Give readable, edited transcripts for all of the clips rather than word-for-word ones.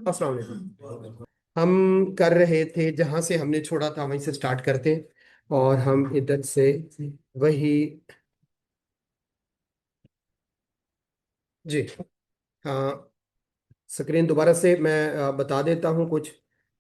अस्सलाम वालेकुम। हम कर रहे थे जहां से हमने छोड़ा था वहीं से स्टार्ट करते हैं। और हम इधर से वही। जी। हाँ। स्क्रीन दोबारा से मैं बता देता हूँ कुछ।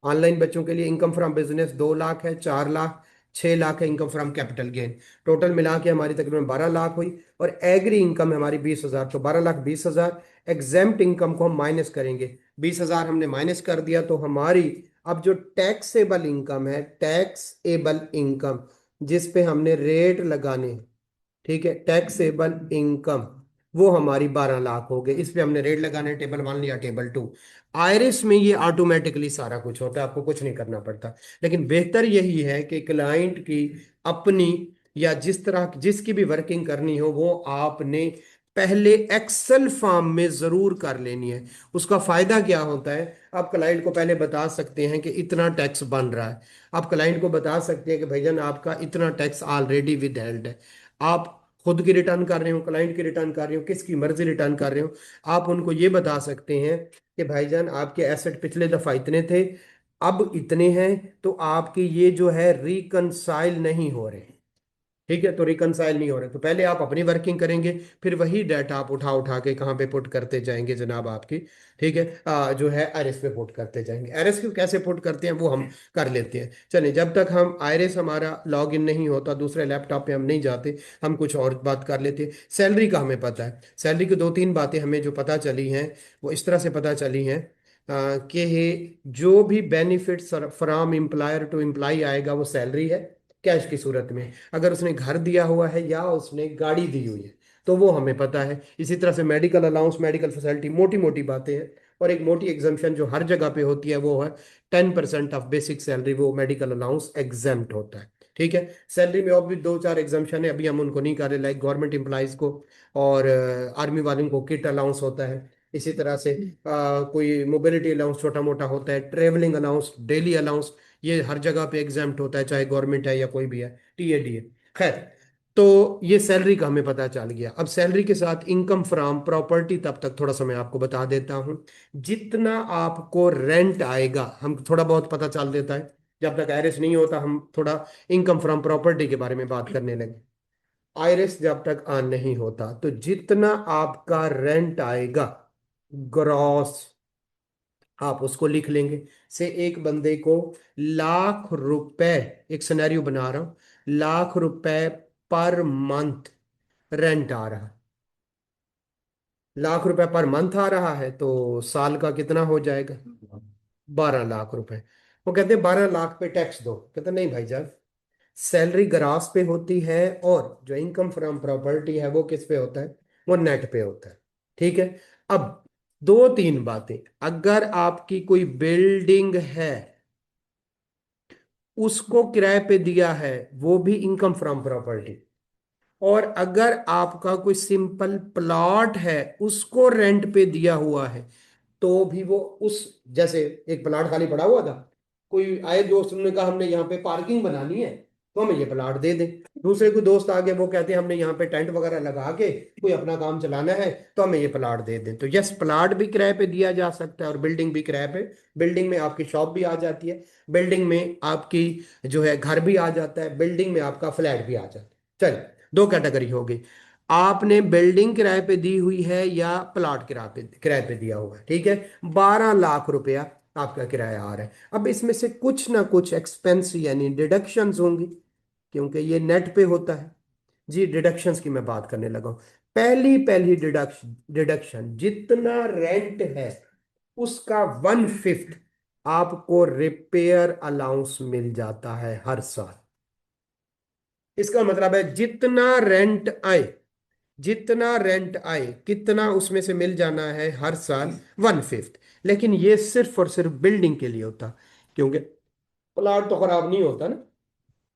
ऑनलाइन बच्चों के लिए इनकम फ्रॉम बिजनेस 2 लाख है, 4 लाख, 6 लाख है income from capital gain. Total मिला के हमारी तकरीबन 12 लाख हुई। और एग्री इनकम है हमारी 20 हजार, तो 12 लाख 20 हजार। एग्जेम्प्ट इनकम को हम माइनस करेंगे। 20 हजार हमने माइनस कर दिया तो हमारी अब जो टैक्सेबल इनकम है, टैक्सेबल इनकम जिस पे हमने रेट लगाने हैं, ठीक है, टैक्सेबल इनकम, वो हमारी 12 लाख हो गई। इस पे हमने रेट लगाने, टेबल 1 या टेबल 2। आयरिस में ये ऑटोमेटिकली सारा कुछ होता है, आपको कुछ नहीं करना पड़ता। लेकिन बेहतर यही है कि क्लाइंट की अपनी या जिस तरह जिसकी भी वर्किंग करनी हो वो आपने पहले एक्सेल फॉर्म में जरूर कर लेनी है। उसका फायदा क्या होता है, आप क्लाइंट को पहले बता सकते हैं कि इतना टैक्स बन रहा है। आप क्लाइंट को बता सकते हैं कि भाईजान आपका इतना टैक्स ऑलरेडी विद हेल्ड है। आप खुद की रिटर्न कर रहे हो, क्लाइंट की रिटर्न कर रहे हो, किसकी मर्जी रिटर्न कर रहे हो। आप उनको ये बता सकते हैं कि भाईजान आपके एसेट पिछले दफा इतने थे, अब इतने हैं, तो आपके ये जो है रिकंसाइल नहीं हो रहे। ठीक है, तो रिकंसाइल नहीं हो रहे तो पहले आप अपनी वर्किंग करेंगे, फिर वही डाटा आप उठा उठा के कहाँ पे पुट करते जाएंगे जनाब आपकी। ठीक है, जो है आईरिस पे पुट करते जाएंगे। आईरिस को कैसे पुट करते हैं वो हम कर लेते हैं। चलिए, जब तक हम आईरिस हमारा लॉग इन नहीं होता, दूसरे लैपटॉप पे हम नहीं जाते, हम कुछ और बात कर लेते हैं। सैलरी का हमें पता है। सैलरी की 2-3 बातें हमें जो पता चली हैं वो इस तरह से पता चली हैं कि जो भी benefit from employer to employ आएगा वो सैलरी है कैश की सूरत में। अगर उसने घर दिया हुआ है या उसने गाड़ी दी हुई है तो वो हमें पता है। इसी तरह से मेडिकल अलाउंस, मेडिकल फैसिलिटी, मोटी मोटी बातें हैं। और एक मोटी एग्जाम्पशन जो हर जगह पे होती है वो है 10% ऑफ बेसिक सैलरी, वो मेडिकल अलाउंस एग्जाम्प्ट होता है। ठीक है। सैलरी में और भी 2-4 एग्जाम्पशन है, अभी हम उनको नहीं कर रहे, लाइक गवर्नमेंट एम्प्लॉयज को और आर्मी वालों को किट अलाउंस होता है। इसी तरह से कोई मोबिलिटी अलाउंस छोटा मोटा होता है, ट्रेवलिंग अलाउंस, डेली अलाउंस, ये हर जगह पे एग्जाम्प्ट होता है, चाहे गवर्नमेंट है या कोई भी है, टीएडी है। खैर, तो ये सैलरी का हमें पता चल गया। अब सैलरी के साथ इनकम फ्रॉम प्रॉपर्टी, तब तक थोड़ा सा मैं आपको बता देता हूं। जितना आपको रेंट आएगा, हम थोड़ा बहुत पता चल देता है। जब तक आयरिस नहीं होता हम थोड़ा इनकम फ्रॉम प्रॉपर्टी के बारे में बात करने लगे। आयरिस जब तक ऑन नहीं होता तो जितना आपका रेंट आएगा ग्रॉस, आप उसको लिख लेंगे। से एक बंदे को लाख रुपए, एक सिनेरियो बना रहा हूं, लाख रुपए पर मंथ रेंट आ रहा है। लाख रुपए पर मंथ आ रहा है तो साल का कितना हो जाएगा? 12 लाख रुपए। वो कहते हैं 12 लाख पे टैक्स दो। कहते हैं, नहीं भाईजान, सैलरी ग्रास पे होती है और जो इनकम फ्रॉम प्रॉपर्टी है वो किस पे होता है? वो नेट पे होता है। ठीक है। अब 2-3 बातें, अगर आपकी कोई बिल्डिंग है उसको किराए पे दिया है, वो भी इनकम फ्रॉम प्रॉपर्टी। और अगर आपका कोई सिंपल प्लॉट है उसको रेंट पे दिया हुआ है तो भी वो उस, जैसे एक प्लाट खाली पड़ा हुआ था, कोई आए दोस्त, उन्होंने कहा हमने यहाँ पे पार्किंग बनानी है तो हमें ये प्लाट दे दें। दूसरे कोई दोस्त आ गए, वो कहते हैं हमने यहाँ पे टेंट वगैरह लगा के कोई अपना काम चलाना है तो हमें ये प्लाट दे दें। तो यस, प्लाट भी किराए पे दिया जा सकता है और बिल्डिंग भी किराए पे। बिल्डिंग में आपकी शॉप भी आ जाती है, बिल्डिंग में आपकी जो है घर भी आ जाता है, बिल्डिंग में आपका फ्लैट भी आ जाता है। चलिए, 2 कैटेगरी हो गई। आपने बिल्डिंग किराए पे दी हुई है या प्लॉट किराए पे दिया हुआ है। ठीक है। 12 लाख रुपया आपका किराया आ रहा है। अब इसमें से कुछ ना कुछ एक्सपेंस यानी डिडक्शंस होंगी, क्योंकि ये नेट पे होता है। जी, डिडक्शंस की मैं बात करने लगा हूं। पहली पहली डिडक्शन डिडक्शन जितना रेंट है उसका 1/5 आपको रिपेयर अलाउंस मिल जाता है हर साल। इसका मतलब है जितना रेंट आए कितना उसमें से मिल जाना है हर साल? 1/5। लेकिन ये सिर्फ और सिर्फ बिल्डिंग के लिए होता, क्योंकि प्लाट तो खराब नहीं होता ना।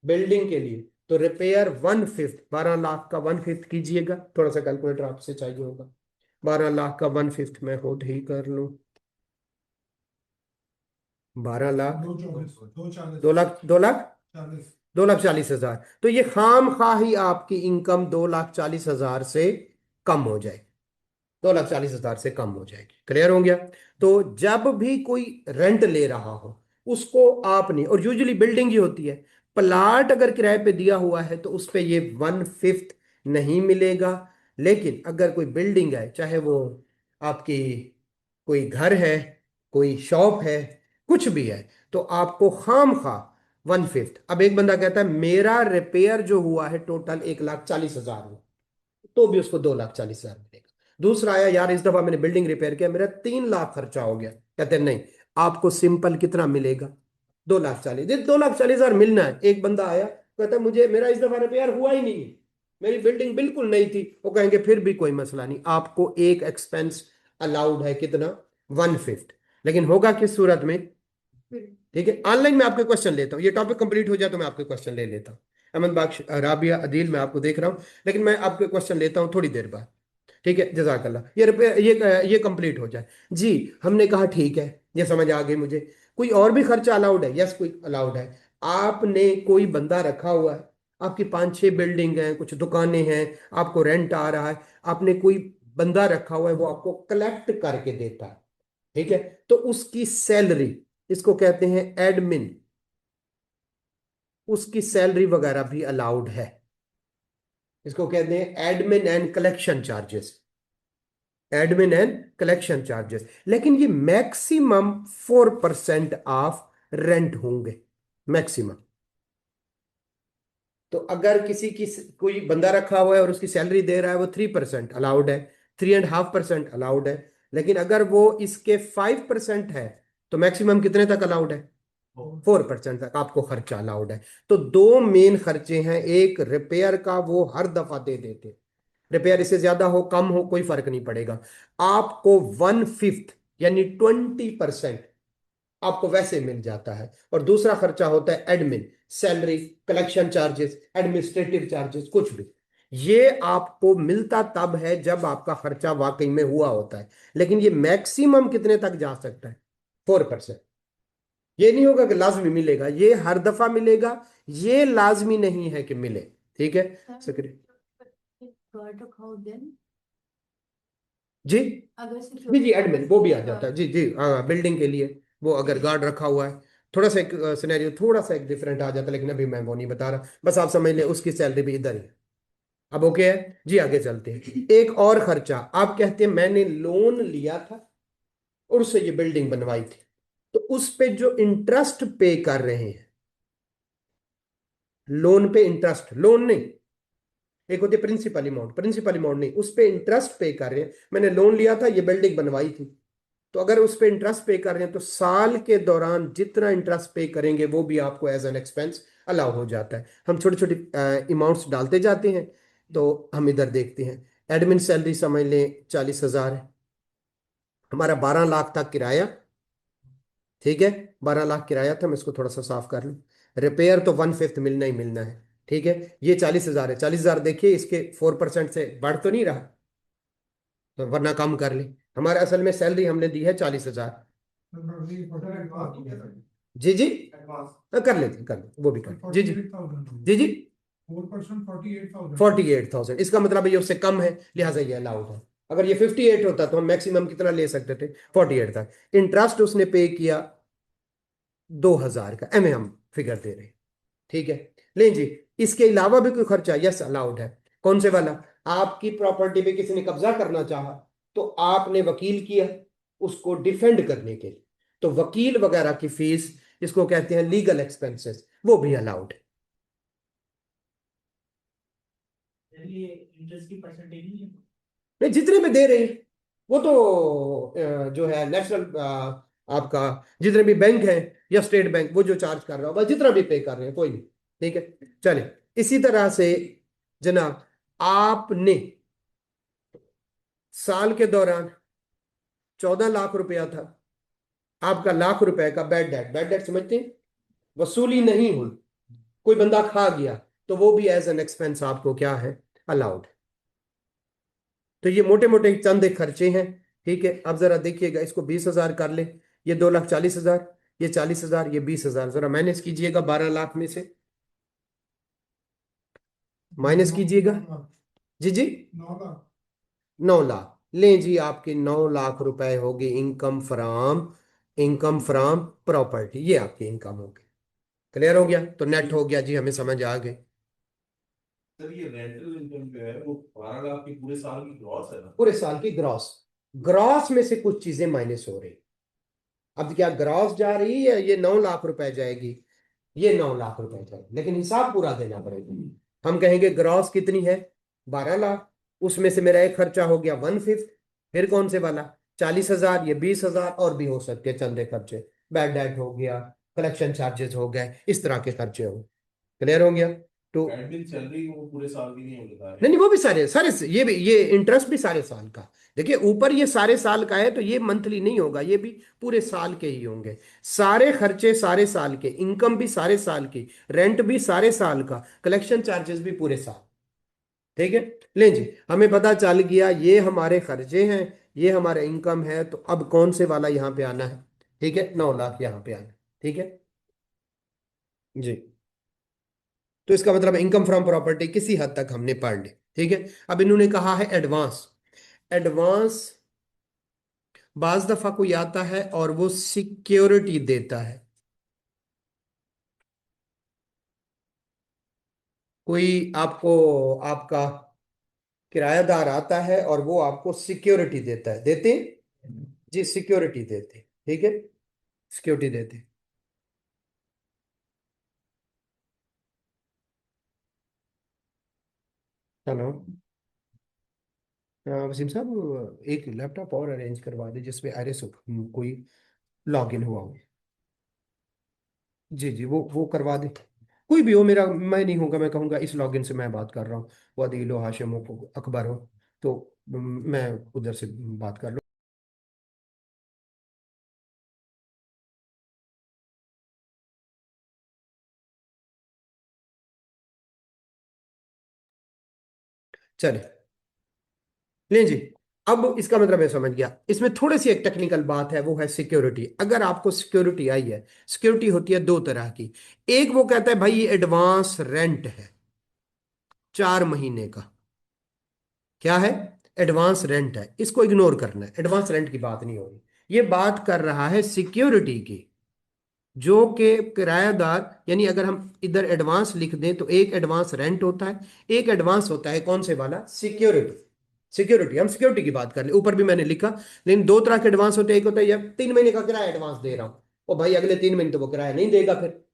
बिल्डिंग के लिए तो रिपेयर 1/5, 12 लाख का 1/5 कीजिएगा, थोड़ा सा कैलकुलेटर आपसे चाहिए होगा। 12 लाख का 1/5 मैं खुद ही कर लूं। 12 लाख, 2 लाख, 2 लाख, 2,40,000। तो ये खाम खा ही आपकी इनकम 2,40,000 से कम हो जाए। 2,40,000 से कम हो जाएगी। क्लियर हो गया? तो जब भी कोई रेंट ले रहा हो उसको आपने, और यूजुअली बिल्डिंग ही होती है, प्लाट अगर किराए पे दिया हुआ है तो उस पे ये 1/5 नहीं मिलेगा। लेकिन अगर कोई बिल्डिंग है, चाहे वो आपकी कोई घर है, कोई शॉप है, कुछ भी है, तो आपको खाम खा 1/5। अब एक बंदा कहता है मेरा रिपेयर जो हुआ है टोटल 1,40,000 हुआ, तो भी उसको 2,40,000 मिलेगा। दूसरा आया, यार इस दफा मैंने बिल्डिंग रिपेयर किया, मेरा 3 लाख खर्चा हो गया, कहते हैं नहीं, आपको सिंपल कितना मिलेगा? 2,40,000। 2,40,000 मिलना है। एक बंदा आया कहता है मुझे, मेरा इस दफा रिपेयर हुआ ही नहीं है, मेरी बिल्डिंग बिल्कुल नहीं थी, वो कहेंगे फिर भी कोई मसला नहीं, आपको एक एक्सपेंस अलाउड है, कितना? 1/5। लेकिन होगा किस सूरत में? ठीक है, ऑनलाइन में आपके क्वेश्चन लेता हूँ, ये टॉपिक कंप्लीट हो जाए तो मैं आपके क्वेश्चन ले लेता हूँ। अहमद बख्श, राबिया, अदील, मैं आपको देख रहा हूँ, लेकिन मैं आपके क्वेश्चन लेता हूँ थोड़ी देर बाद। ठीक है, जजाकल्ला। ये कंप्लीट हो जाए। जी, हमने कहा ठीक है, ये समझ आ गई मुझे। कोई और भी खर्चा अलाउड है? यस, कोई अलाउड है। आपने कोई बंदा रखा हुआ है, आपकी 5-6 बिल्डिंग हैं, कुछ दुकानें हैं, आपको रेंट आ रहा है, आपने कोई बंदा रखा हुआ है, वो आपको कलेक्ट करके देता है। ठीक है, तो उसकी सैलरी, इसको कहते हैं एडमिन, उसकी सैलरी वगैरह भी अलाउड है। इसको कहते हैं admin and collection charges. Admin and collection charges, लेकिन ये मैक्सिमम 4% ऑफ रेंट होंगे, मैक्सिमम। तो अगर किसी की कोई बंदा रखा हुआ है और उसकी सैलरी दे रहा है, वो 3% अलाउड है, 3.5% अलाउड है। लेकिन अगर वो इसके 5% है, तो मैक्सिमम कितने तक अलाउड है? 4% तक आपको खर्चा अलाउड है। तो दो मेन खर्चे हैं, एक रिपेयर का, वो हर दफा दे देते हैं, रिपेयर इससे ज्यादा हो कम हो कोई फर्क नहीं पड़ेगा, आपको 1/5 यानी 20% आपको वैसे मिल जाता है। और दूसरा खर्चा होता है admin, salary, collection charges, administrative charges, कुछ भी। ये आपको मिलता तब है जब आपका खर्चा वाकई में हुआ होता है। लेकिन ये मैक्सिमम कितने तक जा सकता है? 4%। ये नहीं होगा कि लाजमी मिलेगा, ये हर दफा मिलेगा, ये लाजमी नहीं है कि मिले। ठीक है, शुक्रिया। जी जी जी, एडमिन वो भी आ जाता है, जी जी, हाँ, बिल्डिंग के लिए वो अगर गार्ड रखा हुआ है, थोड़ा सा एक सिनेरियो थोड़ा सा एक डिफरेंट आ जाता है, लेकिन अभी मैं वो नहीं बता रहा, बस आप समझ लें उसकी सैलरी भी इधर ही है। अब ओके है जी, आगे चलते हैं। एक और खर्चा, आप कहते हैं मैंने लोन लिया था और उससे ये बिल्डिंग बनवाई थी, तो उस पे जो इंटरेस्ट पे कर रहे हैं, लोन पे इंटरेस्ट, लोन नहीं, एक होती है प्रिंसिपल अमाउंट, प्रिंसिपल अमाउंट नहीं, उस पे इंटरेस्ट पे कर रहे हैं। मैंने लोन लिया था, ये बिल्डिंग बनवाई थी, तो अगर उस पे इंटरेस्ट पे कर रहे हैं तो साल के दौरान जितना इंटरेस्ट पे करेंगे वो भी आपको एज एन एक्सपेंस अलाउ हो जाता है। हम छोटे छोटे अमाउंट्स डालते जाते हैं, तो हम इधर देखते हैं। एडमिन सैलरी समझ लें 40,000 है, हमारा 12 लाख था किराया। ठीक है, 12 लाख किराया था, मैं इसको थोड़ा सा साफ कर लूँ। रिपेयर तो 1/5 मिलना ही मिलना है। ठीक है, ये 40,000 है, 40,000 देखिए इसके 4% से बढ़ तो नहीं रहा, तो वरना कम कर ले। हमारे असल में सैलरी हमने दी है 40,000। जी जी, कर लेते कर लेते, वो भी कर लेते। जी जी जी जी, 48,000, इसका मतलब ये उससे कम है, लिहाजा ये अलाउड है। अगर ये 58 होता तो हम मैक्सिमम कितना ले सकते थे? 48 तक। इंटरेस्ट उसने पे किया 2,000 का, एम हम फिगर दे रहे हैं। ठीक है, लें जी, इसके अलावा भी कोई खर्चा? यस, अलाउड है। कौन से वाला? आपकी प्रॉपर्टी पे किसी ने कब्जा करना चाहा, तो आपने वकील किया उसको डिफेंड करने के लिए, तो वकील वगैरह की फीस, इसको कहते हैं लीगल एक्सपेंसेस, वो भी अलाउड है। नहीं, जितने में दे रहे हैं वो तो जो है नेशनल, आपका जितने भी बैंक है या स्टेट बैंक, वो जो चार्ज कर रहा होगा, जितना भी पे कर रहे हैं, कोई नहीं। ठीक है, चले। इसी तरह से जनाब, आपने साल के दौरान 14 लाख रुपया था, आपका लाख रुपए का बैड डेट, बैड डेट समझते हैं, वसूली नहीं हुई, कोई बंदा खा गया, तो वो भी एज एन एक्सपेंस आपको क्या है? अलाउड। तो ये मोटे मोटे चंद एक खर्चे हैं। ठीक है, अब जरा देखिएगा, इसको 20,000 कर ले, ये 2,40,000, ये 40,000, ये 20,000, जरा माइनस कीजिएगा 12 लाख में से, माइनस कीजिएगा। जी जी, 9 लाख। लें जी, आपकी 9 लाख रुपए होगी इनकम फ्रॉम प्रॉपर्टी, ये आपकी इनकम होगी। क्लियर हो गया? तो नेट हो गया जी, हमें समझ आ गई। सर ये रेंटल इनकम जो है वो 12 लाख की पूरे साल की ग्रॉस है ना? पूरे साल की ग्रॉस। ग्रॉस में से कुछ चीजें माइनस हो रही। अब क्या ग्रॉस जा रही है, ये 9 लाख रुपए जाएगी, ये 9 लाख रुपए जाएगी, लेकिन हिसाब पूरा देना पड़ेगा। हम कहेंगे ग्रॉस कितनी है, 12 लाख, उसमें से मेरा एक खर्चा हो गया 1/5, फिर कौन से वाला, 40,000, ये 20,000, और भी हो सकते हैं चंदे खर्चे, बैड डेट हो गया, कलेक्शन चार्जेस हो गए, इस तरह के खर्चे हो। क्लियर हो गया? तो एडमिन सैलरी वो पूरे साल की नहीं बता रहे नहीं नहीं, हैं। वो भी सारे सारे, ये इंटरेस्ट भी सारे साल का। देखिए ऊपर ये सारे साल का है, तो ये मंथली नहीं होगा, ये भी पूरे साल के ही होंगे। सारे खर्चे सारे साल के, इनकम भी सारे साल की, रेंट भी सारे साल का, कलेक्शन चार्जेस भी पूरे साल। ठीक है? लें जी, हमें पता चल गया ये हमारे खर्चे हैं, ये हमारा इनकम है, तो अब कौन से वाला यहाँ पे आना है? ठीक है, 9 लाख यहाँ पे आना है। ठीक है जी। तो इसका मतलब इनकम फ्रॉम प्रॉपर्टी किसी हद तक हमने पढ़ ली। ठीक है, अब इन्होंने कहा है एडवांस। एडवांस बाज दफा कोई आता है और वो सिक्योरिटी देता है। कोई आपको, आपका किरायादार आता है और वो आपको सिक्योरिटी देता है, देते हैं जी, सिक्योरिटी देते हैं। ठीक है, सिक्योरिटी देते हैं। हेलो, वसीम साहब, एक लैपटॉप और अरेंज करवा दे जिसपे आईरिस कोई लॉग इन हुआ हो। जी जी, वो करवा दे। कोई भी हो, मेरा मैं नहीं होगा, मैं कहूँगा इस लॉगिन से मैं बात कर रहा हूँ, वो अदील हो, हाशिम हो, अकबर हो, तो मैं उधर से बात कर लूँ। चले, लें जी। अब इसका मतलब मैं समझ गया, इसमें थोड़ी सी एक टेक्निकल बात है, वो है सिक्योरिटी। अगर आपको सिक्योरिटी आई है, सिक्योरिटी होती है दो तरह की। एक वो कहता है भाई ये एडवांस रेंट है 4 महीने का, क्या है, एडवांस रेंट है, इसको इग्नोर करना है, एडवांस रेंट की बात नहीं हो रही। ये बात कर रहा है सिक्योरिटी की, जो कि किरायादार, यानी अगर हम इधर एडवांस लिख दें तो एक एडवांस रेंट होता है, एक एडवांस होता है कौन से वाला, सिक्योरिटी। सिक्योरिटी, हम सिक्योरिटी की बात कर ले, ऊपर भी मैंने लिखा। लेकिन दो तरह के एडवांस होते हैं, एक होता है यार 3 महीने का किराया एडवांस दे रहा हूं, और भाई अगले 3 महीने तो वो किराया नहीं देगा, फिर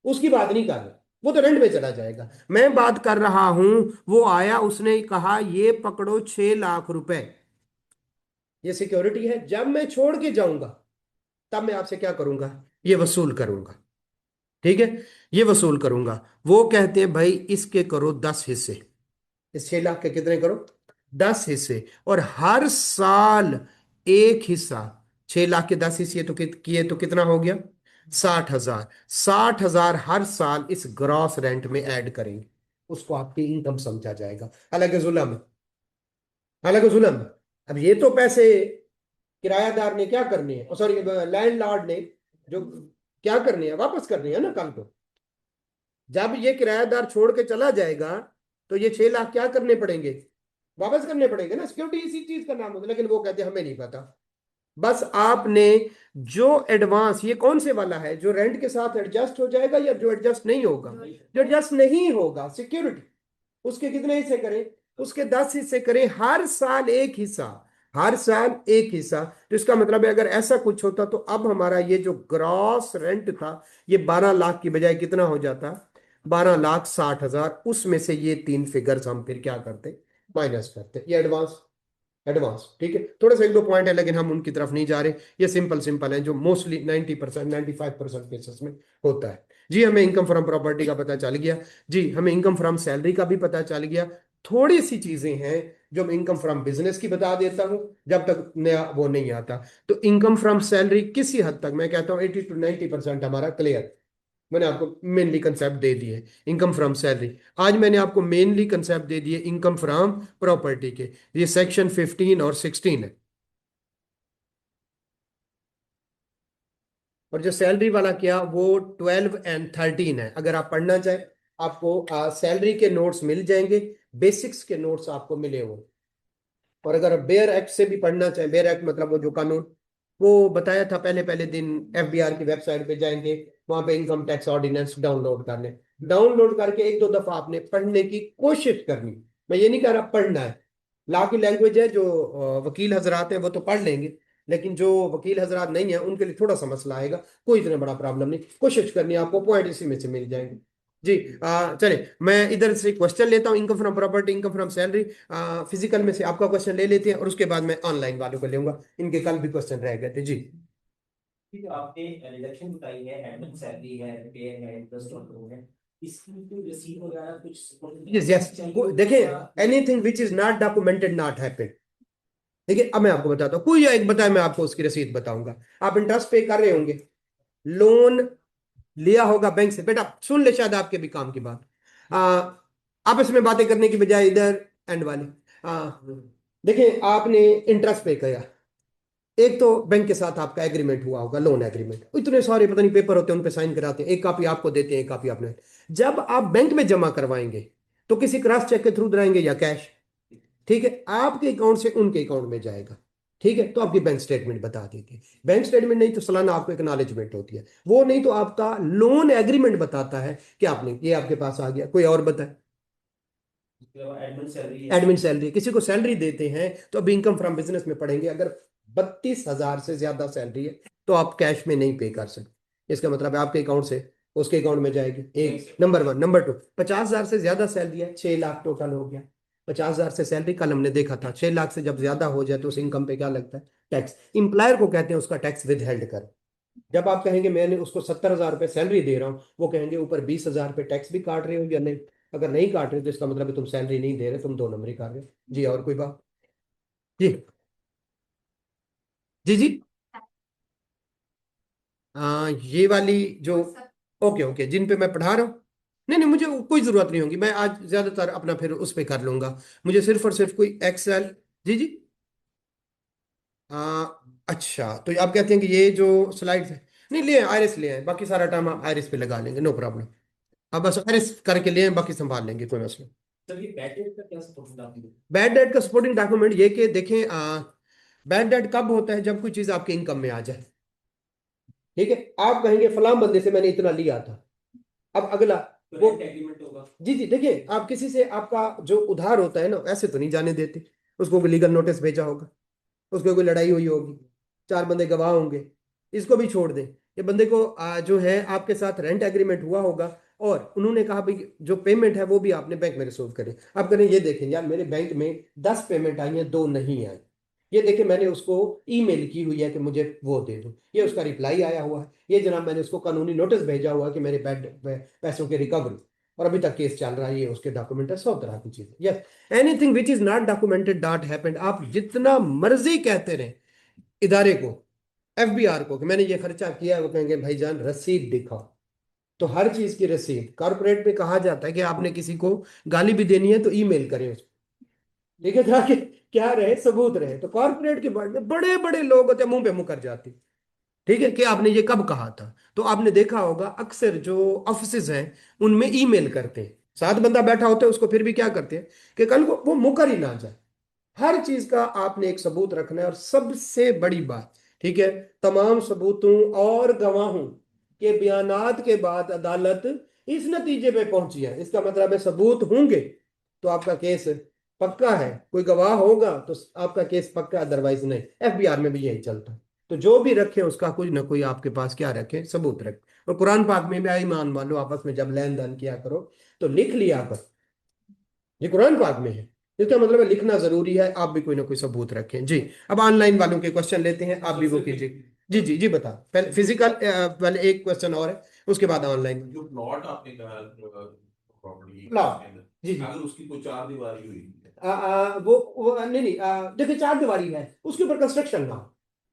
उसकी बात नहीं कर रहे, वो तो रेंट में चला जाएगा। मैं बात कर रहा हूं, वो आया, उसने कहा ये पकड़ो 6 लाख रुपए, ये सिक्योरिटी है, जब मैं छोड़ के जाऊंगा तब मैं आपसे क्या करूंगा, ये वसूल करूंगा। ठीक है, ये वसूल करूंगा। वो कहते हैं भाई इसके करो 10 हिस्से, इस 6 लाख के कितने करो, 10 हिस्से, और हर साल एक हिस्सा। 6 लाख के 10 हिस्से तो किए तो कितना हो गया, 60,000। 60,000 हर साल इस ग्रॉस रेंट में ऐड करेंगे, उसको आपकी इनकम समझा जाएगा। हालांकि जुलम है, हालांकि जुलम है। अब ये तो पैसे किरायादार ने क्या करने हैं, सॉरी लैंडलॉर्ड ने जो क्या करने हैं, वापस करने हैं ना कल को। जब ये किरायादार छोड़ के चला जाएगा तो ये 6 लाख क्या करने पड़ेंगे, वापस करने पड़ेंगे ना, सिक्योरिटी इसी चीज का नाम होता है। लेकिन वो कहते हैं हमें नहीं पता, बस आपने जो एडवांस, ये कौन से वाला है जो रेंट के साथ एडजस्ट हो जाएगा या जो एडजस्ट नहीं होगा, जो एडजस्ट नहीं होगा सिक्योरिटी, उसके कितने हिस्से करें, उसके 10 हिस्से करें, हर साल एक हिस्सा, हर साल एक हिस्सा। तो इसका मतलब है अगर ऐसा कुछ होता तो अब हमारा ये जो ग्रॉस रेंट था, ये 12 लाख की बजाय कितना हो जाता, 12,60,000। उसमें से ये तीन फिगर्स हम फिर क्या करते, माइनस करते। ये एडवांस, एडवांस ठीक है। थोड़ा सा एक दो पॉइंट है लेकिन हम उनकी तरफ नहीं जा रहे, ये सिंपल सिंपल है जो मोस्टली 90%, 95% केसेस में होता है। जी, हमें इनकम फ्रॉम प्रॉपर्टी का पता चल गया। जी, हमें इनकम फ्रॉम सैलरी का भी पता चल गया। थोड़ी सी चीजें हैं जो मैं इनकम फ्रॉम बिजनेस की बता देता हूं जब तक नया वो नहीं आता। तो इनकम फ्रॉम सैलरी किसी हद तक मैं कहता हूं 80 to 90% हमारा क्लियर, मैंने आपको मेनली कंसेप्ट दे दिए इनकम फ्रॉम सैलरी। आज मैंने आपको मेनली कंसेप्ट दे दिए इनकम फ्रॉम प्रॉपर्टी के, ये सेक्शन 15 और 16 है। और जो सैलरी वाला किया वो 12 and 13 है। अगर आप पढ़ना चाहें, आपको सैलरी के नोट्स मिल जाएंगे, बेसिक्स के नोट्स आपको मिले हुए। और अगर बेयर एक्ट से भी पढ़ना चाहे, बेयर एक्ट मतलब वो जो कानून, वो बताया था पहले पहले दिन, एफबीआर की वेबसाइट पे जाएंगे, वहां पे इनकम टैक्स ऑर्डिनेंस डाउनलोड करने, डाउनलोड करके एक दो दफा आपने पढ़ने की कोशिश करनी। मैं ये नहीं कह रहा पढ़ना है, लॉ की लैंग्वेज है, जो वकील हजरात हैं वो तो पढ़ लेंगे, लेकिन जो वकील हजरात नहीं है उनके लिए थोड़ा सा मसला आएगा। कोई इतना बड़ा प्रॉब्लम नहीं, कोशिश करनी है, आपको पॉइंट इसी में से मिल जाएंगे। जी चले, मैं इधर से क्वेश्चन लेता हूँ, income from property, income from salary. Physical में से आपका क्वेश्चन ले लेते हैं और उसके बाद मैं ऑनलाइन वालों को लूंगा, इनके कल भी क्वेश्चन रह गए थे। जी ठीक है, आपने रिडक्शन बताई है, एडमिन सैलरी है, पे है, इंटरेस्ट और लोन है, इसकी कोई रसीद वगैरह कुछ यस यस, देखिए anything which is not documented not happen. देखिए अब मैं आपको बताता हूँ, कोई एक बताए, मैं आपको उसकी रसीद बताऊंगा। आप इंटरेस्ट पे कर रहे होंगे, लोन लिया होगा बैंक से, बेटा सुन ले, शायद आपके भी काम की बात। आ, आपस में बातें करने की बजाय इधर एंड वाले, देखिए आपने इंटरेस्ट पे किया, एक तो बैंक के साथ आपका एग्रीमेंट हुआ होगा, लोन एग्रीमेंट, इतने सारे पता नहीं पेपर होते हैं, उन पे साइन कराते हैं, एक कॉपी आपको देते हैं, एक कॉपी आपने। जब आप बैंक में जमा करवाएंगे तो किसी क्रॉस चेक के थ्रू कराएंगे या कैश, ठीक है, आपके अकाउंट से उनके अकाउंट में जाएगा, ठीक है, तो आपकी बैंक स्टेटमेंट बता देती है। बैंक स्टेटमेंट नहीं तो सालाना आपको एक्नॉलेजमेंट होती है, वो नहीं तो आपका लोन एग्रीमेंट बताता है कि आपने ये आपके पास आ गया। कोई और बताए? एडमिन सैलरी है। एडमिन सैलरी, किसी को सैलरी देते हैं तो अभी इनकम फ्रॉम बिजनेस में पढ़ेंगे, अगर 32,000 से ज्यादा सैलरी है तो आप कैश में नहीं पे कर सकते, इसका मतलब है आपके अकाउंट से उसके अकाउंट में जाएगी, एक नंबर वन। नंबर टू, 50,000 से ज्यादा सैलरी है, 6 लाख टोटल हो गया। 50,000 से सैलरी कल हमने देखा था, 6 लाख से जब ज्यादा हो जाए तो उस इनकम पे क्या लगता है? टैक्स। इंप्लायर को कहते हैं उसका टैक्स विद हेल्ड कर। जब आप कहेंगे मैंने उसको 70,000 रुपये सैलरी दे रहा हूँ, वो कहेंगे ऊपर 20,000 रुपये टैक्स भी काट रहे हो या नहीं? अगर नहीं काट रहे तो इसका मतलब है तुम सैलरी नहीं दे रहे, तुम दो नंबरी कर रहे हो। जी और कोई बात? जी जी जी। ये वाली जो, ओके ओके, जिन पे मैं पढ़ा रहा हूँ, नहीं नहीं मुझे कोई जरूरत नहीं होगी, मैं आज ज्यादातर अपना फिर उस पे कर लूंगा। मुझे सिर्फ और सिर्फ कोई एक्सेल। जी जी। अच्छा, तो आप कहते हैं कि ये जो स्लाइड्स है, नहीं ले आयरिस ले आए, बाकी सारा टाइम आप आयरिस पे लगा लेंगे, नो प्रॉब्लम। आप बस आयरिस करके ले आए, बाकी संभाल लेंगे, कोई मसला। सर ये पैकेज का क्या सपोर्ट आपने? बैड डेट का सपोर्टिंग डॉक्यूमेंट ये कि देखें, बैड डेट कब होता है? जब कोई चीज आपके इनकम में आ जाए, ठीक है, आप कहेंगे फलां बंदे से मैंने इतना लिया था। अब अगला वो, एग्रीमेंट होगा। जी जी, देखिए आप किसी से आपका जो उधार होता है ना, ऐसे तो नहीं जाने देते, उसको कोई लीगल नोटिस भेजा होगा, उसको कोई लड़ाई हुई होगी, चार बंदे गवाह होंगे, इसको भी छोड़ दें। ये बंदे को जो है आपके साथ रेंट एग्रीमेंट हुआ होगा, और उन्होंने कहा भाई जो पेमेंट है वो भी आपने बैंक में रिसीव करें। आप करें ये देखें यार, मेरे बैंक में 10 पेमेंट आई हैं, दो नहीं आई, ये देखें मैंने उसको ईमेल की हुई है कि मुझे वो दे दो, ये उसका रिप्लाई आया हुआ है, ये जनाब मैंने उसको कानूनी नोटिस भेजा हुआ है कि मेरे पैसों की रिकवरी, और अभी तक केस चल रहा है, ये उसके डॉक्यूमेंट है, सब तरह की चीजें। Yes, anything which is not documented dot happened. आप जितना मर्जी कहते रहे इदारे को, एफबीआर को, कि मैंने ये खर्चा किया है, वो कहेंगे भाईजान रसीद दिखाओ। तो हर चीज की रसीद, कॉर्पोरेट में कहा जाता है कि आपने किसी को गाली भी देनी है तो ईमेल करें उसको, ठीक है, ताकि क्या रहे, सबूत रहे। तो कॉर्पोरेट के बारे में बड़े बड़े लोग होते हैं, मुंह पे मुंह कर जाते, ठीक है, कि आपने ये कब कहा था। तो आपने देखा होगा अक्सर जो ऑफिसेज हैं उनमें ईमेल करते हैं, साथ बंदा बैठा होता है उसको, फिर भी क्या करते हैं कि कल को वो मुकर ही ना जाए। हर चीज का आपने एक सबूत रखना है, और सबसे बड़ी बात, ठीक है, तमाम सबूतों और गवाहों के बयानात के बाद अदालत इस नतीजे पे पहुंची है, इसका मतलब है सबूत होंगे तो आपका केस पक्का है, कोई गवाह होगा तो आपका केस पक्का, अदरवाइज नहीं। एफबीआर में भी यही चलता है। तो जो भी रखे उसका कुछ ना कोई आपके पास क्या रखे, सबूत रखे। और कुरान पाक में भी आई, ईमान वालो आपस में जब लेन देन किया करो तो लिख लिया करो, ये कुरान पाक में है, इसका मतलब है लिखना जरूरी है, आप भी कोई ना कोई सबूत रखें। जी अब ऑनलाइन वालों के क्वेश्चन लेते हैं, आप भी वो कीजिए। जी जी जी, बता, पहले फिजिकल, पहले एक क्वेश्चन और है, उसके बाद ऑनलाइन। जो प्लॉट आपने कहा प्रॉपर्टी ला, के अंदर, जी जी, अगर उसकी कोई चार दीवारी हुई है, वो नहीं नहीं, देखिए चार दीवारी है, उसके ऊपर कंस्ट्रक्शन ना,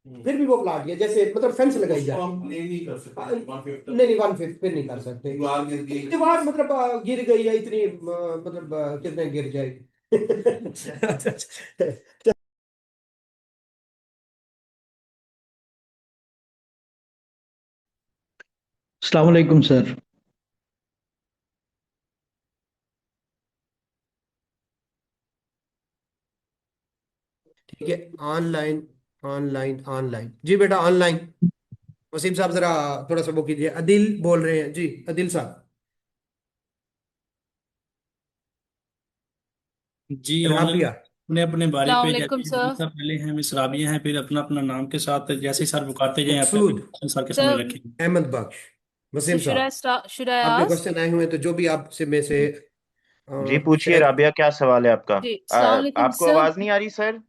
फिर भी वो प्लाट है, जैसे मतलब फेंस लगाई उसको जाए। हम प्ले नहीं कर सकते, वन फिफ्थ नहीं नहीं, 1/5 फिर नहीं कर सकते। दीवार गिर गई। दीवार मतलब गिर गई है इतनी, मतलब कितने गिर जाएगी? अच्छा अच्छा। अस्सलाम वालेकुम सर। ठीक है, ऑनलाइन ऑनलाइन ऑनलाइन। जी बेटा ऑनलाइन। वसीम साहब जरा थोड़ा सा वो कीजिए। अदिल बोल रहे हैं जी, अदिल साहब। जी ऑनलाइन राबिया। अपने अपने बारी अस्सलाम पे वालेकुम जैसे सर। सर पहले हैं मिस राबिया हैं, फिर अपना अपना नाम के साथ जैसे सर पुकारते जाएं अपने अपने मकसूद। क्वेश्चन सर के सामने सर रखें। अहमद बख्श। सर वसीम साहब, शुड आई आपके आस्क? क्वेश्चन आए हुए हैं तो जो भी आपसे में से जी पूछिए शायद। राबिया, क्या सवाल है आपका? जी अस्सलाम वालेकुम आपको सर। आवाज नहीं आ रही सर?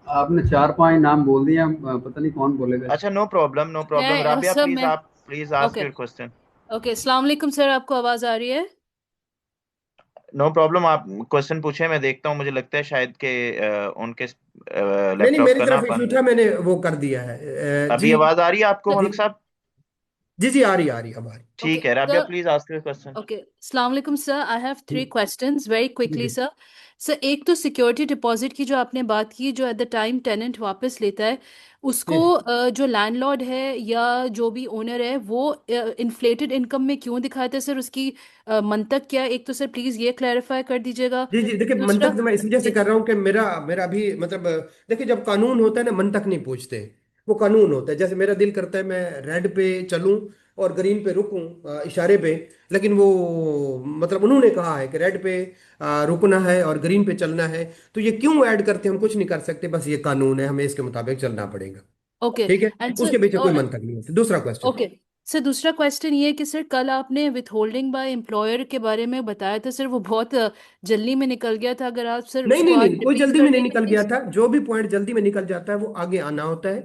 आपने 4-5 नाम बोल दिए, पता नहीं कौन बोलेगा। अच्छा, नो प्रॉब्लम नो प्रॉब्लम। मैं राबिया सर प्लीज, मैं आप please ask okay your question. Okay अस्सलाम वालेकुम सर, आपको आवाज आ रही है? नो प्रॉब्लम, आप क्वेश्चन पूछे, मैं देखता हूँ। मुझे लगता है शायद के उनके नहीं नहीं, लैपटॉप मेरी का ना तरफ इशू बंद। था, मैंने वो कर दिया है। अभी जी। आवाज आ रही है आपको जी मलिक साहब? जी जी, आ रही अब आ रही। ओके ठीक है Rabia, sir. Please ask your question. Okay अस्सलाम वालेकुम sir, I have 3 questions very quickly जी सर। सर एक तो सिक्योरिटी डिपॉजिट की जो आपने बात की, जो एट द टाइम टेनेंट वापस लेता है उसको जी। जो लैंडलॉर्ड है या जो भी ओनर है वो इन्फ्लेटेड इनकम में क्यों दिखाता है सर? उसकी मंतक क्या है? एक तो सर प्लीज ये क्लैरिफाई कर दीजिएगा। जी जी, देखिए दूसरा, मंतक मैं इस वजह से यस कर रहा हूँ कि मेरा मेरा भी मतलब देखिए जब कानून होता है ना, मंतक नहीं पूछते। वो कानून होता है। जैसे मेरा दिल करता है मैं रेड पे चलूं और ग्रीन पे रुकूं, इशारे पे। लेकिन वो मतलब उन्होंने कहा है कि रेड पे रुकना है और ग्रीन पे चलना है। तो ये क्यों ऐड करते हैं हम कुछ नहीं कर सकते, बस ये कानून है, हमें इसके मुताबिक चलना पड़ेगा। ओके ठीक है, एंड उसके पीछे कोई सर मंतक नहीं होता। दूसरा क्वेश्चन। ओके सर, दूसरा क्वेश्चन ये है कि सर कल आपने विथ होल्डिंग बाय एम्प्लॉयर के बारे में बताया था सर, वो बहुत जल्दी में निकल गया था। अगर आप सर नहीं उसको नहीं आज नहीं, कोई रिपीट जल्दी कर में नहीं देंगे निकल गया प्लीज। था। जो भी पॉइंट जल्दी में निकल जाता है वो आगे आना होता है।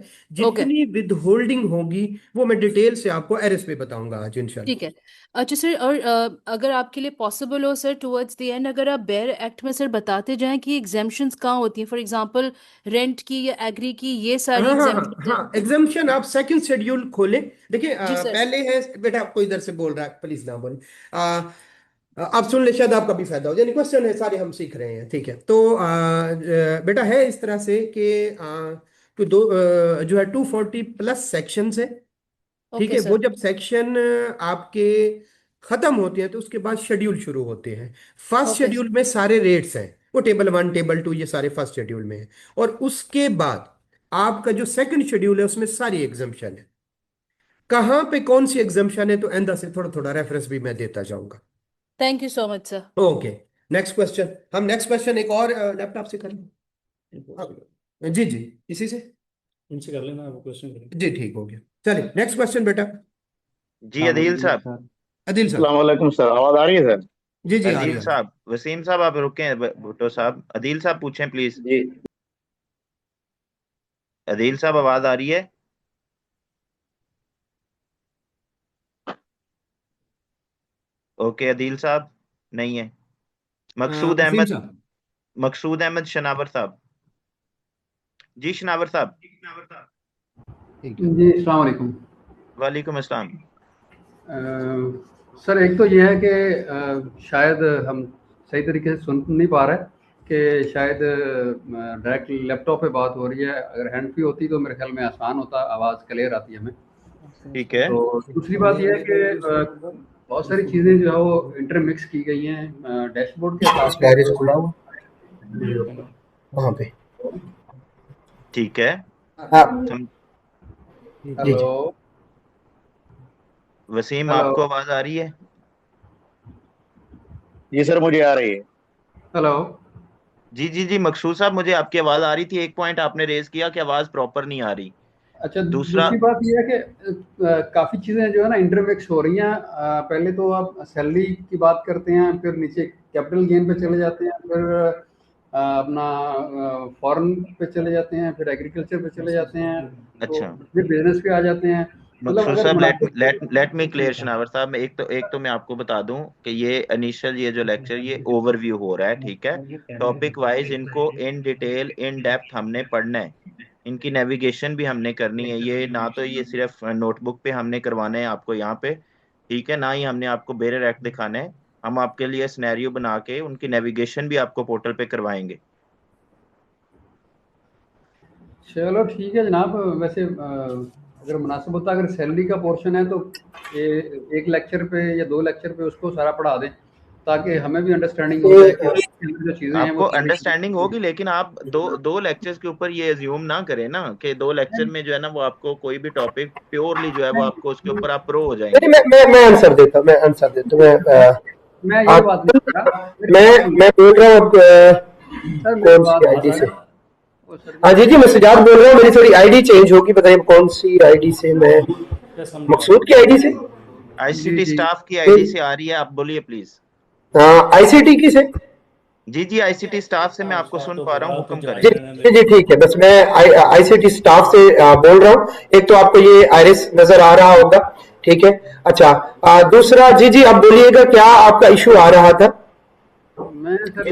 ओके जितनी विद होल्डिंग होगी वो मैं डिटेल से आपको एरएस पे बताऊंगा आज इंशाल्लाह। ठीक है। अच्छा सर, और अगर आपके लिए पॉसिबल हो सर टुवर्ड्स द एंड, अगर आप बेयर एक्ट में सर बताते जाएं कि एग्जेम्पशंस कहाँ होती हैं, फॉर एग्जांपल रेंट की या एग्री की, ये सारी हाँ हाँ हाँ एग्जेम्पशंस हैं। हाँ, एग्जाम्पशन आप सेकंड शेड्यूल खोलें। देखिए जी सर। पहले है बेटा, आपको इधर से बोल रहा है, प्लीज ना बोले। आप सुन ले, शायद आपका भी फायदा हो। यानी क्वेश्चन है, सारे हम सीख रहे हैं। ठीक है, तो बेटा है इस तरह से कि तो दो जो है 240+ सेक्शन है। ठीक ओके है, वो सर। जब सेक्शन आपके खत्म होते हैं तो उसके बाद शेड्यूल शुरू होते हैं। फर्स्ट ओके शेड्यूल में सारे रेट्स हैं, वो टेबल 1 टेबल 2 ये सारे फर्स्ट शेड्यूल में है। और उसके बाद आपका जो सेकंड शेड्यूल है उसमें सारी एग्जाम्पशन है। कहाँ पे कौन सी एग्जाम्पशन है तो आइंदा से थोड़ा थोड़ा रेफरेंस भी मैं देता जाऊंगा। Thank you so much sir. Okay, next question. हम नेक्स्ट क्वेश्चन एक और लैपटॉप से करें। जी जी, इसी से। इनसे कर लेना, वो क्वेश्चन करें। जी ठीक हो गया। चलिए नेक्स्ट क्वेश्चन बेटा। जी अदील साहब। अदिल साहब। अस्सलाम वालेकुम सर, आवाज आ रही है सर? जी जी, आ रही अदील है आ रही है। साहब, वसीम साहब आप रुके, भुट्टो साहब, अदील साहब पूछें प्लीज। जी अदील साहब आवाज आ रही है? ओके अदील साहब नहीं है। मकसूद वसीम अहमद, साहब। मकसूद अहमद शनावर साहब। जी शनावर साहब। ठीक है। जी अस्सलाम वालेकुम। वालेकुम अस्सलाम। सर एक तो ये है कि शायद हम सही तरीके से सुन नहीं पा रहे कि शायद डायरेक्ट लैपटॉप पे बात हो रही है। अगर हैंड फ्री होती तो मेरे ख्याल में आसान होता, आवाज़ क्लियर आती है हमें। ठीक है। तो दूसरी बात यह है कि बहुत सारी चीज़ें जो है वो इंटरमिक्स की गई हैं डैशबोर्ड के हिसाब से। गैरेज खुला हुआ वहाँ पे। ठीक है। हाँ तुम जी जी। हेलो वसीम, हेलो आपको आवाज आ रही है? जी सर, मुझे आ रही है। हेलो। जी जी जी, मकसूद साहब मुझे आपकी आवाज आ रही थी। एक पॉइंट आपने रेज किया कि आवाज प्रॉपर नहीं आ रही। अच्छा, दूसरा, दूसरी बात यह है कि काफ़ी चीज़ें जो है ना इंटरमिक्स हो रही हैं। पहले तो आप सैलरी की बात करते हैं, फिर नीचे कैपिटल गेन पे चले जाते हैं, फिर अपना फॉरेन पे चले जाते हैं, फिर एग्रीकल्चर पे चले जाते हैं, तो अच्छा फिर बिजनेस पे आ जाते हैं। मतलब मकसूद अगर साहब, लेट मुनासिब लेट मी क्लियर शनावर साहब, मैं एक तो मैं आपको बता दूं कि ये इनिशियल ये जो लेक्चर ये ओवरव्यू हो रहा है, ठीक है। टॉपिक वाइज इनको इन डिटेल इन डेप्थ हमने पढ़ना है। इनकी नेविगेशन भी हमने करनी है। ये ना तो ये सिर्फ नोटबुक पे हमने करवाना है आपको यहाँ पे, ठीक है, ना ही हमने आपको बेरर एक्ट दिखाना है। हम आपके लिए सिनेरियो बना के उनकी नेविगेशन भी आपको पोर्टल पे करवाएंगे। चलो ठीक है जनाब। वैसे अगर मुनासिब होता, अगर सैलरी का पोर्शन है तो एक लेक्चर पे या 2 लेक्चर पे उसको सारा पढ़ा दें, ताकि हमें भी अंडरस्टैंडिंग हो जाए कि जो चीजें हैं आपको वो सारी अंडरस्टैंडिंग होगी, लेकिन आप दो लेक्चर्स के ऊपर ये अज्यूम ना करें ना कि 2 लेक्चर में जो है ना वो आपको कोई भी टॉपिक प्योरली जो है वो आपको उसके ऊपर आप प्रो हो नहीं, जाएंगे। मैं आंसर देता हूँ, मैं आंसर देता हूँ। मैं ये बात नहीं कर रहा। मैं बोल रहा हूँ अब सर मेरी कौन सी बात आईडी से। ओ सर हाँ जी मैं सजाद बोल रहा हूँ, मेरी थोड़ी आईडी चेंज होगी, बताइए कौन सी आईडी से। मैं मकसूद की आईडी से, आईसीटी जी। स्टाफ की आईडी से आ रही है, आप बोलिए प्लीज। आईसीटी की से। जी आईसीटी स्टाफ से मैं आपको सुन पा रहा हूँ, हुक्म करें। जी ठीक है, बस मैं आईसीटी स्टाफ से बोल रहा हूँ। एक तो आपको ये आईरिस नजर आ रहा होगा, ठीक है। अच्छा, दूसरा जी आप बोलिएगा, क्या आपका इशू आ रहा था? मैं सर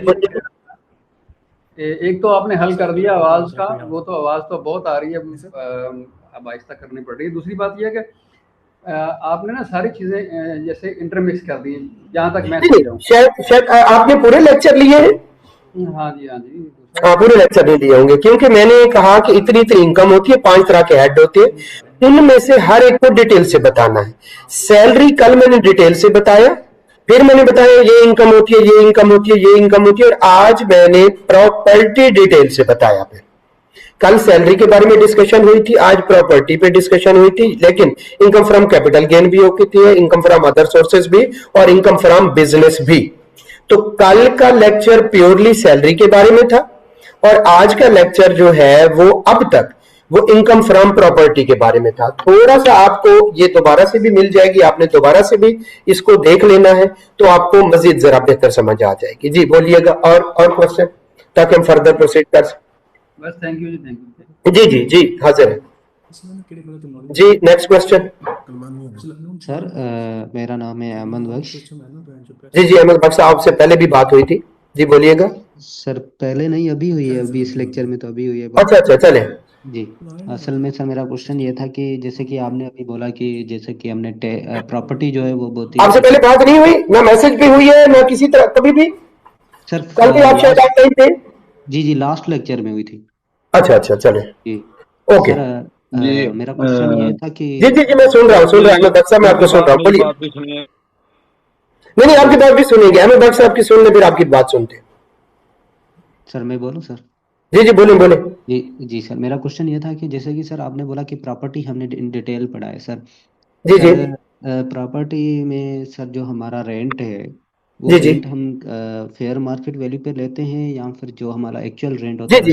एक तो आपने हल कर दिया आवाज का, वो तो आवाज तो बहुत आ रही है, अब आहिस्ता करनी पड़ रही है। दूसरी बात यह है कि आपने ना सारी चीजें जैसे इंटरमिक्स कर दी, जहां तक मैं समझ रहा हूँ। शायद आपने पूरे लेक्चर लिए हैं। हाँ जी पूरे लेक्चर नहीं लिए होंगे, क्योंकि मैंने कहा कि इतनी इतनी इनकम होती है, 5 तरह के हेड होते हैं, उनमें से हर एक को डिटेल से बताना है। सैलरी कल मैंने डिटेल से बताया, फिर मैंने बताया ये इनकम होती है, ये इनकम होती है, ये इनकम होती है, और आज मैंने प्रॉपर्टी डिटेल से बताया। फिर कल सैलरी के बारे में डिस्कशन हुई थी, आज प्रॉपर्टी पे डिस्कशन हुई थी, लेकिन इनकम फ्रॉम कैपिटल गेन भी होती है, इनकम फ्रॉम अदर सोर्सेज भी, और इनकम फ्रॉम बिजनेस भी। तो कल का लेक्चर प्योरली सैलरी के बारे में था, और आज का लेक्चर जो है वो अब तक वो इनकम फ्रॉम प्रॉपर्टी के बारे में था। थोड़ा सा आपको ये दोबारा से भी मिल जाएगी, आपने दोबारा से भी इसको देख लेना है, तो आपको मजीद जरा बेहतर समझ आ जाएगी। जी बोलिएगा, और क्वेश्चन, ताकि हम फर्दर प्रोसीड कर सकें। बस थैंक यू जी, जी हाजिर है जी। Next question. सर मेरा नाम है अहमद बख्श। जी अहमद बख्श, आपसे पहले भी बात हुई थी। जी बोलिएगा। सर पहले नहीं, अभी हुई है, अभी इस लेक्चर में तो अभी हुई है। अच्छा चले जी। असल में सर मेरा क्वेश्चन ये था कि जैसे कि आपने अभी बोला कि जैसे कि हमने प्रॉपर्टी जो है वो बहुत ही आपसे पहले बात नहीं हुई ना, मैसेज पे हुई है ना किसी तरह, कभी भी? सर कल भी आप शायद ऑनलाइन थे। जी लास्ट लेक्चर में हुई थी। अच्छा चले जी ओके। सर मेरा क्वेश्चन ये था कि जी मैं सुन रहा हूँ अहमद बख्श साहब, मैं आपको सुन रहा हूँ, बोलिए। नहीं आपकी बात भी सुनेंगे, अहमद बख्श साहब की सुन ले, फिर आपकी बात सुनते हैं। सर मैं बोलूँ सर? जी बोले। जी सर, मेरा क्वेश्चन ये था कि जैसे कि सर आपने बोला कि प्रॉपर्टी हमने इन डिटेल पढ़ा है सर। जी प्रॉपर्टी में सर जो हमारा रेंट है वो जी रेंट हम फेयर मार्केट वैल्यू पे लेते हैं या फिर जो हमारा एक्चुअल रेंट होता है जी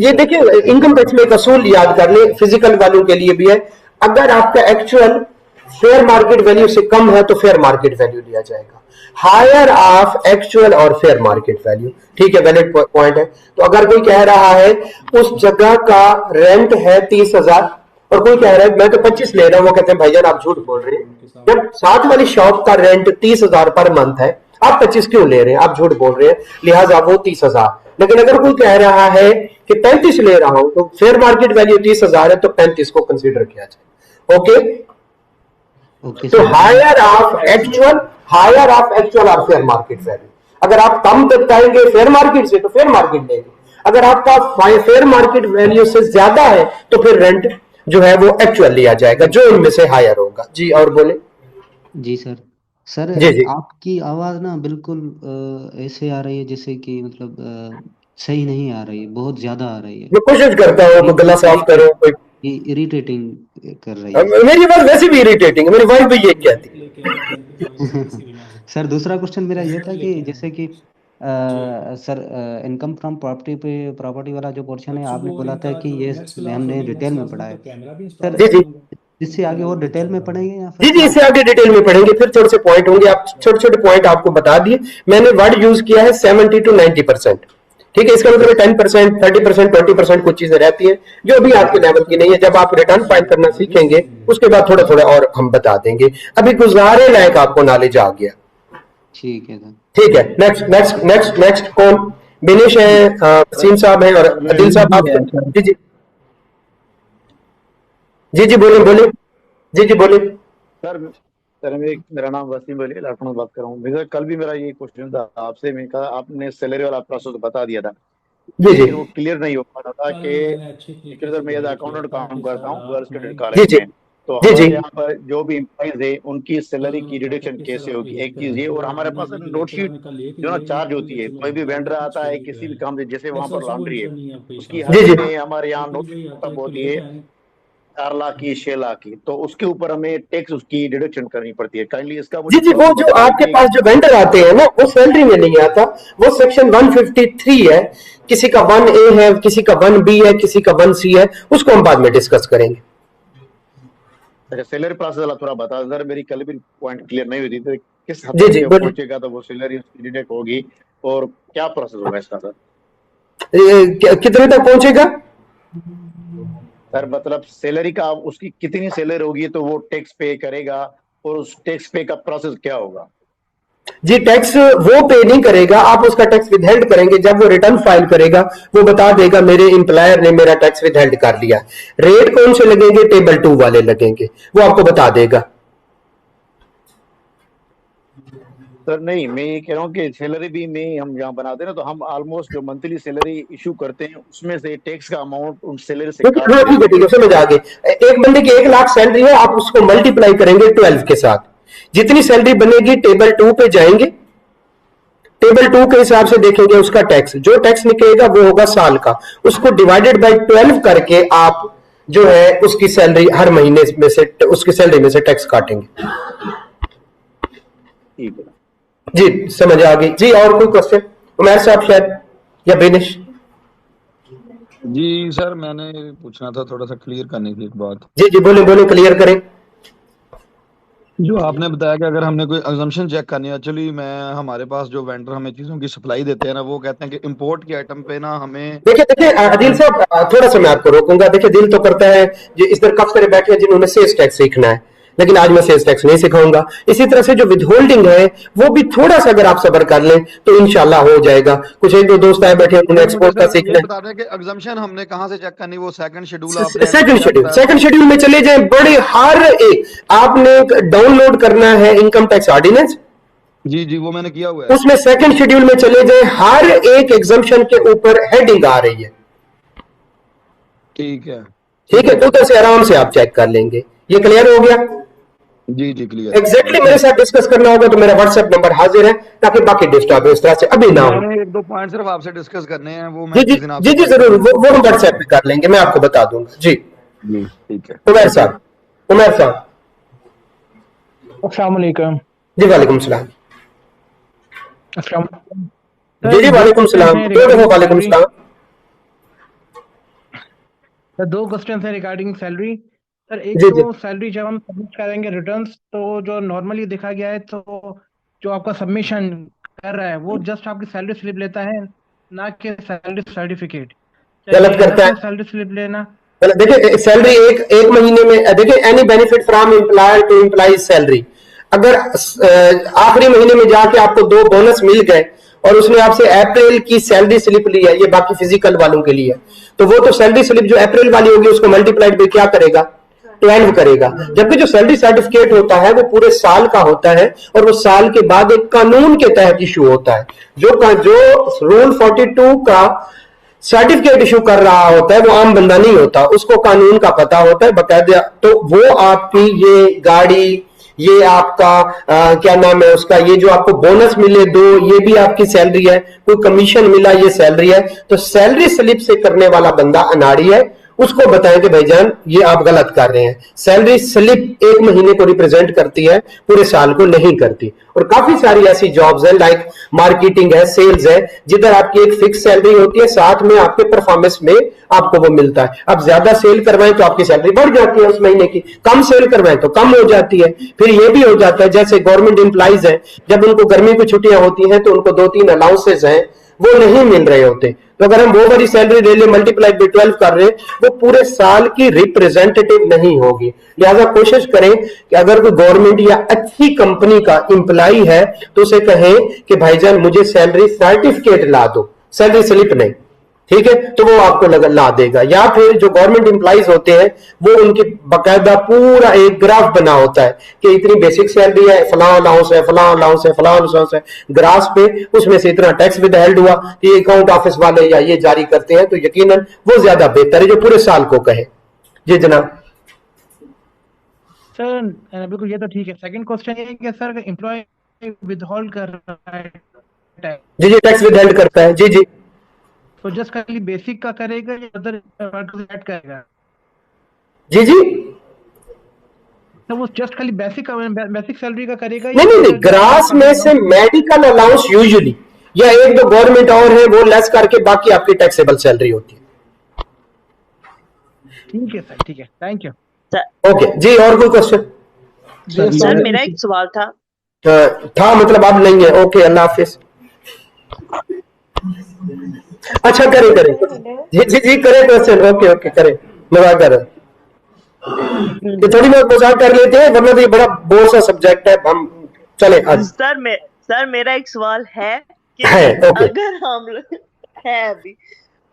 ये देखिए, इनकम टैक्स में एक असूल याद कर ले, फिजिकल वालों के लिए भी है। अगर आपका एक्चुअल फेयर मार्केट वैल्यू से कम है तो फेयर मार्केट वैल्यू लिया जाएगा। हायर ऑफ एक्चुअल और फेयर मार्केट वैल्यू, ठीक है, वैलिड पॉइंट है। तो अगर कोई कह रहा है उस जगह का रेंट है 30,000 और कोई कह रहा है मैं तो 25 ले रहा हूं, वो कहते हैं भाईजान आप झूठ बोल रहे हैं। जब साथ वाली शॉप का रेंट 30,000 पर मंथ है, आप 25 क्यों ले रहे हैं? आप झूठ बोल रहे हैं, लिहाजा वो 30,000। लेकिन अगर कोई कह रहा है कि 35 ले रहा हूं, तो फेयर मार्केट वैल्यू 30,000 है, तो 35 को कंसीडर किया जाए। ओके तो हायर ऑफ एक्चुअल और फेयर मार्केट वैल्यू। अगर आप कम बताएंगे फेयर मार्केट से तो फेयर मार्केट लेंगे, अगर आपका फेयर मार्केट वैल्यू से ज्यादा है तो फिर रेंट जो है वो एक्चुअल लिया जाएगा, जो इनमें से हायर होगा। जी और बोले। जी सर जी आपकी आवाज ना बिल्कुल ऐसे आ रही है जैसे कि मतलब सही नहीं आ रही है, बहुत ज्यादा आ रही है। मैं कोशिश करता हूँ गला साफ करो। कोई इरिटेटिंग कर रही है। मेरी बात वैसे भी इरिटेटिंग है, मेरी वाइफ भी ये कहती। सर दूसरा क्वेश्चन मेरा ये था कि जैसे कि सर इनकम फ्रॉम प्रॉपर्टी वाला जो पोर्शन है, आपने बोला था कि ये हमने डिटेल में पढ़ा है सर। जी इससे आगे और डिटेल में पढ़ेंगे या जी इससे आगे डिटेल में पढ़ेंगे, फिर थोड़े से पॉइंट होंगे। आप छोटे छोटे पॉइंट आपको बता दिए, मैंने वर्ड यूज किया है 70 to 90%, ठीक है। इसका मतलब 10%, 30%, 20% कुछ चीजें रहती है जो भी आपके लेवल की नहीं है। जब आप रिटर्न फाइल करना सीखेंगे उसके बाद थोड़ा थोड़ा और हम बता देंगे। अभी गुजारे लायक आपको नॉलेज आ गया, ठीक है सर। ठीक है। नेक्स्ट कौन? बिनेश है, वसीम साहब है और अदिल साहब। आप जी बोले। जी बोले। सर मेरा नाम वसीम अली लखनऊ बात कर रहा हूँ। कल भी मेरा ये क्वेश्चन था आपसे, मैं कहा आपने सैलरी वाला प्रोसेस बता दिया था, लेकिन वो क्लियर नहीं हो पा रहा था कि सर मैं एज अकाउंटेंट काम करता हूँ गर्ल्स क्रेडिट कॉलेज में, तो जी जी हमारे यहाँ पर जो भी एम्प्लॉइज है उनकी सैलरी की डिडक्शन कैसे होगी, एक चीज ये। और हमारे पास नोटशीट जो ना चार्ज होती है, कोई भी वेंडर आता है किसी भी काम से, जैसे वहां पर लॉन्ड्री है, उसकी हर जी जी महीने हमारे यहाँ नोट तब होती है 4 लाख की, 6 लाख की, तो उसके ऊपर हमें टैक्स उसकी डिडक्शन करनी पड़ती है। काइंडली इसका जी मुझे जी, वो प्रोसेस जो बता दें आपके कि पास जो वेंडर आते हैं ना, वो सैलरी में नहीं आता, वो सेक्शन 153 है, किसी का 1A है, किसी का 1B है, किसी का 1C है, उसको हम बाद में डिस्कस करेंगे। अच्छा, सैलरी प्रोसेस वाला थोड़ा बता सर, मेरी कल भी पॉइंट क्लियर नहीं हुई थी, तो किस हद जी तक जी जब बोलिए। पहुंचेगा तो वो सैलरी उसकी डिडक्ट होगी, और क्या प्रोसेस होगा इसका सर? कितने तक पहुंचेगा? सर मतलब सैलरी का उसकी कितनी सैलरी होगी तो वो टैक्स पे करेगा, और उस टैक्स पे का प्रोसेस क्या होगा? जी, टैक्स वो पे नहीं करेगा, आप उसका टैक्स विदहेल्ड करेंगे। जब वो रिटर्न फाइल करेगा, वो बता देगा मेरे एम्प्लॉयर ने मेरा टैक्स विदहेल्ड कर लिया। रेट कौन से लगेंगे? टेबल 2 वाले लगेंगे, वो आपको बता देगा। सर नहीं, मैं ये कह रहा हूँ कि सैलरी भी में हम यहाँ बनाते हैं ना, तो हम ऑलमोस्ट जो मंथली सैलरी इशू करते हैं उसमें से टैक्स का अमाउंट उन सैलरी से काट हाँ ठीक है ठीक है, समझ आ गई। एक बंदे की 1 लाख सैलरी है, आप उसको मल्टीप्लाई करेंगे 12 के साथ, जितनी सैलरी बनेगी टेबल 2 पे जाएंगे, टेबल 2 के हिसाब से देखेंगे उसका टैक्स, जो टैक्स निकलेगा वो होगा साल का, उसको डिवाइडेड बाय 12 करके आप जो है उसकी सैलरी हर महीने में से, उसकी सैलरी में से टैक्स काटेंगे। ठीक है जी समझ आ गई जी। और कोई क्वेश्चन? उमर साहब शायद, या बेनिश? जी सर, मैंने पूछना था, थोड़ा सा क्लियर करनी थी एक बात। जी जी बोले बोले, क्लियर करें। जो आपने बताया कि अगर हमने कोई अजम्पशन चेक करनी है, एक्चुअली मैं हमारे पास जो वेंडर हमें चीज़ों की सप्लाई देते हैं ना, वो कहते हैं कि इंपोर्ट की आइटम पे ना हमें देखिए देखिए आदिल साहब, थोड़ा सा मैं आपको रोकूंगा। देखिए दिल तो करता है, जो इस तरह काफी सारे बैठे हैं जिन्होंने सेल्स टैक्स सीखना है, लेकिन आज मैं सेल्स टैक्स नहीं सिखाऊंगा। इसी तरह से जो विदहोल्डिंग है वो भी थोड़ा सा अगर आप सब्र कर लें तो इंशाल्लाह हो जाएगा। कुछ एक दो दोस्त आए बैठे हैं, उन्होंने एक्सपोर्ट का सीखना ये है। बता दें कि एग्जम्पशन हमने कहाँ से चेक करनी, वो सेकंड शेड्यूल सेकंड शेड्यूल में चले जाएं, बड़े हर एक आपने डाउनलोड करना है इनकम टैक्स ऑर्डिनेंस, जी जी वो मैंने किया हुआ है। उसमें सेकंड शेड्यूल में चले जाएं, हर एक एग्जम्पशन के ऊपर हेडिंग आ रही है। ठीक है ठीक है, तो उधर से आराम से आप चेक कर लेंगे। ये क्लियर हो गया? जी जी क्लियर। एग्जैक्टली मेरे साथ डिस्कस करना होगा तो मेरा व्हाट्सएप नंबर हाजिर है, ताकि बाकी डिस्टर्ब इस तरह से अभी ना हो। मैंने 1-2 पॉइंट सिर्फ आपसे डिस्कस करने हैं, वो जी मैं जी किसी दिन जी आपसे जी जरूर, वो हम व्हाट्सएप पे कर लेंगे, मैं आपको बता दूंगा। जी जी ठीक है। उमर साहब, उमर साहब। अस्सलाम वालेकुम। जी वालेकुम सलाम। अस्सलाम। जी जी वालेकुम सलाम। दो वालेकुम सलाम। सर 2 क्वेश्चन है रिगार्डिंग सैलरी। सर एक जी जी तो सैलरी जब हम सबमिट करेंगे रिटर्न्स, तो जो नॉर्मली देखा गया है, तो जो आपका सबमिशन कर रहा है वो जस्ट आपकी सैलरी स्लिप लेता है, ना कि सैलरी सर्टिफिकेट। गलत करता है। सैलरी स्लिप लेना देखिए सैलरी एक महीने में, देखिए any benefit from employer to employ salary, अगर आखिरी महीने में जाके आपको 2 बोनस मिल गए और उसने आपसे अप्रैल की सैलरी स्लिप ली है, ये बाकी फिजिकल वालों के लिए, तो वो तो सैलरी स्लिप जो अप्रैल वाली होगी उसको मल्टीप्लाइड बाय क्या करेगा? 12 करेगा। जबकि जो सैलरी सर्टिफिकेट होता है वो पूरे साल का होता है, और वो साल के बाद एक कानून के तहत इशू होता है। जो रूल 42 का सर्टिफिकेट इशू कर रहा होता है वो आम बंदा नहीं होता, उसको कानून का पता होता है बकायदा। तो वो आपकी ये गाड़ी, ये आपका क्या नाम है उसका, ये जो आपको बोनस मिले 2, ये भी आपकी सैलरी है, कोई कमीशन मिला ये सैलरी है। तो सैलरी स्लिप से करने वाला बंदा अनाड़ी है, उसको बताएं कि भाईजान ये आप गलत कर रहे हैं। सैलरी स्लिप 1 महीने को रिप्रेजेंट करती है, पूरे साल को नहीं करती। और काफी सारी ऐसी जॉब्स हैं, लाइक मार्केटिंग है, सेल्स है, जिधर आपकी एक फिक्स सैलरी होती है, साथ में आपके परफॉर्मेंस में आपको वो मिलता है। अब ज्यादा सेल करवाएं तो आपकी सैलरी बढ़ जाती है उस महीने की, कम सेल करवाएं तो कम हो जाती है। फिर ये भी हो जाता है, जैसे गवर्नमेंट एम्प्लॉइज हैं, जब उनको गर्मी की छुट्टियां होती हैं तो उनको 2-3 अलाउंसेस हैं वो नहीं मिल रहे होते, तो अगर हम वो वाली सैलरी ले ले मल्टीप्लाई बाय 12 कर रहे, वो पूरे साल की रिप्रेजेंटेटिव नहीं होगी। लिहाजा कोशिश करें कि अगर कोई गवर्नमेंट या अच्छी कंपनी का एम्प्लॉय है तो उसे कहें कि भाईजान मुझे सैलरी सर्टिफिकेट ला दो, सैलरी स्लिप नहीं। ठीक है, तो वो आपको ला देगा। या फिर जो गवर्नमेंट एम्प्लॉइज होते हैं वो उनकी बाकायदा पूरा एक ग्राफ बना होता है कि इतनी बेसिक सैलरी है, फलां अलाउंस है, फलां अलाउंस है, फलां अलाउंस है, ग्राफ पे उसमें से इतना टैक्स विदहेल्ड हुआ, ये अकाउंट ऑफिस वाले या ये जारी करते हैं, तो यकीनन वो ज्यादा बेहतर है जो पूरे साल को कहे। जी जनाब। सर बिल्कुल ये तो ठीक है। सेकंड क्वेश्चन ये है कि सर अगर एम्प्लॉय विदहोल्ड कर रहा है tax, जी जी, टैक्स विदहेल्ड करता है, जी जी। तो जस्ट खाली बेसिक का करेगा या अदर ऐड करेगा? जी जी, तो वो जस्ट खाली बेसिक सैलरी का करेगा नहीं नहीं नहीं, अदर ग्रास में से मेडिकल अलाउंस यूजुअली या एक दो गवर्नमेंट और है वो लेस करके बाकी आपकी टैक्सेबल सैलरी होती है। ठीक है सर, ठीक है, थैंक यू। ओके जी, और कोई क्वेश्चन? सर मेरा एक सवाल था। था मतलब अब नहीं है, ओके, अल्लाह हाफिज। अच्छा, करें करें, जी जी जी, करें क्वेश्चन, ओके ओके, करें, मजाक कर रहे हैं। ये थोड़ी बहुत मजाक कर लेते हैं, वरना तो ये बड़ा बोर सा सब्जेक्ट है। हम चले आज। सर मेरा एक सवाल है कि है, ओके। अगर हम लोग है अभी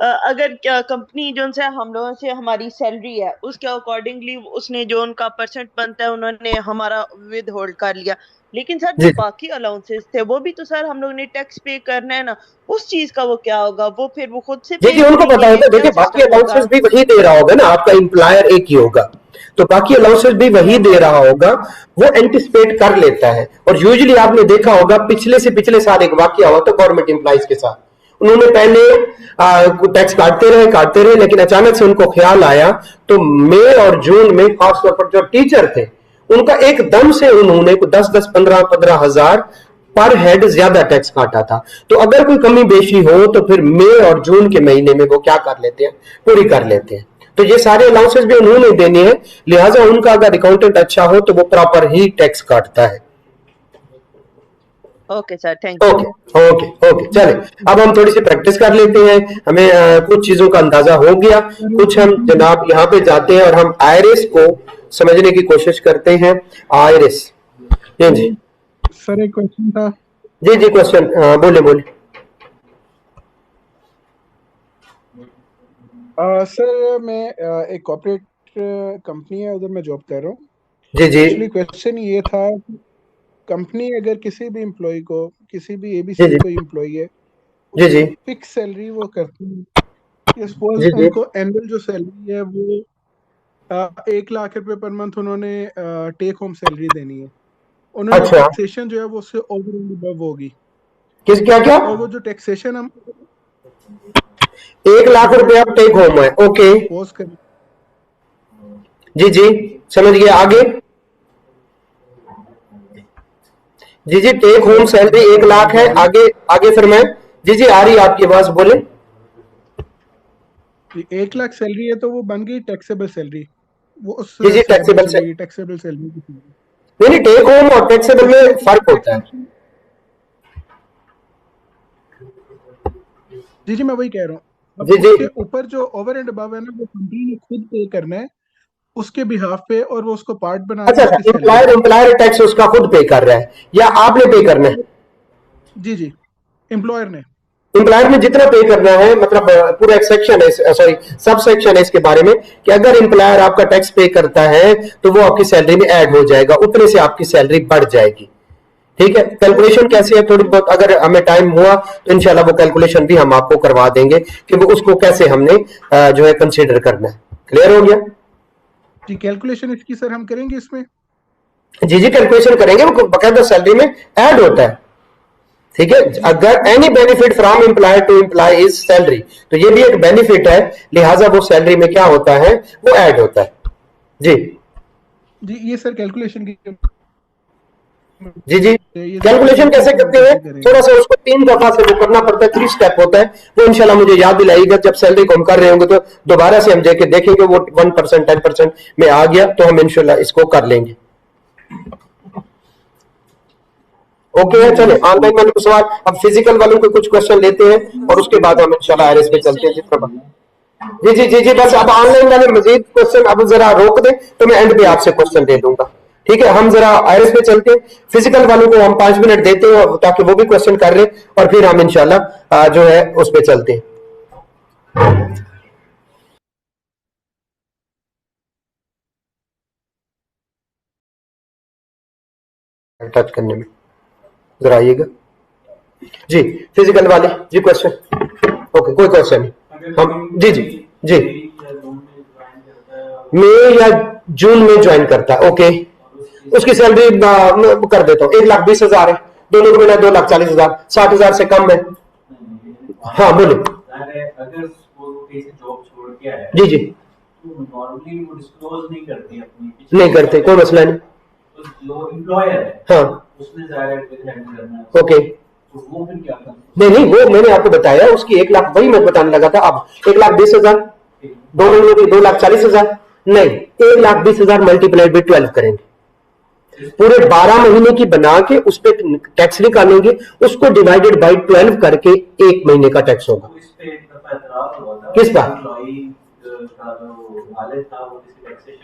अगर कंपनी जो से हम लोगों से हमारी सैलरी है उसके अकॉर्डिंगली उसने जो उनका परसेंट बनता है उन्होंने हमारा विद होल्ड कर लिया, लेकिन सर जो जी। बाकी अलाउंसेस थे वो भी तो सर हम लोग ने टैक्स पे करना है ना, उस चीज का वो क्या होगा? वो फिर वो खुद से जी पे जी, उनको करेंगे पता या होता है। क्या देखिए, बाकी सिस्टम होगा? अलाउंसेस भी वही दे रहा होगा ना, आपका एम्प्लॉयर एक ही होगा, तो बाकी अलाउंसेस भी वही दे रहा होगा, वो एंटिसिपेट कर लेता है। और यूजुअली आपने देखा होगा पिछले से पिछले साल एक वाकया हुआ था गवर्नमेंट एम्प्लॉइज के साथ। उन्होंने पहले टैक्स काटते रहे, लेकिन अचानक से उनको ख्याल आया, तो मई और जून में खासतौर पर जो टीचर थे उनका एकदम से उन्होंने 10-10, 15-15 हजार पर हेड ज्यादा टैक्स काटा था। तो अगर कोई कमी बेशी हो तो फिर मई और जून के महीने में वो क्या कर लेते हैं, पूरी कर लेते हैं। तो ये सारे अलाउंसेस भी उन्होंने देने हैं, लिहाजा उनका अगर अकाउंटेंट अच्छा हो तो वो प्रॉपर ही टैक्स काटता है। Okay sir, thank you. Okay okay okay, चले अब हम थोड़ी सी प्रैक्टिस कर लेते हैं। हमें कुछ चीजों का अंदाजा हो गया, कुछ हम जनाब यहाँ पे जाते हैं और हम आयरिस को समझने की कोशिश करते हैं। आयरिस, जी सर एक क्वेश्चन था। जी जी, क्वेश्चन बोले बोले। सर मैं एक कॉर्पोरेट कंपनी है, उधर मैं जॉब कर रहा हूँ। जी जी। एक्चुअली क्वेश्चन ये था, कंपनी अगर किसी भी एम्प्लॉय को, किसी भी जी एबीसी जी कोई एम्प्लॉय है, जी जी फिक्स सैलरी वो करती है। सपोज जी जी उनको एनुअल जो सैलरी है वो 1 लाख रुपए पर मंथ उन्होंने टेक होम सैलरी देनी है। उन्होंने अच्छा, टैक्सेशन जो है वो उससे ओवर एंड अबव होगी। किस क्या क्या? और वो जो टैक्सेशन हम 1 लाख रुपया टेक होम है, ओके सपोज करें, जी जी, समझ गया, आगे? जी जी, टेक होम सैलरी 1 लाख है, आगे आगे फिर मैं, जी जी, आ रही है आपकी आवाज, बोले। 1 लाख सैलरी है तो वो बन गई टैक्सेबल सैलरी, वो उस जी जी, स्लैब में टैक्सेबल चली गई, टैक्सेबल सैलरी की थी। नहीं नहीं, टेक होम और टैक्सेबल में फर्क होता है। जी जी, मैं वही कह रहा हूँ। अब जी जी, उसके ऊपर जो ओवर एंड अबव है ना, वो कंपनी ने खुद पे करना है उसके बिहाफ पे, और वो उसको पार्ट बना अच्छा के अच्छा, उसकी सैलरी एम्प्लॉयर देगी। एम्प्लॉयर टैक्स उसका खुद पे कर रहा है या आपने पे करना है? जी जी, एम्प्लॉयर ने। एम्प्लॉयर ने जितना पे करना है, मतलब पूरा एक सेक्शन है, सॉरी सब सेक्शन है इसके बारे में, कि अगर एम्प्लॉयर आपका टैक्स पे करता है तो वो आपकी सैलरी में ऐड हो जाएगा, उतने से आपकी सैलरी बढ़ जाएगी। ठीक है, कैलकुलेशन कैसे है थोड़ी बहुत, अगर हमें टाइम हुआ तो इंशाल्लाह वो कैलकुलेशन भी हम आपको करवा देंगे कि वो उसको कैसे हमने जो है कंसीडर करना है। क्लियर हो गया? जी, कैलकुलेशन इसकी सर हम करेंगे इसमें। जी जी, कैलकुलेशन करेंगे, वो बकायदा सैलरी में ऐड होता है। ठीक है, अगर any benefit from employer to employ is salary, तो ये भी एक बेनिफिट है, लिहाजा वो सैलरी में क्या होता है, वो ऐड होता है। जी जी, ये सर कैलकुलेशन की जी जी, कैलकुलेशन कैसे करते हैं, थोड़ा सा उसको 3 दफा से वो करना पड़ता है, 3 स्टेप होता है, वो इंशाल्लाह मुझे याद दिलाइएगा जब सैलरी को हम कर रहे होंगे, तो दोबारा से हम देखेंगे वो 1%, 10% में आ गया तो हम इंशाल्लाह इसको कर लेंगे। ओके है, चले ऑनलाइन वाले को सवाल, अब फिजिकल वालों को कुछ क्वेश्चन लेते हैं और उसके बाद हम इंशाल्लाह आरएस पे चलते हैं। जितना जी जी जी जी, बस अब ऑनलाइन वाले मजीद क्वेश्चन अब जरा रोक दें तो मैं एंड पे आपसे क्वेश्चन दे दूंगा। ठीक है, हम जरा आयरस पे चलते हैं, फिजिकल वालों को हम 5 मिनट देते हैं ताकि वो भी क्वेश्चन कर रहे, और फिर हम इंशाल्लाह जो है उस पे चलते हैं। टच करने में जरा आइएगा जी, फिजिकल वाले जी, क्वेश्चन। ओके, कोई क्वेश्चन नहीं, हम जी जी जी, मई या जून में ज्वाइन करता है, ओके उसकी सैलरी कर देता हूँ 1,20,000 है, दोनों को मिला 2,40,000, 60,000 से कम है। हाँ बोले। अगर जॉब छोड़ के आया जी जी तो नॉर्मली वो डिस्क्लोज नहीं करते अपनी, नहीं करते, कोई मसला नहीं। जो एम्प्लॉयर है हाँ उसने जाहिर है हैंडल करना है, ओके। तो वो फिर क्या करना? नहीं वो मैंने आपको बताया, उसकी 1 लाख, वही मैं बताने लगा था। अब 1,20,000, 2 महीनों की 2,40,000, नहीं 1,20,000 मल्टीप्लाइड बाई 12 करेंगे, पूरे 12 महीने की बना के उस पर टैक्स निकालेंगे, उसको डिवाइडेड बाई 12 करके 1 महीने का टैक्स होगा। किस बात?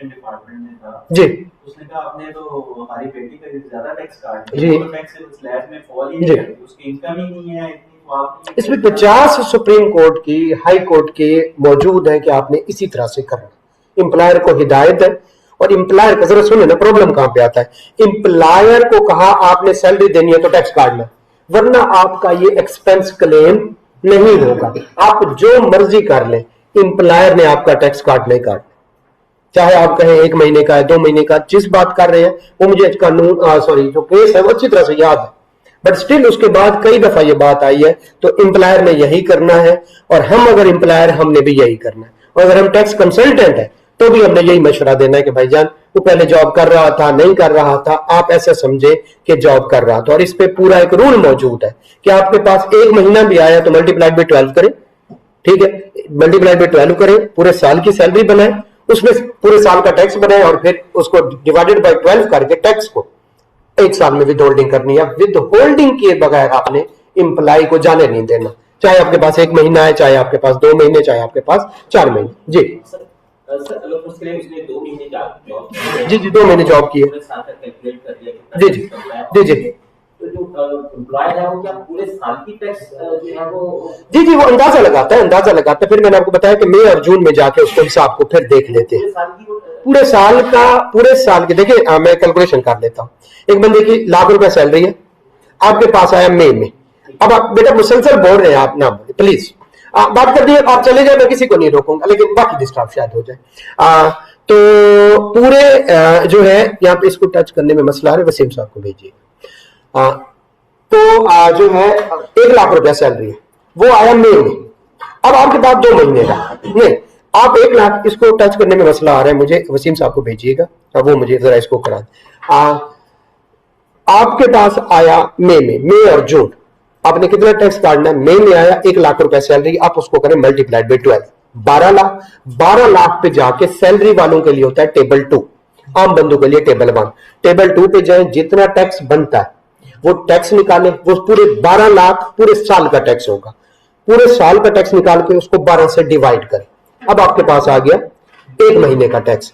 डिपार्टमेंट में था जी उसने कहा आपने तो हमारी बेटी का ज्यादा टैक्स काट जी दिया, तो टैक्स स्लैब में फॉल ही जी। नहीं करती, उसकी इनकम ही नहीं है इतनी, तो आप इसमें 50 सुप्रीम कोर्ट की, हाई कोर्ट के मौजूद है कि आपने इसी तरह से करना। एम्प्लॉयर को हिदायत है, और एम्प्लॉयर का जरा सुने ना प्रॉब्लम कहां पे आता है। एम्प्लॉयर को कहा आपने सैलरी देनी है तो टैक्स काटना, वरना आपका ये एक्सपेंस क्लेम नहीं होगा। आप जो मर्जी कर लें, एम्प्लॉयर ने आपका टैक्स काटना ही काटना, चाहे आप कहें 1 महीने का है, 2 महीने का। जिस बात कर रहे हैं वो मुझे कानून सॉरी जो केस है वो अच्छी तरह से याद है, बट स्टिल उसके बाद कई दफा ये बात आई है, तो एम्प्लॉयर ने यही करना है, और हम अगर एम्प्लॉयर हमने भी यही करना है। और अगर हम टैक्स कंसल्टेंट है तो भी हमने यही मशवरा देना है कि भाईजान वो पहले जॉब कर रहा था, नहीं कर रहा था, आप ऐसे समझे कि जॉब कर रहा था। और इस पे पूरा एक रूल मौजूद है कि आपके पास 1 महीना भी आया तो मल्टीप्लाइड बाई 12 करें, ठीक है, मल्टीप्लाइड बाई 12 करें, पूरे साल की सैलरी बनाए, उसमें पूरे साल का टैक्स बनाए, और फिर उसको डिवाइडेड बाई 12 करके टैक्स को 1 साल में विद होल्डिंग करनी है। विद होल्डिंग किए बगैर आपने एम्प्लॉय को जाने नहीं देना, चाहे आपके पास 1 महीना है, चाहे आपके पास 2 महीने, चाहे आपके पास 4 महीने। जी सर अगर उसके लिए उसने 2 महीने जॉब जी जी 2 महीने जॉब की है। कैलकुलेट कर लिया जी जी जी जी तो जो एम्प्लॉयर है वो क्या पूरे साल की टैक्स जो है वो जी जी वो अंदाजा लगाता है, अंदाजा लगाता है। फिर मैंने आपको बताया कि मई और जून में जाके उसको हिसाब को फिर देख लेते हैं, पूरे साल की। देखिए मैं कैलकुलेशन कर लेता हूँ। एक बंदे की ₹1,00,000 सैलरी है, आपके पास आया मई में। अब आप बेटा मुसलसल बोल रहे हैं, आप ना बोले प्लीज, बात कर दिए, आप चले जाए, मैं किसी को नहीं रोकूंगा, लेकिन बाकी डिस्टर्ब शायद हो जाए। तो पूरे जो है यहाँ पे इसको टच करने में मसला है, वसीम साहब को भेजिए। तो जो है ₹1,00,000 सैलरी है, वो आया मई में। अब आपके पास 2 महीने का नहीं, आप 1,00,000 इसको टच करने में मसला आ रहा है, मुझे वसीम साहब को भेजिएगा, वो मुझे जरा इसको करा दें। आपके पास आया मई में, मई और जून, आपने कितना टैक्स काटना है? मई में आया ₹1,00,000 सैलरी, आप उसको करें मल्टीप्लाइड बाई 12, 12 लाख। 12 लाख पे जाके सैलरी वालों के लिए होता है टेबल 2, आम बंदों के लिए टेबल 1। टेबल 2 पे जाए, जितना टैक्स बनता है वो टैक्स निकालें, वो पूरे 12 लाख पूरे साल का टैक्स होगा, पूरे साल का टैक्स निकाल के उसको 12 से डिवाइड करें। अब आपके पास आ गया 1 महीने का टैक्स।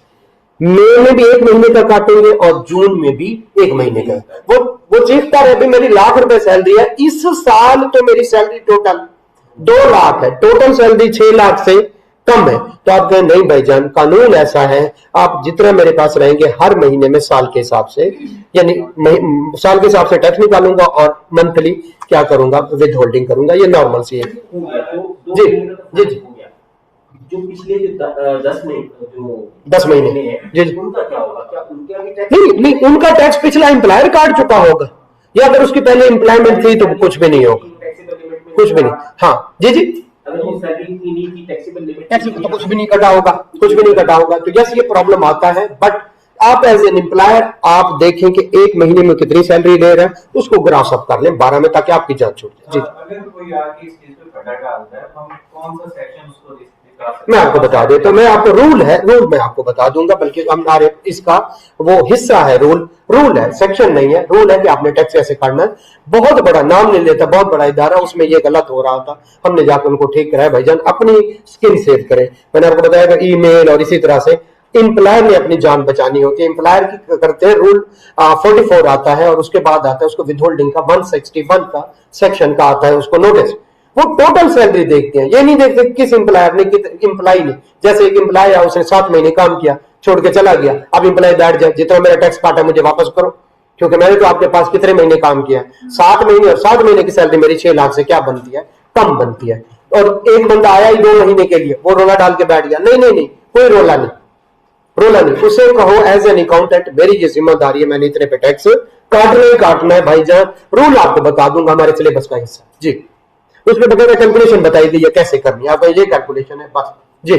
मई में भी 1 महीने का काटेंगे और जून में भी 1 महीने का। वो चीखता है भाई मेरी ₹1,00,000 सैलरी है, इस साल तो मेरी सैलरी टोटल 2 लाख है, टोटल सैलरी 6 लाख से कम है। तो आप कहें नहीं भाईजान, कानून ऐसा है, आप जितना मेरे पास रहेंगे हर महीने में साल के हिसाब से, यानी साल के हिसाब से टैक्स निकालूंगा और मंथली क्या करूंगा, विद होल्डिंग करूंगा। ये नॉर्मल सी है। जी जी जी जो पिछले जो 10 महीने जी जी उनका क्या होगा? क्या उनका भी टैक्स नहीं, उनका टैक्स पिछला एम्प्लॉयर काट चुका होगा, या अगर उसकी पहले एम्प्लॉयमेंट थी तो कुछ भी नहीं होगा, कुछ भी नहीं। हाँ जी जी अगर वो सैलरी नहीं की टैक्सेबल लिमिट टैक्स तो कुछ भी नहीं कटा होगा, कुछ भी नहीं कटा होगा। तो यस ये प्रॉब्लम आता है, बट आप एज एन एम्प्लॉयर आप देखें कि 1 महीने में कितनी सैलरी ले रहा है, उसको ग्रास अप कर लें 12 में, ताकि आपकी जान छूट जाए। जी अगर कोई आके इस चीज पे पटा डालता है, हम कौन सा सेक्शन उसको मैं आपको बता देता हूं, मैं आपको रूल मैं आपको बता दूंगा, बल्कि हमारे इसका वो हिस्सा है, रूल है, सेक्शन नहीं है, रूल है कि आपने टैक्स ऐसे काटना है। बहुत बड़ा नाम नहीं लेता, बहुत बड़ा इदारा, उसमें ये गलत हो रहा था, हमने जाकर उनको ठीक कराया। भाईजान अपनी स्किन सेव करें। मैंने आपको बताया कि ईमेल और इसी तरह से एम्प्लॉयर ने अपनी जान बचानी होती है। एम्प्लॉयर की करते हैं रूल 44 आता है, और उसके बाद आता है उसको विदहोल्डिंग का 161 का सेक्शन का आता है उसको नोटिस। वो टोटल सैलरी देखते हैं, ये नहीं देखते किस एम्प्लॉयर ने, एम्प्लॉय ने। जैसे एक एम्प्लॉय है, उसने 7 महीने काम किया, छोड़ के चला गया, अब एम्प्लॉय बैठ जाए जितना मेरा टैक्स काटा मुझे वापस करो, क्योंकि मैंने तो आपके पास कितने महीने काम किया, 7 महीने, और 7 महीने की सैलरी मेरी 6 लाख से क्या बनती है, कम बनती है। और एक बंदा आया ही 2 महीने के लिए, वो रोला डाल के बैठ गया, नहीं नहीं नहीं, कोई रोला नहीं, रोला नहीं, उसे कहो एज एन अकाउंटेंट मेरी ये जिम्मेदारी है, मैंने इतने पे टैक्स काटना ही काटना है भाईजान। रूल आपको बता दूंगा, हमारे सिलेबस का हिस्सा जी। उसमें बगैर कैलकुलेशन बताई गई है कैसे करनी है, आपका ये कैलकुलेशन है बस जी।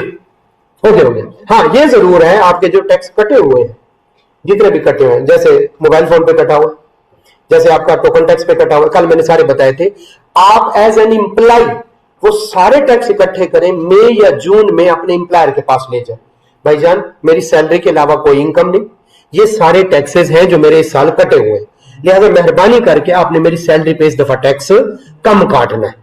हो गया। हाँ ये जरूर है, आपके जो टैक्स कटे हुए हैं जितने भी कटे हुए हैं, जैसे मोबाइल फोन पे कटा हुआ, जैसे आपका टोकन टैक्स पे कटा हुआ, कल मैंने सारे बताए थे। आप एज एन एम्प्लॉय वो सारे टैक्स इकट्ठे करें, मई या जून में अपने एम्प्लॉयर के पास ले जाए, भाईजान मेरी सैलरी के अलावा कोई इनकम नहीं, ये सारे टैक्सेस हैं जो मेरे इस साल कटे हुए हैं, लिहाजा मेहरबानी करके आपने मेरी सैलरी पे इस दफा टैक्स कम काटना है,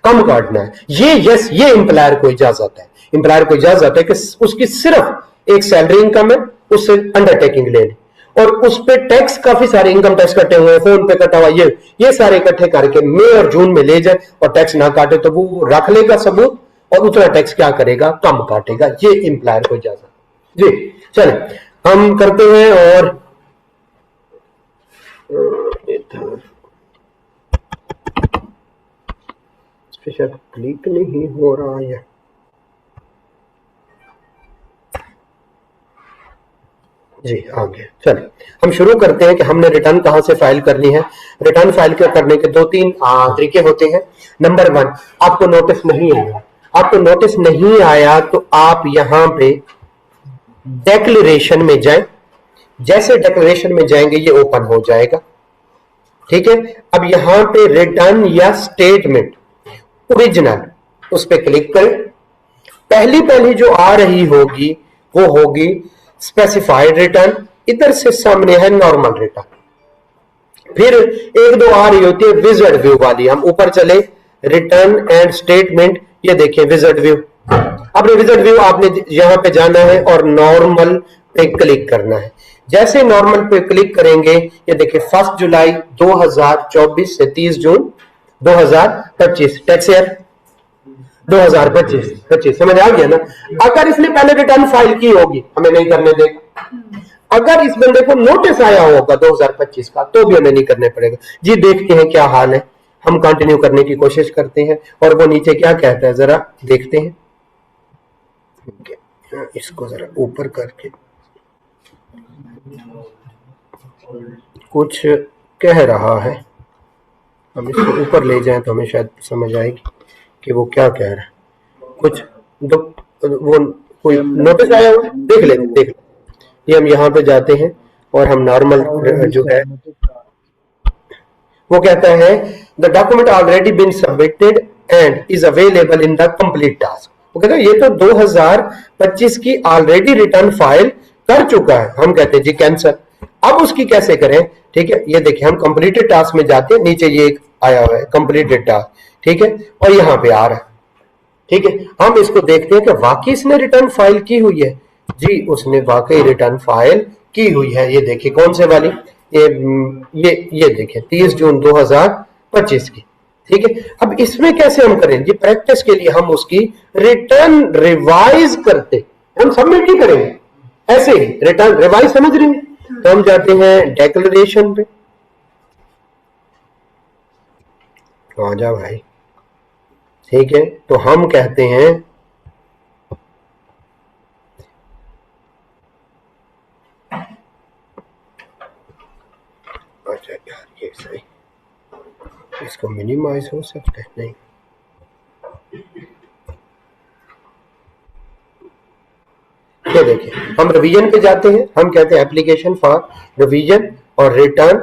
कम काटना है। ये यस, ये एम्प्लॉयर को इजाजत है, एम्प्लॉयर को इजाजत है कि उसकी सिर्फ एक सैलरी इनकम है, उससे अंडरटेकिंग ले ले, और उस पे टैक्स काफी सारे इनकम टैक्स कटे हुए हैं, फोन पे कटा हुआ, ये सारे इकट्ठे करके मई और जून में ले जाए और टैक्स ना काटे तो वो रख लेगा सबूत, और उतना टैक्स क्या करेगा, कम काटेगा। ये एम्प्लॉयर को इजाजत जी। चले हम करते हैं, और शायद क्लिक नहीं हो रहा है। जी आगे चलिए हम शुरू करते हैं कि हमने रिटर्न कहां से फाइल करनी है। रिटर्न फाइल करने के 2-3 तरीके होते हैं। नंबर 1, आपको नोटिस नहीं आया, आपको नोटिस नहीं आया तो आप यहां पे डिक्लेरेशन में जाएं, जैसे डिक्लेरेशन में जाएंगे ये ओपन हो जाएगा, ठीक है। अब यहां पे रिटर्न या स्टेटमेंट ओरिजिनल उस पर क्लिक करें, पहली जो आ रही होगी वो होगी स्पेसिफाइड रिटर्न, इधर से सामने है नॉर्मल रिटर्न, फिर 1-2 आ रही होती है विजिट व्यू वाली। हम ऊपर चले, रिटर्न एंड स्टेटमेंट, ये देखिए विजिट व्यू। अपने विजिट व्यू आपने यहां पे जाना है और नॉर्मल पे क्लिक करना है। जैसे नॉर्मल पे क्लिक करेंगे ये देखिए 1 जुलाई 2024 से 30 जून 2025 टैक्स ईयर 2025 समझ आ गया ना। अगर इसने पहले रिटर्न फाइल की होगी हमें नहीं करने देगा, अगर इस बंदे को नोटिस आया होगा 2025 का तो भी हमें नहीं करने पड़ेगा जी। देखते हैं क्या हाल है, हम कंटिन्यू करने की कोशिश करते हैं और वो नीचे क्या कहता है जरा देखते हैं। इसको जरा ऊपर करके कुछ कह रहा है, हम इसको ऊपर ले जाएं तो हमें शायद समझ आएगी कि वो क्या कह रहा है। कुछ वो कोई नोटिस आया हुआ देख ले। ये हम यहाँ पे जाते हैं और हम नॉर्मल जो है वो कहता है the document already been submitted and is available in the complete task. वो कहता है ये तो 2025 की ऑलरेडी रिटर्न फाइल कर चुका है। हम कहते हैं जी कैंसिल। अब उसकी कैसे करें, ठीक है। ये देखिए हम कंप्लीटेड टास्क में जाते हैं, नीचे ये एक आया हुआ है कंप्लीटेड टास्क, ठीक है, और यहाँ पे आ रहा है, ठीक है। हम इसको देखते हैं कि वाकई इसने रिटर्न फाइल की हुई है जी, उसने वाकई रिटर्न फाइल की हुई है। ये देखिए कौन से वाली, ये देखिए 30 जून 2025 की, ठीक है। अब इसमें कैसे हम करें, ये प्रैक्टिस के लिए हम उसकी रिटर्न रिवाइज करते, हम सबमिट नहीं करेंगे, ऐसे ही रिटर्न रिवाइज समझ रहे हैं। तो हम जाते हैं डिक्लेरेशन पे, तो आ जाओ भाई, ठीक है। तो हम कहते हैं अच्छा यार ये सही, इसको मिनिमाइज हो सकता है नहीं, ये देखिए हम रिवीजन पे जाते हैं, हम कहते हैं एप्लीकेशन फॉर रिवीजन और return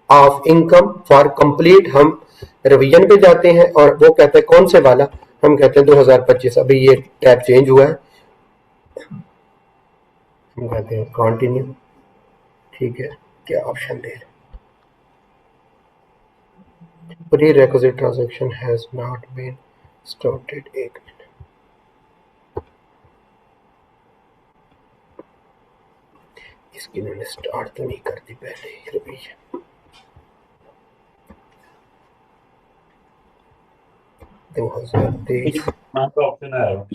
of income for complete. हम रिवीजन पे जाते हैं और वो कहते हैं कौन से वाला, हम कहते हैं 2025। अभी ये टैब चेंज हुआ है, हम कहते हैं कंटिन्यू, ठीक है। क्या ऑप्शन दे रहे, prerequisite transaction has not been started. एक मिनट, इसकी मैंने स्टार्ट तो नहीं कर दी पहले रिवीजन। 2023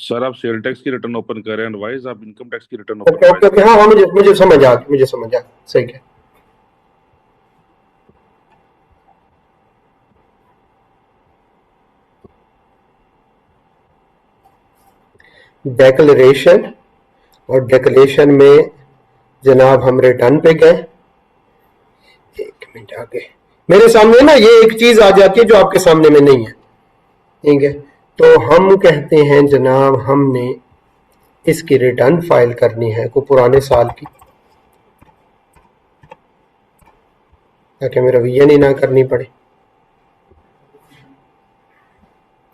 सर आप सेल टैक्स की रिटर्न ओपन करें अदरवाइज आप इनकम टैक्स की रिटर्न ओके ओपन ओके हाँ मुझे समझ आ गया, सही है। डिक्लेरेशन और डिक्लेरेशन में जनाब हम रिटर्न पे गए। एक मिनट आगे मेरे सामने ना ये एक चीज आ जाती है जो आपके सामने में नहीं है, ठीक है। तो हम कहते हैं जनाब हमने इसकी रिटर्न फाइल करनी है को पुराने साल की, ताकि मेरा रिवीजन ही ना करनी पड़े।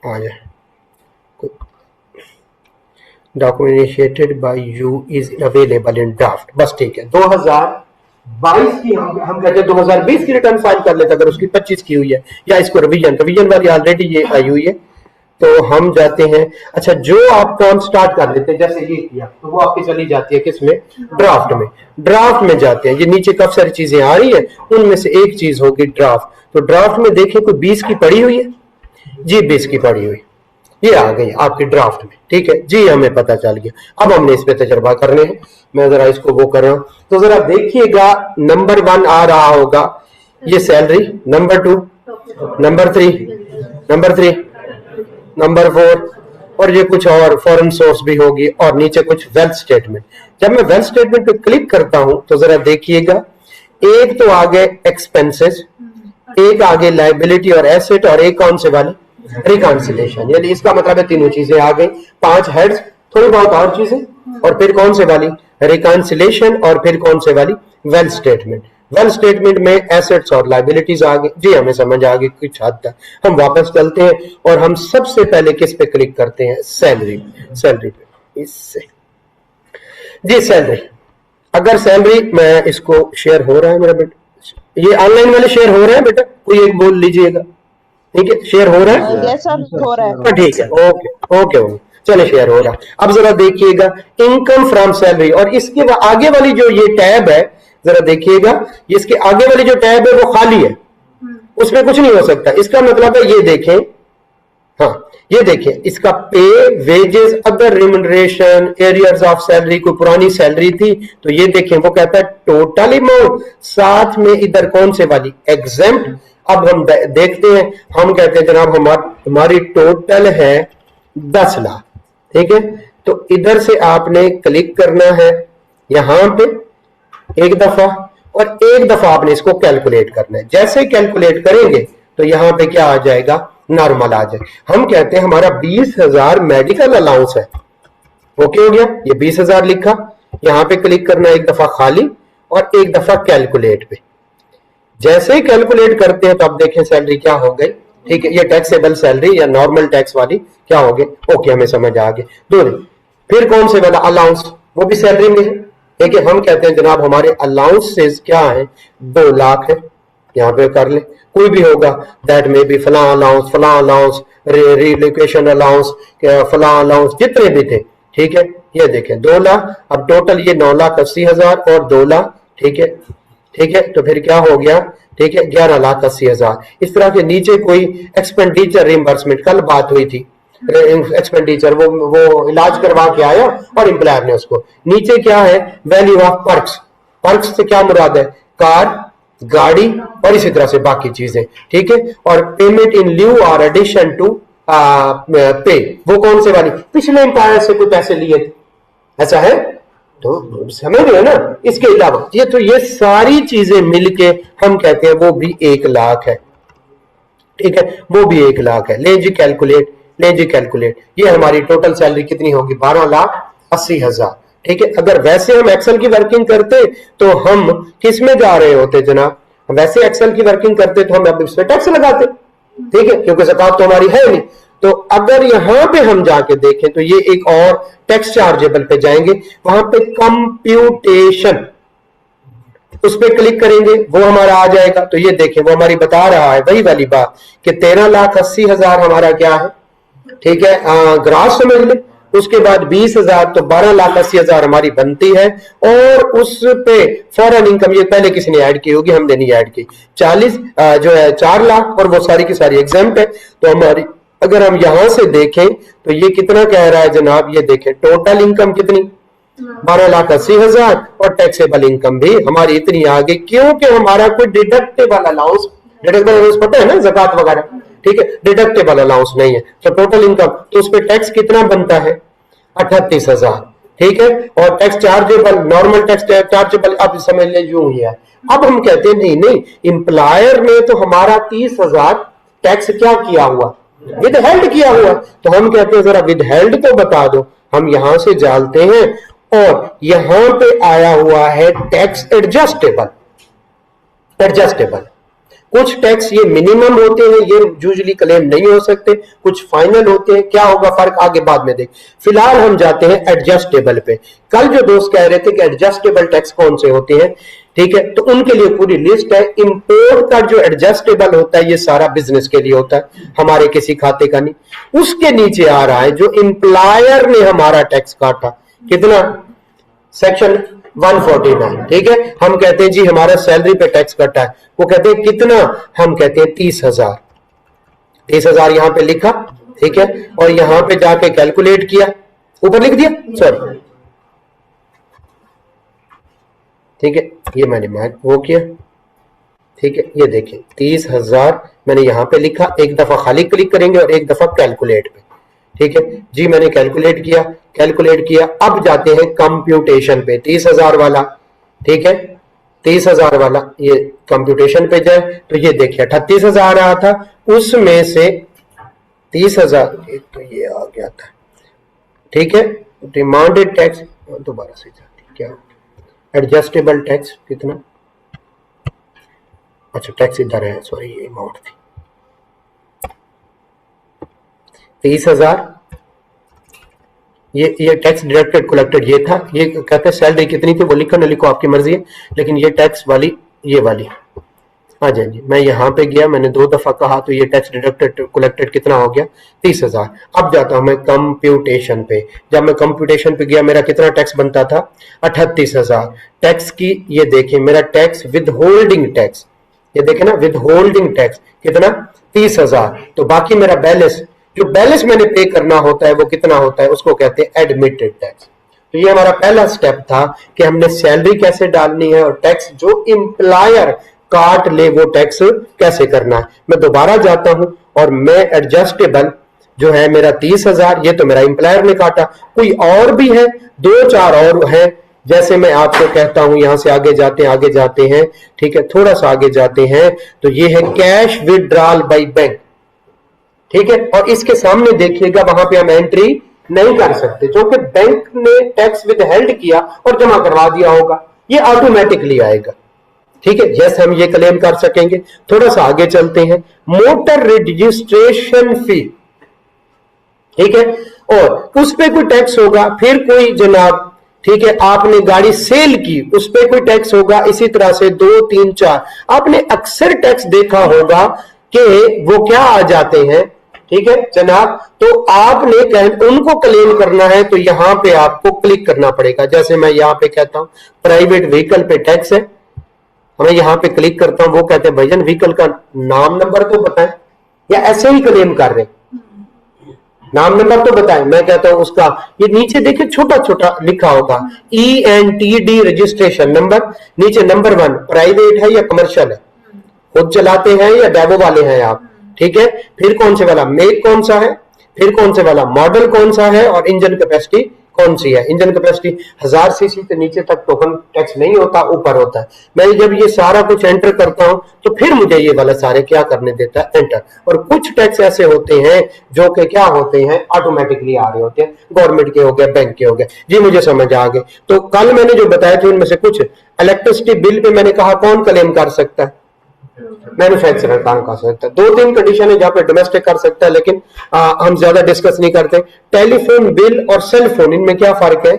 आ जाए document initiated by you is available in draft, बस ठीक है। 2022 की हम कहते हैं 2020 की रिटर्न फाइल कर लेते अगर उसकी 25 की हुई है, या इसको रिवीजन वाली ऑलरेडी ये आई हुई है तो हम जाते हैं। अच्छा, जो आप काम स्टार्ट कर लेते हैं जैसे ये किया तो वो आपकी चली जाती है किसमें, ड्राफ्ट में। ड्राफ्ट में जाते हैं, ये नीचे काफी सारी चीजें आ रही है, उनमें से एक चीज होगी ड्राफ्ट। तो ड्राफ्ट में देखिए कोई 20 की पड़ी हुई है जी, 20 की पड़ी हुई, ये आ गई आपकी ड्राफ्ट में, ठीक है जी, हमें पता चल गया। अब हमने इस पे तजर्बा करने हैं, मैं जरा इसको वो कर रहा हूं तो जरा देखिएगा। नंबर 1 आ रहा होगा ये सैलरी, नंबर 2, नंबर 3, नंबर 4 और ये कुछ और फॉरेन सोर्स भी होगी और नीचे कुछ वेल्थ स्टेटमेंट। जब मैं वेल्थ स्टेटमेंट पे क्लिक करता हूं तो जरा देखिएगा, एक तो आगे एक्सपेंसेस, एक आगे लायबिलिटी और एसेट, और एक कौन से वाली, रिकॉन्सिलेशन। यानी इसका मतलब है तीनों चीजें आ गई, 5 हेड्स, थोड़ी बहुत और चीजें, और फिर कौन से वाली, रिकॉन्सिलेशन, और फिर कौन से वाली, वेल्थ स्टेटमेंट। वेल्थ स्टेटमेंट में एसेट्स और लायबिलिटीज आ गई जी, हमें समझ आ गई कुछ हद तक। हम वापस चलते हैं और हम सबसे पहले किस पे क्लिक करते हैं, सैलरी पे। इससे जी सैलरी, अगर सैलरी, मैं इसको शेयर हो रहा है मेरा बेटा, ये ऑनलाइन वाले शेयर हो रहे हैं बेटा, कोई एक बोल लीजिएगा, ठीक है, शेयर हो रहा है, यस सर हो रहा है, ठीक है, ओके ओके ओके, चले शेयर हो रहा है। अब जरा देखिएगा इनकम फ्रॉम सैलरी, और इसके आगे वाली जो ये टैब है जरा देखिएगा, इसके आगे वाली जो टैब है वो खाली है, उसमें कुछ नहीं हो सकता। इसका मतलब है ये देखें, हाँ ये देखें, इसका पे, wages, other remuneration, arrears of salary, कोई पुरानी सैलरी थी तो ये देखें वो कहता है टोटल अमाउंट, साथ में इधर कौन से वाली, एग्जेम्प्ट। अब हम देखते हैं, हम कहते हैं जनाब हमारी टोटल है 10 लाख, ठीक है। तो इधर से आपने क्लिक करना है यहां पे एक दफा, और एक दफा आपने इसको कैलकुलेट करना है। जैसे कैलकुलेट करेंगे तो यहां पे क्या आ जाएगा, नॉर्मल आ जाए। हम कहते हैं हमारा 20,000 मेडिकल अलाउंस है, ओके हो गया, ये 20,000 लिखा, यहां पे क्लिक करना एक दफा खाली और एक दफा कैलकुलेट पे। जैसे ही कैलकुलेट करते हैं तो अब देखें सैलरी क्या हो गई, ठीक है, ये टैक्सेबल सैलरी या नॉर्मल टैक्स वाली क्या हो गई, ओके हमें समझ आ गई। दो फिर कौन से वाला अलाउंस, वो भी सैलरी में है, ठीक है। हम कहते हैं जनाब हमारे अलाउंसेस क्या है, 2 लाख है, यहाँ पे कर ले, कोई भी होगा, दैट में भी फला अलाउंस, रिलोकेशन अलाउंस, फला अलाउंस, जितने भी थे, ठीक है। ये देखें 2 लाख, अब टोटल ये 9,80,000 और 2 लाख, ठीक है, ठीक है। तो फिर क्या हो गया, ठीक है, 11,80,000। इस तरह के नीचे कोई एक्सपेंडिचर रिम्बर्समेंट, कल बात हुई थी, एक्सपेंडिचर वो इलाज करवा के आया और एम्प्लॉयर ने उसको, नीचे क्या है, वैल्यू ऑफ पर्क्स, पर्क्स से क्या मुराद है, कार, गाड़ी और इसी तरह से बाकी चीजें, ठीक है। और पेमेंट इन ल्यू और एडिशन टू पे, वो कौन से वाली, पिछले एम्प्लॉयर से कोई पैसे लिए थे, ऐसा है तो समझ रहे हो ना। इसके अलावा ये तो ये सारी चीजें मिलके हम कहते हैं वो भी 1 लाख है, ठीक है, वो भी 1 लाख है। ले जी कैलकुलेट, ये हमारी टोटल सैलरी कितनी होगी, 12,80,000, ठीक है। अगर वैसे हम एक्सेल की वर्किंग करते तो हम किस में जा रहे होते जनाब, वैसे एक्सेल की वर्किंग करते तो हम अब इस पे टैक्स लगाते, ठीक है, क्योंकि ज़कात तो हमारी है नहीं। तो अगर यहां पे हम जाके देखें तो ये एक और टैक्स चार्जेबल पे जाएंगे, वहां पे कंप्यूटेशन, उस पर क्लिक करेंगे वो हमारा आ जाएगा। तो ये देखें वो हमारी बता रहा है वही वाली बात कि 13,80,000 हमारा क्या है, ठीक है, ग्रास समझ ले, उसके बाद 20,000 तो 12,80,000 हमारी बनती है, और उस पे फॉरेन इनकम ये पहले किसी ने ऐड की होगी, हमने नहीं ऐड की, 40 जो है 4 लाख, और वो सारी की सारी एग्जाम्प्ट है। तो हमारी अगर हम यहां से देखें तो ये कितना कह रहा है जनाब, ये देखें टोटल इनकम कितनी, 12,80,000, और टैक्सेबल इनकम भी हमारी इतनी आ गई, क्योंकि हमारा कोई डिडक्टेबल अलाउंस पता है ना, ज़कात वगैरह, ठीक है, डिडक्टेबल अलाउंस नहीं है। तो टोटल इनकम, तो उस पर टैक्स कितना बनता है, 38,000, ठीक है, और tax chargeable, normal tax chargeable आप समझ ले यूं ही है। अब हम कहते हैं नहीं नहीं, एम्प्लॉयर ने तो हमारा 30,000 टैक्स क्या किया हुआ, विद हेल्ड किया हुआ, तो हम कहते हैं जरा विद हेल्ड तो बता दो। हम यहां से डालते हैं और यहां पे आया हुआ है टैक्स एडजस्टेबल। एडजस्टेबल कुछ टैक्स ये मिनिमम होते हैं, ये यूजुअली क्लेम नहीं हो सकते, कुछ फाइनल होते हैं, क्या होगा फर्क आगे बाद में देख। फिलहाल हम जाते हैं एडजस्टेबल पे। कल जो दोस्त कह रहे थे कि एडजस्टेबल टैक्स कौन से होते हैं, ठीक है, तो उनके लिए पूरी लिस्ट है। इंपोर्ट का जो एडजस्टेबल होता है ये सारा बिजनेस के लिए होता है, हमारे किसी खाते का नहीं। उसके नीचे आ रहा है जो एम्प्लॉयर ने हमारा टैक्स काटा, कितना, सेक्शन 149, ठीक है। हम कहते हैं जी हमारा सैलरी पे टैक्स कटा है, वो कहते हैं कितना, हम कहते हैं 30,000। 30,000 यहां पे लिखा, ठीक है, और यहां पे जाके कैलकुलेट किया, ऊपर लिख दिया, सॉरी, ठीक है, ये मैंने वो किया, ठीक है, ये देखिए 30,000 मैंने यहां पे लिखा, एक दफा खाली क्लिक करेंगे और एक दफा कैलकुलेट पे, ठीक है जी, मैंने कैलकुलेट किया, कैलकुलेट किया। अब जाते हैं कंप्यूटेशन पे, 30,000 वाला, ठीक है, 30,000 वाला ये कंप्यूटेशन पे जाए तो ये देखिए 38,000 आया था, उसमें से 30,000 तो ये आ गया था, ठीक है। डिमांडेड टैक्स दोबारा से जाती क्या, एडजस्टेबल टैक्स कितना, अच्छा टैक्स इधर है, सॉरी ये अमाउंट थी 30,000, ये टैक्स डिडक्टेड कलेक्टेड ये था। ये कहते हैं सैलरी कितनी थी वो लिखो ना लिखो आपकी मर्जी है, लेकिन ये टैक्स वाली ये वाली हाँ जी, मैं यहाँ पे गया, मैंने 2 दफा कहा तो ये टैक्स डिडक्टेड कलेक्टेड कितना हो गया 30,000। अब जाता हूं मैं कंप्यूटेशन पे, जब मैं कंप्यूटेशन पे गया मेरा कितना टैक्स बनता था 38,000। टैक्स की ये देखिए मेरा टैक्स विद होल्डिंग टैक्स, ये देखे ना विद होल्डिंग टैक्स कितना 30,000। तो बाकी मेरा बैलेंस, जो बैलेंस मैंने पे करना होता है वो कितना होता है, उसको कहते हैं एडमिटेड टैक्स। तो ये हमारा पहला स्टेप था कि हमने सैलरी कैसे डालनी है और टैक्स जो एम्प्लॉयर काट ले वो टैक्स कैसे करना है। मैं दोबारा जाता हूं और मैं एडजस्टेबल जो है मेरा 30,000, ये तो मेरा एम्प्लॉयर ने काटा, कोई और भी है 2-4 और है, जैसे मैं आपको कहता हूं यहां से आगे जाते हैं, ठीक है, थोड़ा सा आगे जाते हैं तो ये है कैश विड्रॉल बाय बैंक, ठीक है। और इसके सामने देखिएगा वहां पे हम एंट्री नहीं कर सकते क्योंकि बैंक ने टैक्स विद हेल्ड किया और जमा करवा दिया होगा, ये ऑटोमेटिकली आएगा, ठीक है। जैसे हम ये क्लेम कर सकेंगे। थोड़ा सा आगे चलते हैं, मोटर रजिस्ट्रेशन फी, ठीक है, और उस पर कोई टैक्स होगा, फिर कोई जनाब, ठीक है, आपने गाड़ी सेल की उस पर कोई टैक्स होगा, इसी तरह से 2, 3, 4 आपने अक्सर टैक्स देखा होगा कि वो क्या आ जाते हैं, ठीक है जनाब। तो आपने उनको क्लेम करना है तो यहां पे आपको क्लिक करना पड़ेगा। जैसे मैं यहां पे कहता हूं प्राइवेट व्हीकल पे टैक्स है, हमें यहां पे क्लिक करता हूं, वो कहते हैं भैया व्हीकल का नाम नंबर तो बताएं, या ऐसे ही क्लेम कर रहे नाम नंबर तो बताएं। मैं कहता हूं उसका ये नीचे देखिए छोटा छोटा लिखा होगा ENTD रजिस्ट्रेशन नंबर, नीचे नंबर 1 प्राइवेट है या कमर्शियल है, खुद चलाते हैं या डेबो वाले हैं आप, ठीक है। फिर कौन से वाला मेक कौन सा है, फिर कौन से वाला मॉडल कौन सा है, और इंजन कैपेसिटी कौन सी है। इंजन कैपेसिटी 1000 सीसी से नीचे तक टोकन टैक्स नहीं होता, ऊपर होता है। मैं जब ये सारा कुछ एंटर करता हूं तो फिर मुझे ये वाला सारे क्या करने देता है, एंटर। और कुछ टैक्स ऐसे होते हैं जो कि क्या होते हैं, ऑटोमेटिकली आ रहे होते हैं, गवर्नमेंट के हो गए, बैंक के हो गए जी, मुझे समझ आ गए। तो कल मैंने जो बताया थे उनमें से कुछ, इलेक्ट्रिसिटी बिल पे मैंने कहा कौन क्लेम कर सकता है, मैन्युफैक्चरर काम कर सकता है। 2-3 कंडीशन है जहां पे डोमेस्टिक कर सकता है, लेकिन हम ज्यादा डिस्कस नहीं करते। टेलीफोन बिल और सेल फोन, इनमें क्या फर्क है,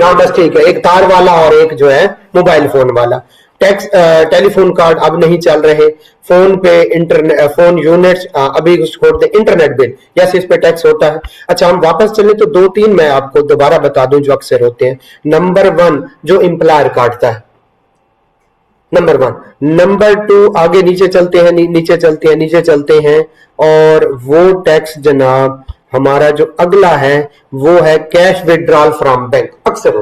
हाँ बस ठीक है, एक तार वाला और एक जो है मोबाइल फोन वाला। टैक्स टेलीफोन कार्ड अब नहीं चल रहे, फोन पे इंटरनेट, फोन यूनिट्स अभी छोड़ते, इंटरनेट बिल जैसे इस पे टैक्स होता है। अच्छा हम वापस चले तो 2-3 मैं आपको दोबारा बता दूं जो अक्सर होते हैं। नंबर 1 जो एम्प्लॉयर काटता है, नंबर 1। नंबर 2 आगे नीचे चलते हैं, नीचे चलते हैं और वो टैक्स जनाब हमारा जो अगला है वो है कैश विड्रॉल फ्रॉम बैंक, अक्सर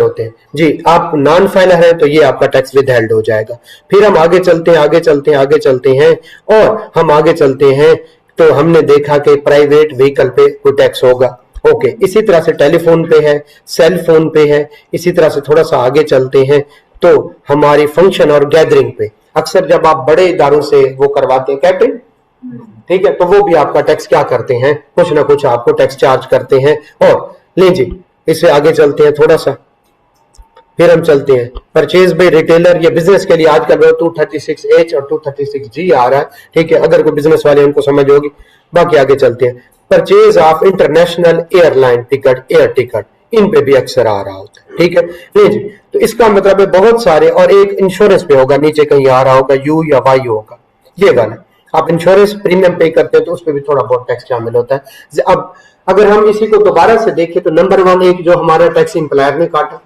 होते हैं जी। आप नॉन फाइलर है तो ये आपका टैक्स विद हेल्ड हो जाएगा। फिर हम आगे चलते हैं और हम आगे चलते हैं तो हमने देखा कि प्राइवेट व्हीकल पे कोई टैक्स होगा, ओके, इसी तरह से टेलीफोन पे है, सेल फोन पे है, इसी तरह से थोड़ा सा आगे चलते हैं तो हमारी फंक्शन और गैदरिंग पे अक्सर जब आप बड़े इदारों से वो करवाते हैं कैटरिंग, ठीक है, तो वो भी आपका टैक्स क्या करते हैं, कुछ ना कुछ आपको टैक्स चार्ज करते हैं। और लीजिए इससे आगे चलते हैं थोड़ा सा, फिर हम चलते हैं परचेज बाय रिटेलर। ये बिजनेस के लिए आजकल 236H और 236G आ रहा है, ठीक है, अगर कोई बिजनेस वाले उनको समझ होगी। बाकी आगे चलते हैं, purchase of international airline ticket, air ticket, इन पे भी अक्सर आ रहा होता है, ठीक है। लीजिए, तो इसका मतलब है बहुत सारे, और एक इंश्योरेंस पे होगा, नीचे कहीं आ रहा होगा U या Y होगा, ये वाला आप इंश्योरेंस प्रीमियम पे करते हैं तो उस पर भी थोड़ा बहुत टैक्स शामिल होता है। अब अगर हम इसी को दोबारा से देखें तो नंबर 1 एक जो हमारा टैक्स एम्प्लॉयर ने काटा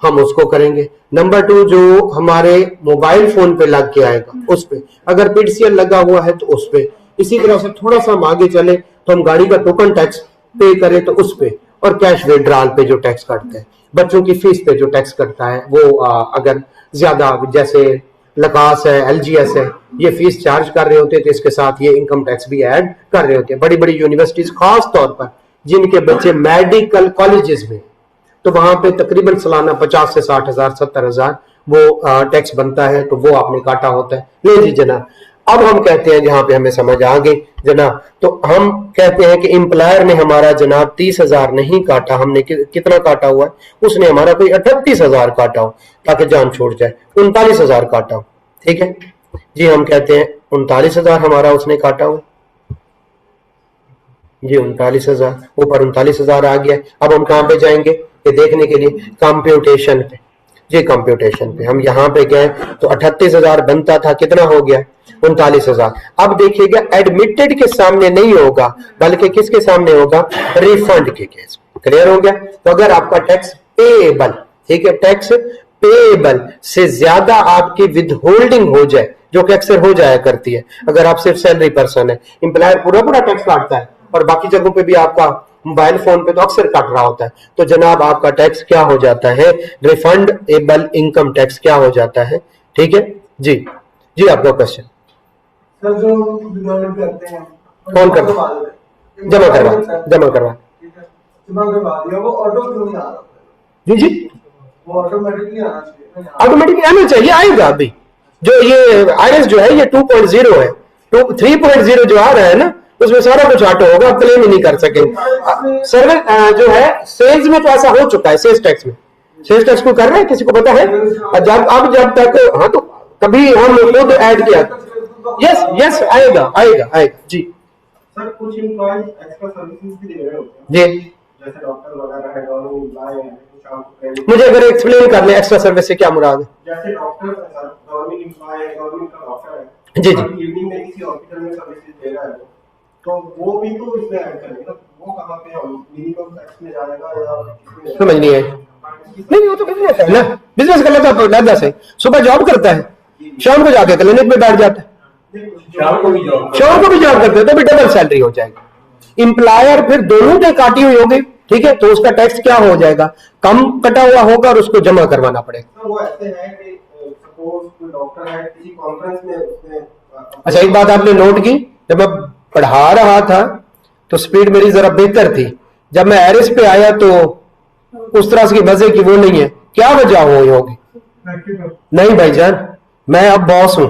हम उसको करेंगे, नंबर 2 जो हमारे मोबाइल फोन पे लग के आएगा उस पे, अगर PDCL लगा हुआ है तो उस पे, इसी तरह से थोड़ा सा हम आगे चले तो हम गाड़ी का टोकन टैक्स पे करें तो उस पे, और कैश विड्रॉल पे जो टैक्स कटता है, बच्चों की फीस पे जो टैक्स कटता है वो अगर ज्यादा जैसे लकास है, LGS है, ये फीस चार्ज कर रहे होते हैं तो इसके साथ ये इनकम टैक्स भी ऐड कर रहे होते हैं। बड़ी बड़ी यूनिवर्सिटीज खास तौर पर जिनके बच्चे मेडिकल कॉलेजेस में, तो वहां पे तकरीबन सालाना 50 से 60 हजार 70 हजार वो टैक्स बनता है, तो वो आपने काटा होता है। ले जी जनाब, अब हम कहते हैं जहां पे हमें समझ आ गई जनाब, तो हम कहते हैं कि एम्प्लॉयर ने हमारा जनाब 30,000 नहीं काटा, हमने कितना काटा हुआ है, उसने हमारा कोई 38,000 काटा हो ताकि जान छोड़ जाए, 39,000 काटा हो, ठीक है जी। हम कहते हैं 39,000 हमारा उसने काटा हो जी, 39,000 ऊपर 39,000 आ गया। अब हम कहां पे जाएंगे ये देखने के लिए, कंप्यूटेशन पे जी, कंप्यूटेशन पे हम यहाँ पे गए तो 38,000 बनता था, कितना हो गया 39,000। अब देखिएगा एडमिटेड के सामने नहीं होगा बल्कि किसके सामने होगा, रिफंड के केस। क्लियर हो गया। तो अगर आपका टैक्स पेएबल, ठीक है, टैक्स पेएबल से ज्यादा आपकी विदहोल्डिंग हो जाए, जो कि अक्सर हो जाया करती है, अगर आप सिर्फ सैलरी पर्सन है, एम्प्लॉयर पूरा पूरा टैक्स काटता है और बाकी जगहों पे भी आपका मोबाइल फोन पे तो अक्सर काट रहा होता है, तो जनाब आपका टैक्स क्या हो जाता है, रिफंड एबल इनकम टैक्स क्या हो जाता है, ठीक है जी। जी आपका क्वेश्चन सर, जो विड्रॉल करते हैं कौन करता है, जमा करवा जमा करवा दिया, वो ऑटो क्यों नहीं आ रहा? जी जी, वो ऑटोमेटिकली आना चाहिए, ऑटोमेटिकली आना चाहिए, आएगा अभी। जो ये IRS जो है ये 2.0 है, 3.0 जो आ रहा है ना उसमें सारा कुछ ऑटो होगा, आप क्लेम ही नहीं कर सकेंगे। सर्विस जो है सेल्स में तो ऐसा हो चुका है, सेल्स टैक्स में, सेल्स टैक्स को कर रहे हैं, किसी को पता है? जब तक हाँ तो कभी हम खुद ऐड किया, यस यस आएगा आएगा आएगा जी। सर कुछ एम्प्लॉयज एक्स्ट्रा सर्विसेज भी दे रहे होते जी, हैं, जैसे डॉक्टर वगैरह है, गवर्नमेंट है, कुछ आप मुझे अगर एक्सप्लेन कर ले एक्स्ट्रा सर्विस से क्या मुराद है। जैसे डॉक्टर सर, गवर्नमेंट एम्प्लॉय है, गवर्नमेंट का डॉक्टर है, जी जी, इवनिंग में किसी हॉस्पिटल में सर्विसेज दे रहा है, तो वो भी तो इसमें ऐड करेंगे ना, वो कहाँ पे हम मिनिमम टैक्स में जाएगा या समझ नहीं है? नहीं, वो तो बिजनेस है ना, बिजनेस कर लेता है दादा से, सुबह जॉब करता है, शाम को जाके क्लिनिक में बैठ जाता है, शाम को भी जॉब करते हैं तो भी डबल सैलरी हो जाएगी। एम्प्लॉयर फिर दोनों ने काटी हुई होगी, ठीक है, तो उसका टैक्स क्या हो जाएगा, कम कटा हुआ होगा और उसको जमा करवाना पड़ेगा। वो ऐसे है कि सपोज कोई डॉक्टर है किसी कॉन्फ्रेंस में उसने अच्छा एक बात आपने नोट की, जब मैं पढ़ा रहा था तो स्पीड मेरी जरा बेहतर थी, जब मैं एरिस पे आया तो उस तरह की मजे की वो नहीं है, क्या वजह हुई होगी? नहीं भाईजान, मैं अब बॉस हूं,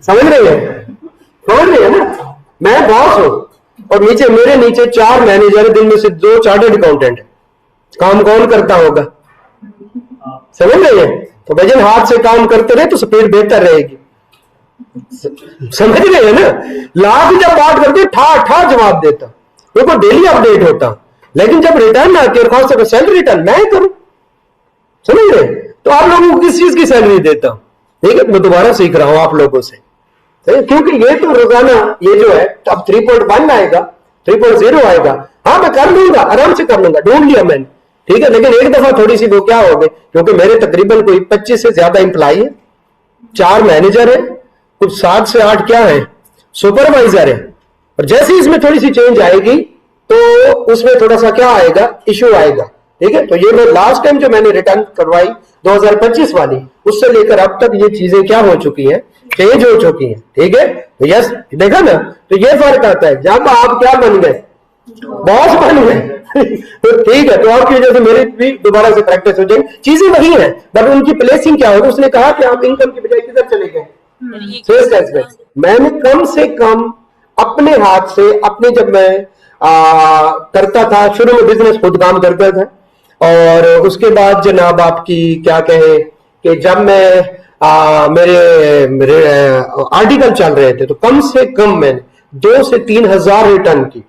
समझ रहे हैं, समझ रहे हैं ना, मैं बॉस हूं और नीचे मेरे नीचे 4 मैनेजर, दिन में से 2 चार्टर्ड अकाउंटेंट है, काम कौन करता होगा, समझ रहे हैं? तो भाईजान हाथ से काम करते रहे तो स्पीड बेहतर रहेगी, समझ रहे हैं ना। लाभ जब बात करते ठा ठा जवाब देता, देखो डेली अपडेट होता, लेकिन जब रिटर्न आती है, खासतौर पर सैलरी रिटर्न मैं करूं, समझ रहे? तो आप लोगों को किस चीज की सैलरी देता हूं, ठीक है, मैं दोबारा सीख रहा हूं आप लोगों से, क्योंकि ये तो रोजाना ये जो है तो अब 3.1 आएगा, 3.0 आएगा, हाँ मैं कर लूंगा, आराम से कर लूंगा, ढूंढ लिया मैंने, ठीक है, लेकिन एक दफा थोड़ी सी वो क्या हो गई, क्योंकि मेरे तकरीबन कोई 25 से ज्यादा एम्प्लॉय है, 4 मैनेजर है, कुछ 7 से 8 क्या है सुपरवाइजर है, और जैसे ही इसमें थोड़ी सी चेंज आएगी तो उसमें थोड़ा सा क्या आएगा, इश्यू आएगा, ठीक है। तो ये मैं लास्ट टाइम जो मैंने रिटर्न करवाई 2025 वाली, उससे लेकर अब तक ये चीजें क्या हो चुकी हैं, चेंज हो चुकी हैं, ठीक है। तो यस देखा ना, तो ये फर्क आता है, जब आप क्या बन गए, बहुत फन है। तो ठीक है, तो आपकी वजह से मेरी भी दोबारा से प्रैक्टिस हो जाएगी। चीजें वही है, बट उनकी प्लेसिंग क्या होगी। उसने कहा कि आप इनकम की बजाय किधर चले गए, सेल्स टैक्स में। मैंने कम से कम अपने हाथ से अपने, जब मैं करता था शुरू में बिजनेस, खुद काम करता था, और उसके बाद जनाब आपकी क्या कहे कि जब मैं मेरे आर्टिकल चल रहे थे तो कम से कम मैंने 2 से 3 हजार रिटर्न की।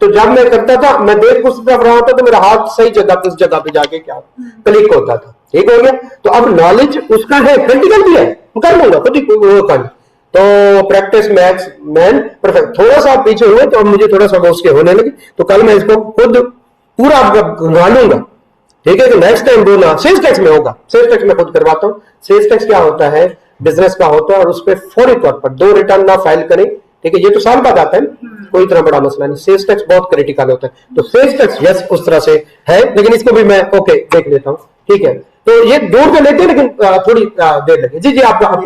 तो जब मैं करता था, मैं देख उस तरफ रहा था तो मेरा हाथ सही जगह पे, उस जगह पे जाके क्या क्लिक होता था। ठीक हो गया। तो अब नॉलेज उसका है, प्रैक्टिकल भी है, कर लूंगा खुद ही वो कर। तो प्रैक्टिस मैक्स मैन परफेक्ट। थोड़ा सा पीछे हुए तो अब मुझे थोड़ा सा उसके होने लगे, तो कल मैं इसको खुद पूरा करवा लूंगा। ठीक है। तो नेक्स्ट टाइम बोला सेल्स टैक्स में होगा, सेल्स टैक्स में खुद करवाता हूँ। सेल्स टैक्स क्या होता है, बिजनेस का होता है, और उस पर फौरी तौर पर 2 रिटर्न ना फाइल करें। ठीक है, ये तो साल बाद आता है, कोई इतना बड़ा मसला नहीं। सेल्स टैक्स बहुत क्रिटिकल होता है। तो सेल्स टैक्स यस उस तरह से है, लेकिन इसको भी मैं ओके देख लेता हूँ। ठीक है, तो ये दूर कर लेते हैं, लेकिन थोड़ी देर लगे। जी जी, आपका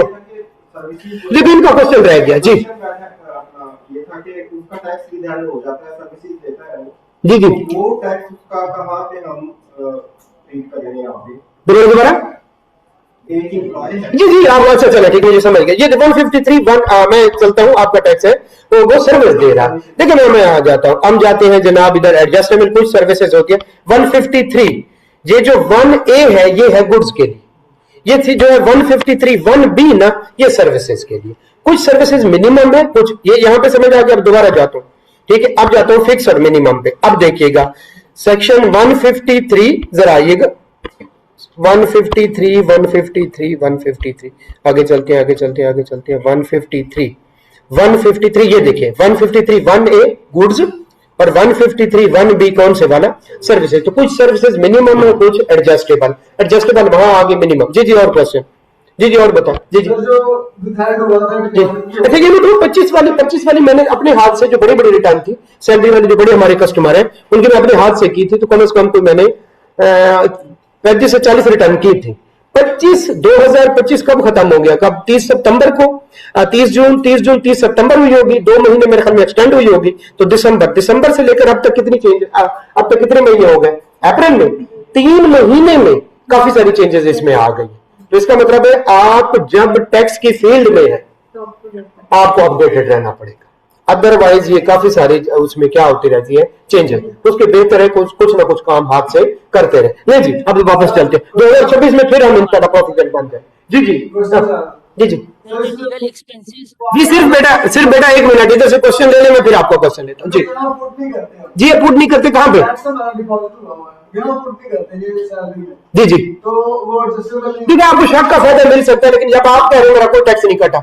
जी भी इनका क्वेश्चन रह गया। जी जी जी, वो टैक्स का कहाँ पे हम करेंगे यहाँ पे? दोबारा जी जी, आप अच्छा चले, ठीक है, मुझे समझ गया। ये 153 मैं चलता हूँ, आपका टैक्स है, तो वो सर्विस दे रहा है। देखिए मैं आ जाता हूँ, हम जाते हैं जनाब इधर एडजस्टमेंट, कुछ सर्विसेज होती है। 153 ये जो 1A है ये है गुड्स के लिए, ये थी जो है 153 1B ना, ये सर्विसेज के लिए। कुछ सर्विसेज मिनिमम है, कुछ ये यहाँ पे समझ आ गया। अब दोबारा जाता हूँ, ठीक है, अब जाता हूँ फिक्स और मिनिमम पे। अब देखिएगा सेक्शन 153, जरा आइएगा 153 153 153, आगे चलते हैं, आगे चलते हैं, आगे चलते हैं। 153 ये देखिए, 153 1A गुड्स और 153 1B कौन से वाला, सर्विसेज। तो कुछ सर्विसेज मिनिमम है, कुछ एडजस्टेबल वहां आगे मिनिमम। जी जी, और क्वेश्चन जी जी, और बताओ जी जी। अच्छा, ये तो 25 वाली मैंने अपने हाथ से, जो बड़ी बड़ी रिटर्न थी सैलरी वाली, जो बड़े हमारे कस्टमर है उनकी मैं अपने हाथ से की थी, तो कम से कम तो मैंने 35 से 40 रिटर्न की थी। 2025 कब खत्म हो गया, कब 30 सितंबर को, 30 जून 30 सितंबर हुई होगी, 2 महीने मेरे ख्याल में एक्सटेंड हुई होगी। तो दिसंबर से लेकर अब तक कितनी चेंज, अब तक कितने महीने हो गए, अप्रैल में 3 महीने में काफी सारी चेंजेस इसमें आ गई। तो इसका मतलब है आप जब टैक्स की फील्ड में है आपको अपडेटेड रहना पड़ेगा, अदरवाइज ये काफी सारी उसमें क्या होती रहती है चेंजेस। उसके बेहतर है कुछ ना कुछ काम हाथ से करते रहे। नहीं जी, अब वापस चलते हैं 2026 में फिर हम इनका प्रॉफिट बन जाए। जी जी जी जी जी, सिर्फ बेटा 1 मिनट इधर से क्वेश्चन ले ले, मैं फिर आपको क्वेश्चन लेता हूँ। जी जी, पुट नहीं करते कहाँ पे, जी जी, ठीक है, आपको शक का फायदा मिल सकता है, लेकिन जब आप कह रहे हो मेरा कोई टैक्स नहीं कटा,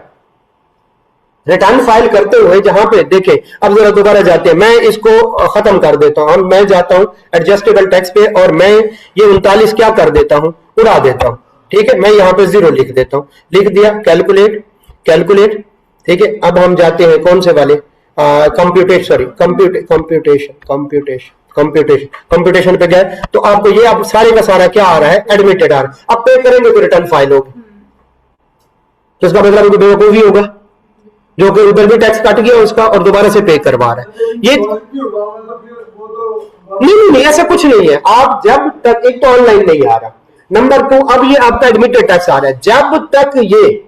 रिटर्न फाइल करते हुए जहां पे देखे। अब जरा दोबारा जाते हैं, मैं इसको खत्म कर देता हूं। मैं जाता हूं एडजस्टेबल टैक्स पे, और मैं ये 39 क्या कर देता हूं, उड़ा देता हूं। ठीक है, मैं यहाँ पे 0 लिख देता हूं, लिख दिया, कैलकुलेट। ठीक है, अब हम जाते हैं कौन से वाले, कंप्यूटेशन पे गए, तो आपको ये अब सारे का सारा क्या आ रहा है, एडमिटेड आ रहा है। अब पे करेंगे तो रिटर्न फाइल होगी, तो इसका मतलब उनको बेवकूफी होगा जो कि उधर भी टैक्स कट गया उसका और दोबारा से पे करवा रहा है। ये नहीं, ऐसा कुछ नहीं है। आप जब तक, एक तो ऑनलाइन नहीं आ रहा, नंबर 2 अब ये आपका एडमिटेड टैक्स आ रहा है, जब तक ये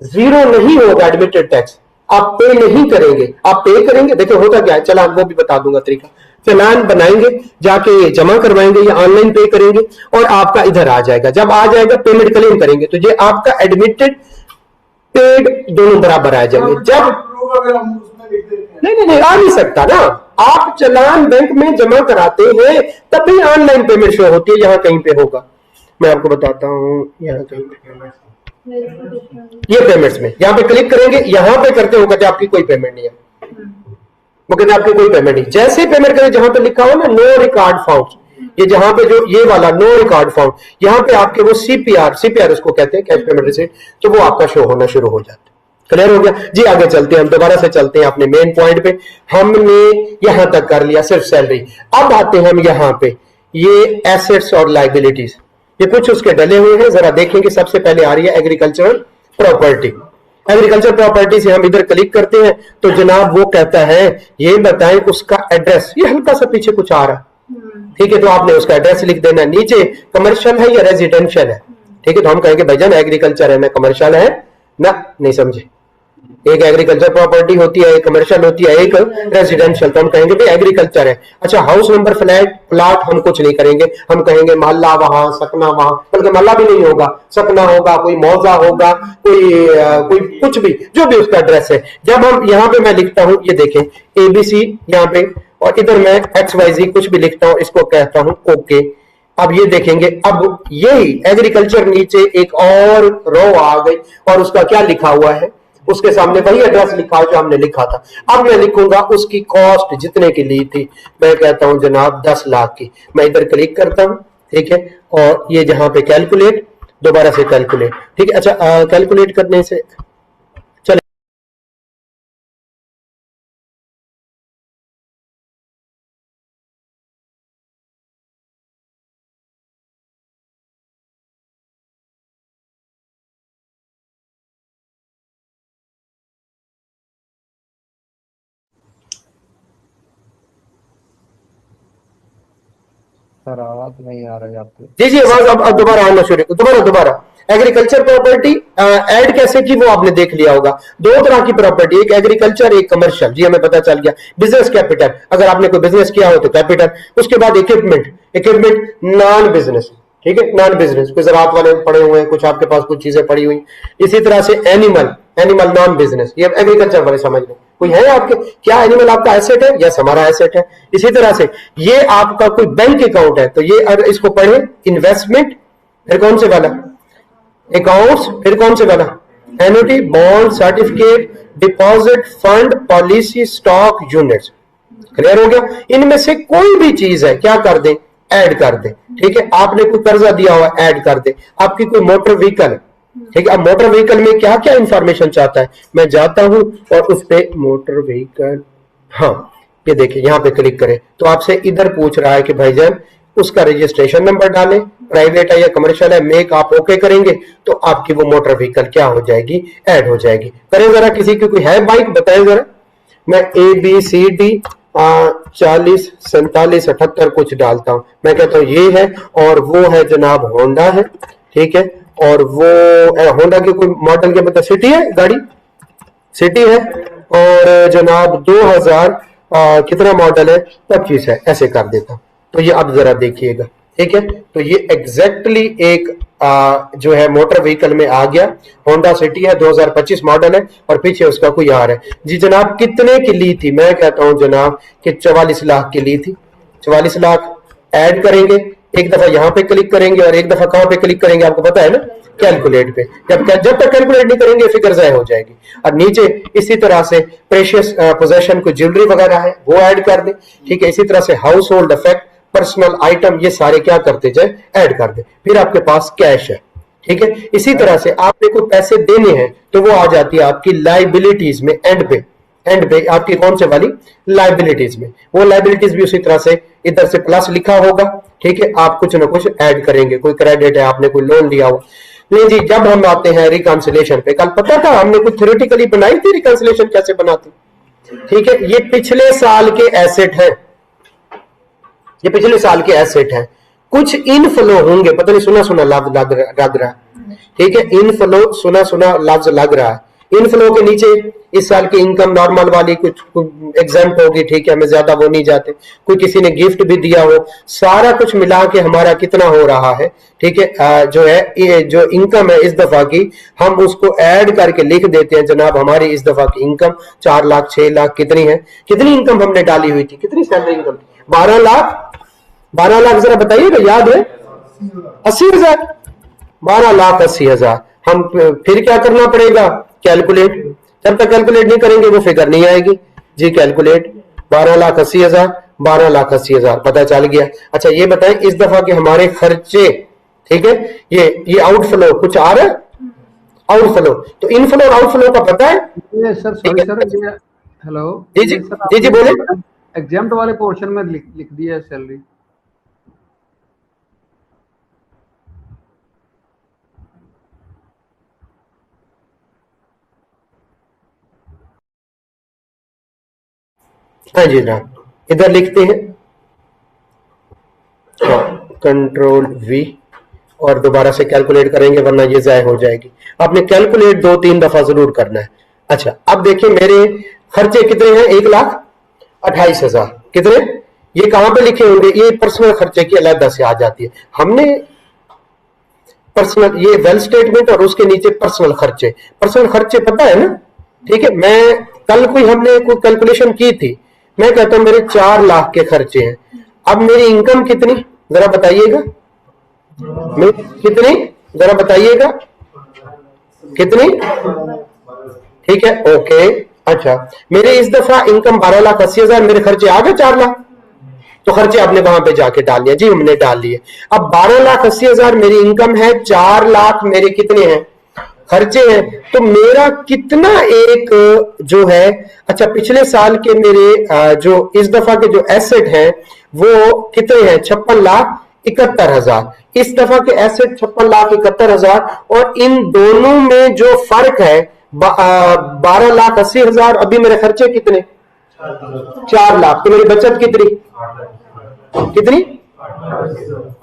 0 नहीं होगा एडमिटेड टैक्स, आप पे नहीं करेंगे। आप पे करेंगे, देखो होता क्या है, चलान वो भी बता दूंगा तरीका। चलान बनाएंगे, जाके जमा करवाएंगे या ऑनलाइन पे करेंगे, और आपका इधर आ जाएगा। जब आ जाएगा पेमेंट क्लेम करेंगे, तो ये आपका एडमिटेड पेड दोनों बराबर आ जाएंगे। जब नहीं आ नहीं सकता ना, आप चलान बैंक में जमा कराते हैं तभी ऑनलाइन पेमेंट शो होती है, यहाँ कहीं पे होगा, मैं आपको बताता हूँ, यहाँ कहीं पे ये पेमेंट्स में यहाँ पे क्लिक करेंगे, यहाँ पे करते हो कहते आपकी कोई पेमेंट नहीं है, वो कहते आपकी कोई पेमेंट नहीं। जैसे पेमेंट करें, जहां पे लिखा हो ना नो रिकॉर्ड फाउंड, ये जहां पे जो ये वाला नो रिकॉर्ड फाउंड, यहाँ पे आपके वो सीपीआर उसको कहते हैं, कैश पेमेंट रिसीट, तो वो आपका शो होना शुरू हो जाता है। क्लियर हो गया जी, आगे चलते हैं, हम दोबारा से चलते हैं अपने मेन पॉइंट पे। हमने यहां तक कर लिया सिर्फ सैलरी, अब आते हैं हम यहाँ पे, ये एसेट्स और लाइबिलिटीज, ये कुछ उसके डले हुए हैं, जरा देखेंगे। सबसे पहले आ रही है एग्रीकल्चरल प्रॉपर्टी। एग्रीकल्चर प्रॉपर्टी से हम इधर क्लिक करते हैं तो जनाब वो कहता है ये बताएं उसका एड्रेस, ये हल्का सा पीछे कुछ आ रहा, ठीक है, तो आपने उसका एड्रेस लिख देना। नीचे कमर्शियल है या रेजिडेंशियल है, ठीक है, तो हम कहेंगे भाईजान एग्रीकल्चर है ना कमर्शियल है ना, नहीं समझे, एक एग्रीकल्चर प्रॉपर्टी होती है, एक कमर्शियल होती है, एक रेजिडेंशियल, तो हम कहेंगे भाई एग्रीकल्चर है। अच्छा हाउस नंबर फ्लैट प्लॉट हम कुछ नहीं करेंगे, हम कहेंगे मोहल्ला वहां, सकना वहां, बल्कि मोहल्ला भी नहीं होगा, सकना होगा, कोई मौजा होगा, कोई कुछ भी, जो भी उसका एड्रेस है। जब हम यहाँ पे मैं लिखता हूँ, ये देखें ABC यहाँ पे, और इधर मैं XYZ कुछ भी लिखता हूँ, इसको कहता हूँ ओके। अब ये देखेंगे, अब यही एग्रीकल्चर नीचे एक और रो आ गई और उसका क्या लिखा हुआ है, उसके सामने वही एड्रेस लिखा है जो हमने लिखा था। अब मैं लिखूंगा उसकी कॉस्ट जितने की ली थी, मैं कहता हूं जनाब 10 लाख की, मैं इधर क्लिक करता हूं, ठीक है, और ये जहां पे कैलकुलेट, दोबारा से कैलकुलेट, ठीक है। अच्छा कैलकुलेट करने से चले, सर आवाज नहीं आ रही आपकी। जी जी आवाज अब दोबारा आना शुरू, दोबारा एग्रीकल्चर प्रॉपर्टी ऐड कैसे की वो आपने देख लिया होगा। दो तरह की प्रॉपर्टी, एक एग्रीकल्चर एक कमर्शियल, जी हमें पता चल गया। बिजनेस कैपिटल, अगर आपने कोई बिजनेस किया हो तो कैपिटल, उसके बाद इक्विपमेंट नॉन बिजनेस, ठीक है, नॉन बिजनेस, कुछ ज़राअत वाले पड़े हुए हैं, कुछ आपके पास कुछ चीजें पड़ी हुई। इसी तरह से एनिमल नॉन बिजनेस, ये एग्रीकल्चर वाले समझ लें। कोई है आपके, क्या एनिमल आपका एसेट है? यस हमारा एसेट है। इसी तरह से ये आपका कोई बैंक अकाउंट है तो ये अगर इसको पढ़े इन्वेस्टमेंट, फिर कौन से वाला अकाउंट्स, फिर कौन से वाला annuity, bond, certificate, deposit, fund, policy, stock, units. Clear हो गया? इनमें से कोई भी चीज है क्या कर दे, ऐड कर दे, ठीक है। आपने कोई कर्जा दिया हुआ ऐड कर दे, आपकी कोई मोटर व्हीकल, ठीक है। अब मोटर व्हीकल में क्या क्या इंफॉर्मेशन चाहता है, मैं जाता हूं और उस पे मोटर व्हीकल, हाँ ये देखिए यहां पे क्लिक करें तो आपसे इधर पूछ रहा है कि भाईजान उसका रजिस्ट्रेशन नंबर डालें, प्राइवेट है या कमर्शियल है, मेक आप ओके करेंगे तो आपकी वो मोटर व्हीकल क्या हो जाएगी, ऐड हो जाएगी। करें जरा, किसी की कोई है बाइक बताएं जरा। मैं ABCD 40 47 78 कुछ डालता हूं, मैं कहता हूं ये है, और वो है जनाब होंडा है, ठीक है, और वो होंडा की कोई मॉडल के मतलब सिटी है, गाड़ी सिटी है, और जनाब 2000 कितना मॉडल है, 25 है, ऐसे कर देता हूं। तो ये अब जरा देखिएगा, ठीक है, तो ये एग्जैक्टली एक जो है मोटर व्हीकल में आ गया, होंडा सिटी है, 2025 मॉडल है, और पीछे उसका कोई आर है। जी जनाब कितने की ली थी, मैं कहता हूं जनाब कि 44 लाख की ली थी। 44 लाख ऐड करेंगे, एक दफा यहां पे क्लिक करेंगे और एक दफा कहां पे क्लिक करेंगे आपको पता है ना, कैलकुलेट पे। जब तक कैलकुलेट नहीं करेंगे फिगर ज़ाया हो जाएगी। और नीचे इसी तरह से प्रेशियस पोजेशन को ज्वेलरी वगैरह है वो ऐड कर दे, ठीक है। इसी तरह से house hold effect, personal item, ये सारे क्या करते जाए, ऐड कर दे। फिर आपके पास कैश है, ठीक है। इसी तरह से आपने कोई पैसे देने हैं तो वो आ जाती है आपकी लाइबिलिटीज में, एंड पे आपकी कौन से वाली लाइबिलिटीज में, वो लाइबिलिटीज भी उसी तरह से इधर से प्लस लिखा होगा, ठीक है। आप कुछ ना कुछ ऐड करेंगे, कोई क्रेडिट है, आपने कोई लोन लिया हो। नहीं जी, जब हम आते हैं रिकंसिलेशन पे, कल पता था हमने कुछ थ्योरेटिकली बनाई थी रिकंसिलेशन कैसे बनाती, ठीक है। ये पिछले साल के एसेट है, ये पिछले साल के एसेट है। कुछ इनफ्लो होंगे, पता नहीं सुना सुना लग रहा है, ठीक है, इनफ्लो सुना सुना लफ्ज लग रहा है। इनफ्लो के नीचे इस साल की इनकम नॉर्मल वाली कुछ एग्जाम्प होगी, ठीक है, हमें ज्यादा वो नहीं जाते। कोई किसी ने गिफ्ट भी दिया हो, सारा कुछ मिला के हमारा कितना हो रहा है, ठीक है। जो है ये जो इनकम है इस दफा की, हम उसको ऐड करके लिख देते हैं जनाब हमारी इस दफा की इनकम 4 लाख 6 लाख कितनी है, कितनी इनकम हमने डाली हुई थी, कितनी सैलरी इनकम, 12 लाख, 12 लाख जरा बताइएगा, याद है 80,000, 12 लाख 80,000। हम फिर क्या करना पड़ेगा, कैलकुलेट। जब तक कैलकुलेट नहीं करेंगे वो फिगर नहीं आएगी जी। कैलकुलेट 12 लाख 80,000, 12 लाख 80,000 पता चल गया। अच्छा ये बताएं इस दफा के हमारे खर्चे, ठीक है, ये आउटफ्लो कुछ आ रहा है, आउटफ्लो, तो इनफ्लो और आउटफ्लो का पता है? ये सर सॉरी सर, ये हेलो जी जी जी जी बोले। एग्जाम्प्ट वाले पोर्शन में लिख दिया है सैलरी। हाँ जी जनाब, इधर लिखते हैं, कंट्रोल वी और दोबारा से कैलकुलेट करेंगे वरना ये ज़ाय हो जाएगी। आपने कैलकुलेट 2-3 दफा जरूर करना है। अच्छा, अब देखिए मेरे खर्चे कितने हैं, 1,28,000। कितने, ये कहां पे लिखे होंगे, ये पर्सनल खर्चे की अलग से आ जाती है। हमने पर्सनल, ये वेल स्टेटमेंट और उसके नीचे पर्सनल खर्चे पता है ना, ठीक है। मैं कल हमने कोई कैलकुलेशन की थी, मैं कहता हूं मेरे 4 लाख के खर्चे हैं। अब मेरी इनकम कितनी जरा बताइएगा, कितनी जरा बताइएगा, कितनी, ठीक है, ओके। अच्छा, मेरे इस दफा इनकम 12,80,000, मेरे खर्चे आ गए 4 लाख, तो खर्चे आपने वहां पे जाके डाल लिया जी, हमने डाल लिए। अब 12,80,000 मेरी इनकम है, 4 लाख मेरे कितने हैं, खर्चे हैं, तो मेरा कितना एक जो है, अच्छा पिछले साल के मेरे जो इस दफा के जो एसेट हैं वो कितने हैं, 56,71,000। इस दफा के एसेट 56,71,000 और इन दोनों में जो फर्क है 12,80,000। अभी मेरे खर्चे कितने, 4 लाख, तो मेरी बचत कितनी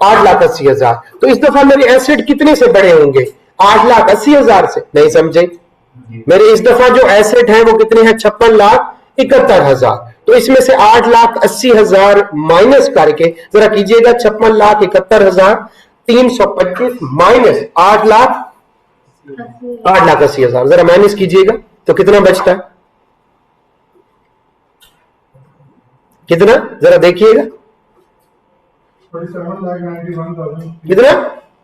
8,80,000। तो इस दफा मेरे एसेट कितने से बड़े होंगे, 8,80,000 से, नहीं समझे। मेरे इस दफा जो एसेट हैं वो कितने हैं, 56,71,000। तो इसमें से 8,80,000 माइनस करके जरा कीजिएगा, 56,71,325 माइनस 8,80,000 जरा माइनस कीजिएगा, तो कितना बचता है, कितना जरा देखिएगा, 47,91,000 कितना,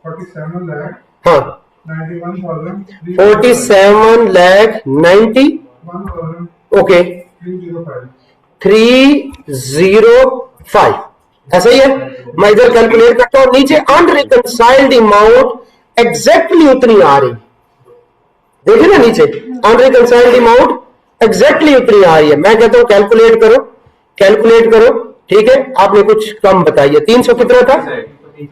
47 लाख हाँ 91,305 ओके 305, ऐसा ही है। मैं इधर कैलकुलेट करता हूं, नीचे अनरिकंसाइल्ड अमाउंट एग्जैक्टली उतनी आ रही, देखिए ना नीचे अनरिकंसाइल्ड अमाउंट एग्जैक्टली उतनी आ रही है। मैं कहता हूं कैलकुलेट करो, ठीक है। आपने कुछ कम बताइए, 300 कितना था,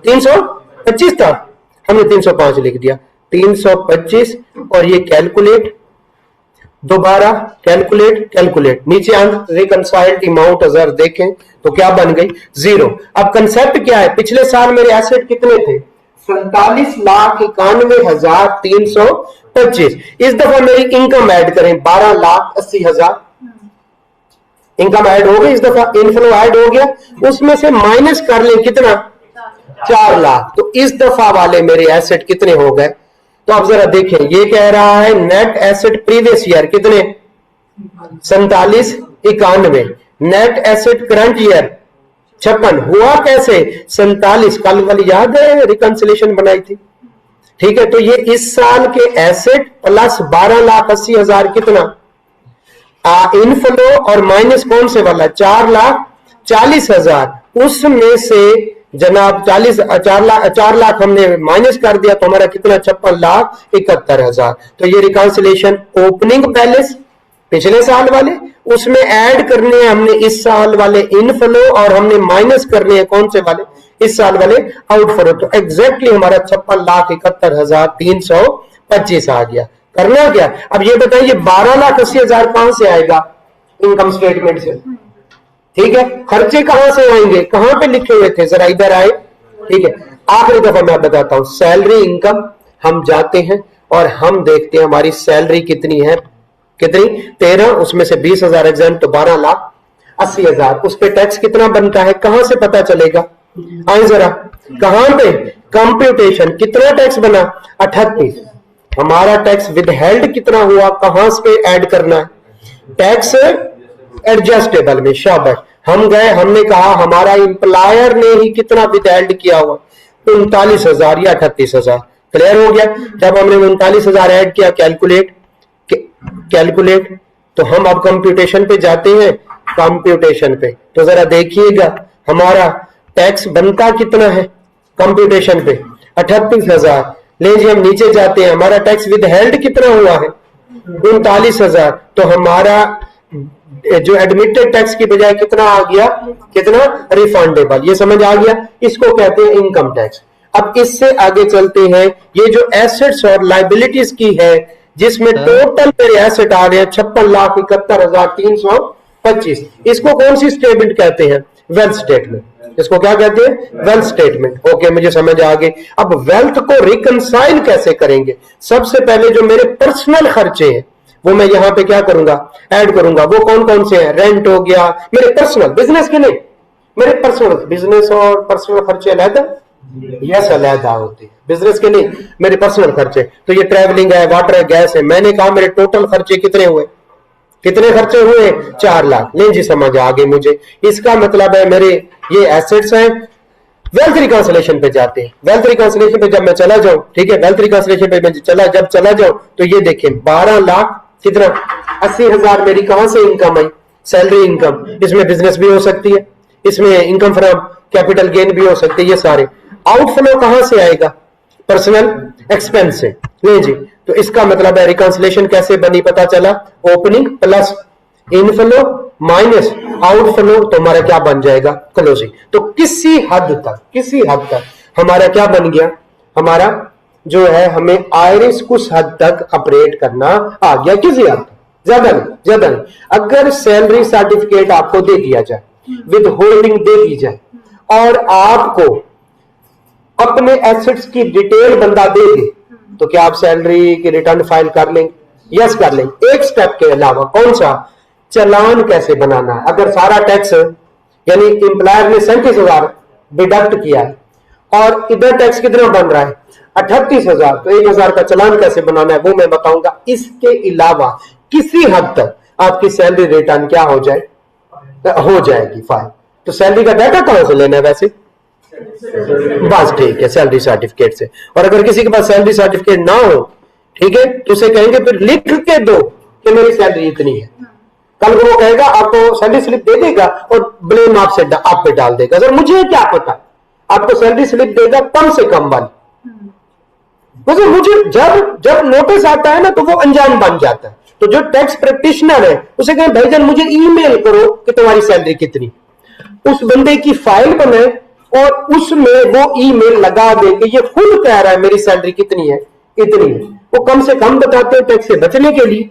325 था, हमने 305 लिख दिया, 325 और ये कैलकुलेट, दोबारा कैलकुलेट, नीचे अनरिकंसाइल्ड अमाउंट अगर देखें तो क्या बन गई, 0। अब कंसेप्ट क्या है, पिछले साल मेरे एसेट कितने थे, 47,91,325। इस दफा मेरी इनकम ऐड करें, 12,80,000 इनकम ऐड हो गई, इस दफा इनफ्लो ऐड हो गया, उसमें से माइनस कर लें कितना, 4 लाख। तो इस दफा वाले मेरे एसेट कितने हो गए, तो आप जरा देखें, ये कह रहा है नेट एसेट प्रीवियस ईयर कितने, 47,91, नेट एसेट करंट ईयर 56, हुआ कैसे 47, कल वाली याद है रिकंसिलेशन बनाई थी, ठीक है। तो ये इस साल के एसेट प्लस 12,80,000 कितना इनफ्लो और माइनस कौन से वाला 4,40,000, उसमें से जनाब 4 लाख हमने माइनस कर दिया, तो हमारा कितना 56,71,000। तो ये रिकंसिलेशन ओपनिंग बैलेंस पिछले साल वाले, उसमें ऐड करने हैं हमने इस साल वाले इनफ्लो और हमने माइनस करने हैं कौन से वाले, इस साल वाले आउटफ्लो। तो एग्जैक्टली हमारा 56,71,325 आ गया। करना क्या, अब ये बताइए 12,80,000 कहां से आएगा, इनकम स्टेटमेंट से, ठीक है। खर्चे कहां से आएंगे, कहां पे लिखे हुए थे, जरा इधर आए, ठीक है। आखिरी दफा मैं बताता हूं, सैलरी इनकम हम जाते हैं और हम देखते हैं हमारी सैलरी कितनी है, कितनी 13, उसमें से 20,000 एग्जाम, तो 12,80,000। उस पे टैक्स कितना बनता है, कहां से पता चलेगा, आए जरा, कहां पे कंप्यूटेशन, कितना टैक्स बना 38, हमारा टैक्स विदहेल्ड कितना हुआ, कहां पे ऐड करना है, टैक्स एडजस्टेबल में, शाबाश। हम गए, हमने कहा हमारा इंप्लायर ने ही कितना विदहेल्ड किया हुआ, 39,000 या 38,000, क्लियर हो गया। जब हमने 39,000 ऐड किया, कैलकुलेट, तो हम अब कंप्यूटेशन पे जाते हैं, कंप्यूटेशन पे तो जरा देखिएगा हमारा टैक्स बनता कितना है कंप्यूटेशन पे, 38,000। ले जी हम नीचे जाते हैं, हमारा टैक्स विदहेल्ड कितना हुआ है 39,000, तो हमारा जो एडमिटेड टैक्स की बजाय कितना आ गया, कितना रिफंडेबल, ये समझ आ गया, इसको कहते हैं इनकम टैक्स। अब इससे आगे चलते हैं, ये जो एसेट्स और लाइबिलिटीज की है, जिसमें टोटल मेरे एसेट आ रहे हैं 56,71,325, 25। इसको कौन सी स्टेटमेंट कहते हैं? Wealth statement. इसको क्या कहते हैं? Wealth statement. ओके, मुझे समझ आ गई। अब वेल्थ को रिकंसाइल कैसे करेंगे? सबसे पहले जो मेरे पर्सनल खर्चे हैं वो मैं यहाँ पे क्या करूंगा? ऐड करूंगा। वो कौन कौन से हैं? रेंट हो गया, मेरे पर्सनल, बिजनेस के नहीं, मेरे पर्सनल, बिजनेस और पर्सनल खर्चे अलहदा, यस अलहदा होते हैं, बिजनेस के नहीं, मेरे पर्सनल खर्चे। तो ये ट्रैवलिंग है, वाटर है, गैस है। मैंने कहा मेरे टोटल खर्चे कितने हुए? कितने खर्चे हुए? 4 लाख। नहीं जी, समझ आ गई मुझे। इसका मतलब है मेरे ये एसेट्स हैं। वेल्थ रिकॉन्सिलेशन पे जाते हैं। वेल्थ रिकॉन्सिलेशन पे जब मैं चला जाऊं, ठीक है, वेल्थ रिकॉन्सिलेशन पे मैं जब चला जाऊं तो ये देखें 12 लाख कितना? 80,000 मेरी कहां से इनकम आई? Salary income. इसमें बिजनेस भी हो सकती है, इसमें इनकम फ्रॉम कैपिटल गेन भी हो सकती है। ये सारे आउटफ्लो कहां से आएगा? पर्सनल एक्सपेंस से। नहीं जी, तो इसका मतलब है रिकॉन्सिलेशन कैसे बनी? पता चला, opening plus inflow minus outflow, तो हमारा क्या बन जाएगा? क्लोजिंग। तो किसी हद तक हमारा क्या बन गया? हमारा जो है हमें आयरिस कुछ हद तक ऑपरेट करना आ गया। किसी हद तक, ज्यादा नहीं। अगर सैलरी सर्टिफिकेट आपको दे दिया जाए, विद होल्डिंग दे दी जाए, और आपको अपने एसेट्स की डिटेल बंदा दे दे, तो क्या आप सैलरी की रिटर्न फाइल कर लेंगे? यस, कर लेंगे। एक स्टेप के अलावा, कौन सा? चालान कैसे बनाना है। अगर सारा टैक्स यानी एम्प्लॉयर ने 37,000 डिडक्ट किया है और इधर टैक्स कितना बन रहा है? 38,000, तो 1,000 का चालान कैसे बनाना है वो मैं बताऊंगा। इसके अलावा किसी हद तक आपकी सैलरी रिटर्न क्या हो जाएगी फाइल। तो सैलरी का डाटा कहां से लेना है वैसे? बस ठीक है, सैलरी सर्टिफिकेट से। और अगर किसी के पास सैलरी सर्टिफिकेट ना हो, ठीक है, तो उसे कहेंगे फिर लिख के दो कि मेरी सैलरी इतनी है। कल को वो कहेगा, आपको सैलरी स्लिप दे देगा और ब्लेम आप पे डाल देगा। सर मुझे क्या पता, आपको सैलरी स्लिप देगा कम से कम वाली। वैसे मुझे जब नोटिस आता है ना तो वो अंजाम बन जाता है। तो जो टैक्स प्रैक्टिशनर है उसे कहें भाईजान मुझे ईमेल करो कि तुम्हारी सैलरी कितनी। उस बंदे की फाइल बनाए और उसमें वो ईमेल लगा दे कि ये खुद कह रहा है मेरी सैलरी कितनी है, इतनी है। वो कम से कम बताते हैं टैक्स से बचने के लिए।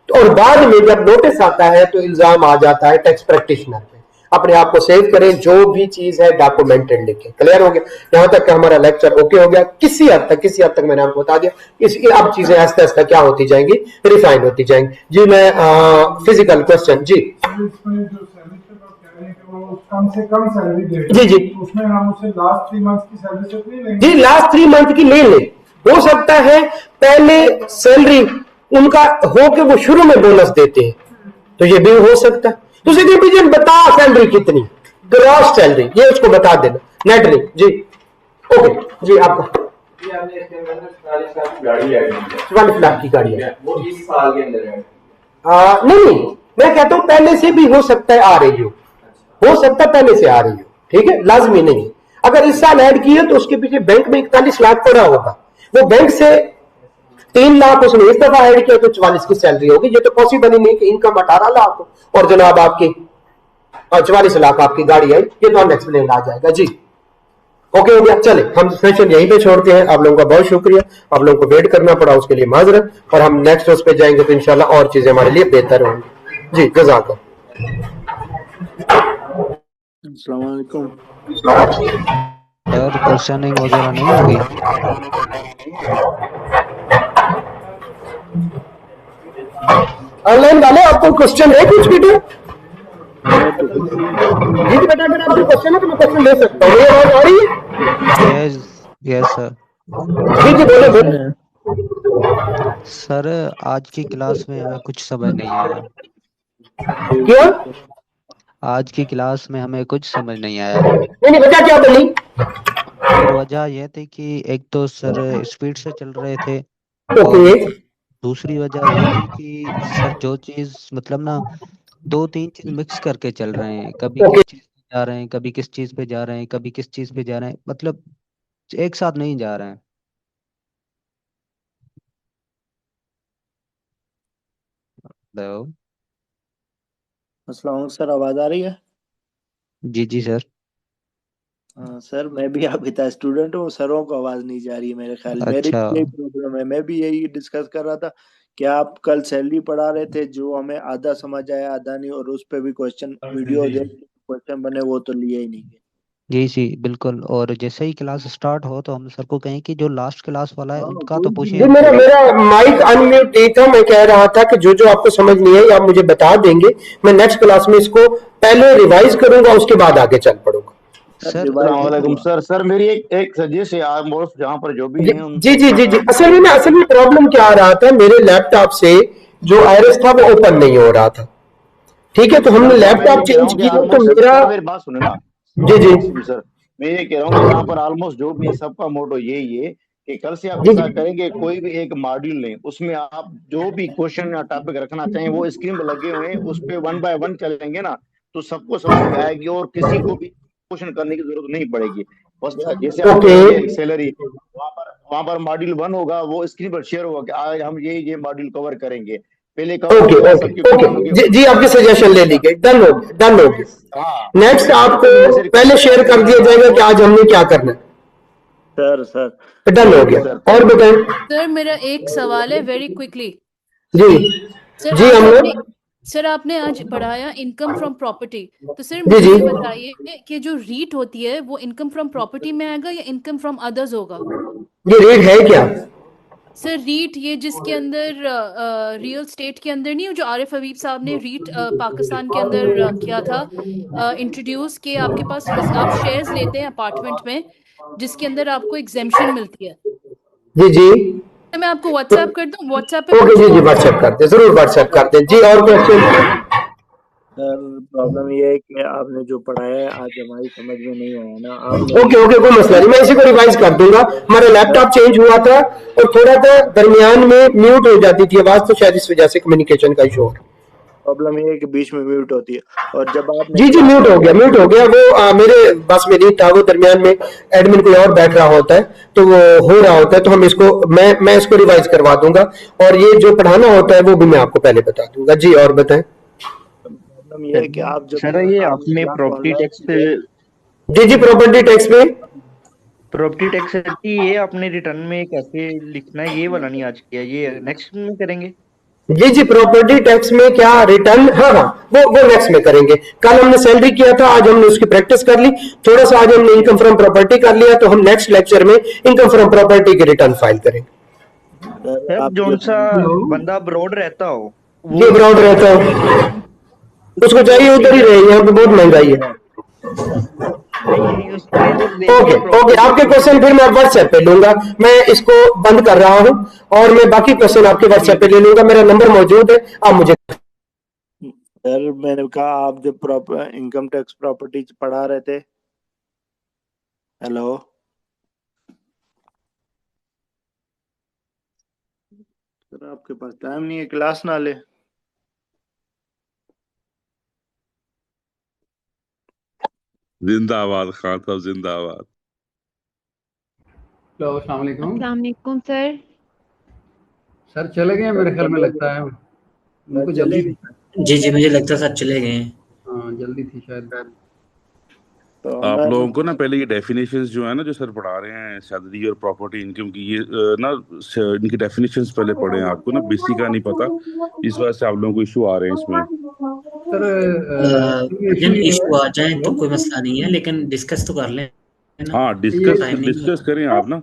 और बाद में जब नोटिस आता है तो इल्जाम आ जाता है टैक्स प्रैक्टिशनर पे। अपने आप को सेव करें, जो भी चीज है डॉक्यूमेंटेड लिखें। क्लियर हो गया? यहां तक हमारा लेक्चर ओके हो गया। किसी हद तक मैंने आपको बता दिया। इसकी अब चीजें आस्ते आस्ते क्या होती जाएंगी? रिफाइन होती जाएंगी। जी मैं फिजिकल क्वेश्चन जी कम से कम सैलरी दे, जी जी तो उसमें हम उसे लास्ट 3 मंथ की सैलरी से नहीं लेंगे? जी, लास्ट 3 मंथ की ले ले। हो सकता है पहले सैलरी उनका हो के वो शुरू में बोनस देते हैं, तो ये भी हो सकता है। तो उसे बता सैलरी कितनी, ग्रॉस सैलरी, ये उसको बता देना। नेट नहीं जी। ओके जी, आपका आपने इसके अंदर 40 लाख की गाड़ी ऐड की है, 40 लाख की गाड़ी है वो इस साल के अंदर ऐड नहीं, मैं कहता हूं पहले से भी हो सकता है आ रही हो सकता है पहले से आ रही हो, ठीक है, लाजमी नहीं। अगर इस साल ऐड की है तो उसके पीछे बैंक में 41 लाख पड़ा होगा, वो बैंक से 3 लाख उसने इस दफा ऐड किया तो 44 की सैलरी होगी। ये तो पॉसिबल ही नहीं कि इनकम 18 लाख हो और जनाब आपकी 44 लाख आपकी गाड़ी आई, ये तो अनएक्सप्लेन आ जाएगा जी। ओके हो गया, चले हम सेशन यहीं पे छोड़ते हैं। आप लोगों का बहुत शुक्रिया, आप लोगों को वेट करना पड़ा उसके लिए माजरत, और हम नेक्स्ट उस पे जाएंगे तो इंशाल्लाह और चीजें हमारे लिए बेहतर होंगी जी। जज़ाकल्लाह। अस्सलाम वालेकुम सर, क्वेश्चनिंग वगैरह नहीं होगी? ऑनलाइन वाले आपको क्वेश्चन है कुछ बेटा? जी बेटा आपको क्वेश्चन है तो मैं क्वेश्चन ले सकता हूँ। ये आवाज आ रही है? Yes sir. जी जी बोले। सर आज की क्लास में हमें कुछ समझ नहीं आया। क्यों? आज की क्लास में हमें कुछ समझ नहीं आया। नहीं वजह क्या बनी? सर वजह यह थी कि एक तो सर स्पीड से चल रहे थे, ओके। दूसरी वजह ये थी कि सर जो चीज मतलब ना 2-3 चीज मिक्स करके चल रहे हैं, कभी किस चीज पे जा रहे हैं, कभी किस चीज पे जा रहे हैं, कभी किस चीज पे जा रहे हैं, मतलब एक साथ नहीं जा रहे हैं। हेलो। अस्सलाम सर, आवाज आ रही है? जी जी सर। सर मैं भी आपकी तरह स्टूडेंट हूँ, सरों को आवाज नहीं जा रही है मेरे ख्याल। मेरी अच्छा। भी यही प्रॉब्लम है, मैं भी यही डिस्कस कर रहा था क्या आप कल सैलरी पढ़ा रहे थे जो हमें आधा समझ आया आधा नहीं, और उस पे भी क्वेश्चन वीडियो देख क्वेश्चन बने वो तो लिए ही नहीं गए? जी जी बिल्कुल। और जैसे ही क्लास स्टार्ट हो तो हम सर को कहें कि जो लास्ट क्लास वाला है उनका तो पूछें जी हम मेरा सर। मेरा माइक अनम्यूट नहीं था। मैं कह रहा था कि जो जो आपको समझ नहीं है आप मुझे बता देंगे, मैं नेक्स्ट क्लास में इसको पहले रिवाइज करूंगा, उसके बाद आगे चल पड़ूंगा। अस्सलामुअलैकुम सर। सर मेरी एक सजेशन है, ऑलमोस्ट जहाँ पर जो भी हैं उन जी जी जी जी असल में प्रॉब्लम क्या आ रहा था, मेरे लैपटॉप से जो आईरिस था वो ओपन नहीं हो रहा था। ठीक है, तो हमने लैपटॉप चेंज किया तो मेरा मेरी बात सुने ना। जी जी सर मैं ये कह रहा हूँ कि यहाँ पर ऑलमोस्ट जो भी है सबका मोटो यही है कि कल से आप जी ऐसा करेंगे, कोई भी एक मॉड्यूल लें, उसमें आप जो भी क्वेश्चन या टॉपिक रखना चाहें वो स्क्रीन पर लगे हुए हैं, उस पे 1 बाय 1 चलेंगे ना तो सबको समझ में आएगी और किसी को भी क्वेश्चन करने की जरूरत नहीं पड़ेगी। बस जैसे आपने ये सैलरी वहां पर मॉड्यूल 1 होगा, वो स्क्रीन पर शेयर होगा कि आज हम ये मॉड्यूल कवर करेंगे। पहले ओके ओके ओके जी जी आपकी सजेशन ले ली गई, डन हो गया डन हो गया। नेक्स्ट आपको पहले शेयर कर दिया जाएगा कि आज हमने क्या करना है। सर डन हो गया। और बताएं सर मेरा एक सवाल है वेरी क्विकली। जी सर जी हम लोग सर आपने आज पढ़ाया इनकम फ्रॉम प्रॉपर्टी, तो सर जी, जी। मुझे बताइए कि जो रीट होती है वो इनकम फ्रॉम प्रॉपर्टी में आएगा या इनकम फ्रॉम अदर्स होगा? ये रेट है क्या? सर रीट ये जिसके अंदर रियल स्टेट के अंदर नहीं, जो आरिफ हबीब साहब ने रीट पाकिस्तान के अंदर किया था इंट्रोड्यूस, कि आपके पास आप शेयर्स लेते हैं अपार्टमेंट में जिसके अंदर आपको एग्जेम्पशन मिलती है। जी जी तो मैं आपको व्हाट्सएप कर दूं, व्हाट्सएप पे ओके जी जी पूछूं? व्हाट्सएप कर दे, जरूर व्हाट्सएप कर दे जी। और क्वेश्चन? सर प्रॉब्लम ये है कि आपने जो पढ़ाया है आज हमारी समझ में नहीं आया ना। आपने ओके ओके कोई मसला नहीं, मैं इसी को रिवाइज कर दूंगा। हमारा लैपटॉप चेंज हुआ था और थोड़ा सा दरमियान में म्यूट हो जाती थी आवाज, तो शायद इस वजह से कम्युनिकेशन का इशू हो रहा है। प्रॉब्लम ये है कि बीच में म्यूट होती है, और जब आपने जी जी म्यूट हो गया वो मेरे बस में नहीं था, वो दरमियान में एडमिन कोई और बैठ रहा होता है तो वो हो रहा होता है, तो हम इसको मैं इसको रिवाइज करवा दूंगा, और ये जो पढ़ाना होता है वो भी मैं आपको पहले बता दूंगा जी। और बताएं? प्रॉब्लम ये है कि आप जब सर ये आपने प्रॉपर्टी टैक्स जी जी प्रॉपर्टी टैक्स ये आपने रिटर्न में कैसे लिखना है, ये वाला नहीं आज किया, ये नेक्स्ट में करेंगे। जी जी प्रॉपर्टी टैक्स में क्या रिटर्न, हाँ हाँ वो नेक्स्ट में करेंगे। कल हमने सैलरी किया था, आज हमने उसकी प्रैक्टिस कर ली, थोड़ा सा आज हमने इनकम फ्रॉम प्रॉपर्टी कर लिया, तो हम नेक्स्ट लेक्चर में इनकम फ्रॉम प्रॉपर्टी की रिटर्न फाइल करेंगे। सर जो सा बंदा अब्रॉड रहता हो ये अब्रॉड रहता हो उसको चाहिए उधर ही रहे, यहाँ पे बहुत महंगाई है। ओके ओके आपके क्वेश्चन फिर मैं व्हाट्सएप पे लूंगा, मैं इसको बंद कर रहा हूँ और मैं बाकी क्वेश्चन आपके व्हाट्सएप पे ले लूंगा, मेरा नंबर मौजूद है, आप मुझे। सर मैंने कहा आप जब प्रॉपर इनकम टैक्स प्रॉपर्टी पढ़ा रहे थे। हेलो सर आपके पास टाइम नहीं है, क्लास ना ले? जिंदाबाद खान साहब जिंदाबाद। हेलो अस्सलाम वालेकुम। अस्सलाम वालेकुम सर। सर चले गए मेरे ख्याल में, लगता है उनको जल्दी थी। जी जी मुझे लगता है सर चले गए हैं। हाँ जल्दी थी शायद। तो आप लोगों को ना पहले ये डेफिनेशंस जो है ना जो सर पढ़ा रहे हैं सैलरी और प्रॉपर्टी इनकम की, ये ना इनकी डेफिनेशंस पहले पढ़े हैं, आपको ना बेसिक का नहीं पता, इस वजह से आप लोगों को इशू आ रहे हैं इसमें। सर इशू आ जाए तो कोई मसला नहीं है, लेकिन डिस्कस तो कर लें ना। हाँ डिस्कस करें आप ना,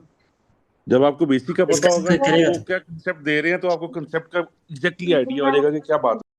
जब आपको बेसिक का पता होगा तो आपको क्या कंसेप्ट दे रहे हैं तो आपको कंसेप्ट का एग्जैक्टली आइडिया हो जाएगा कि क्या बात है।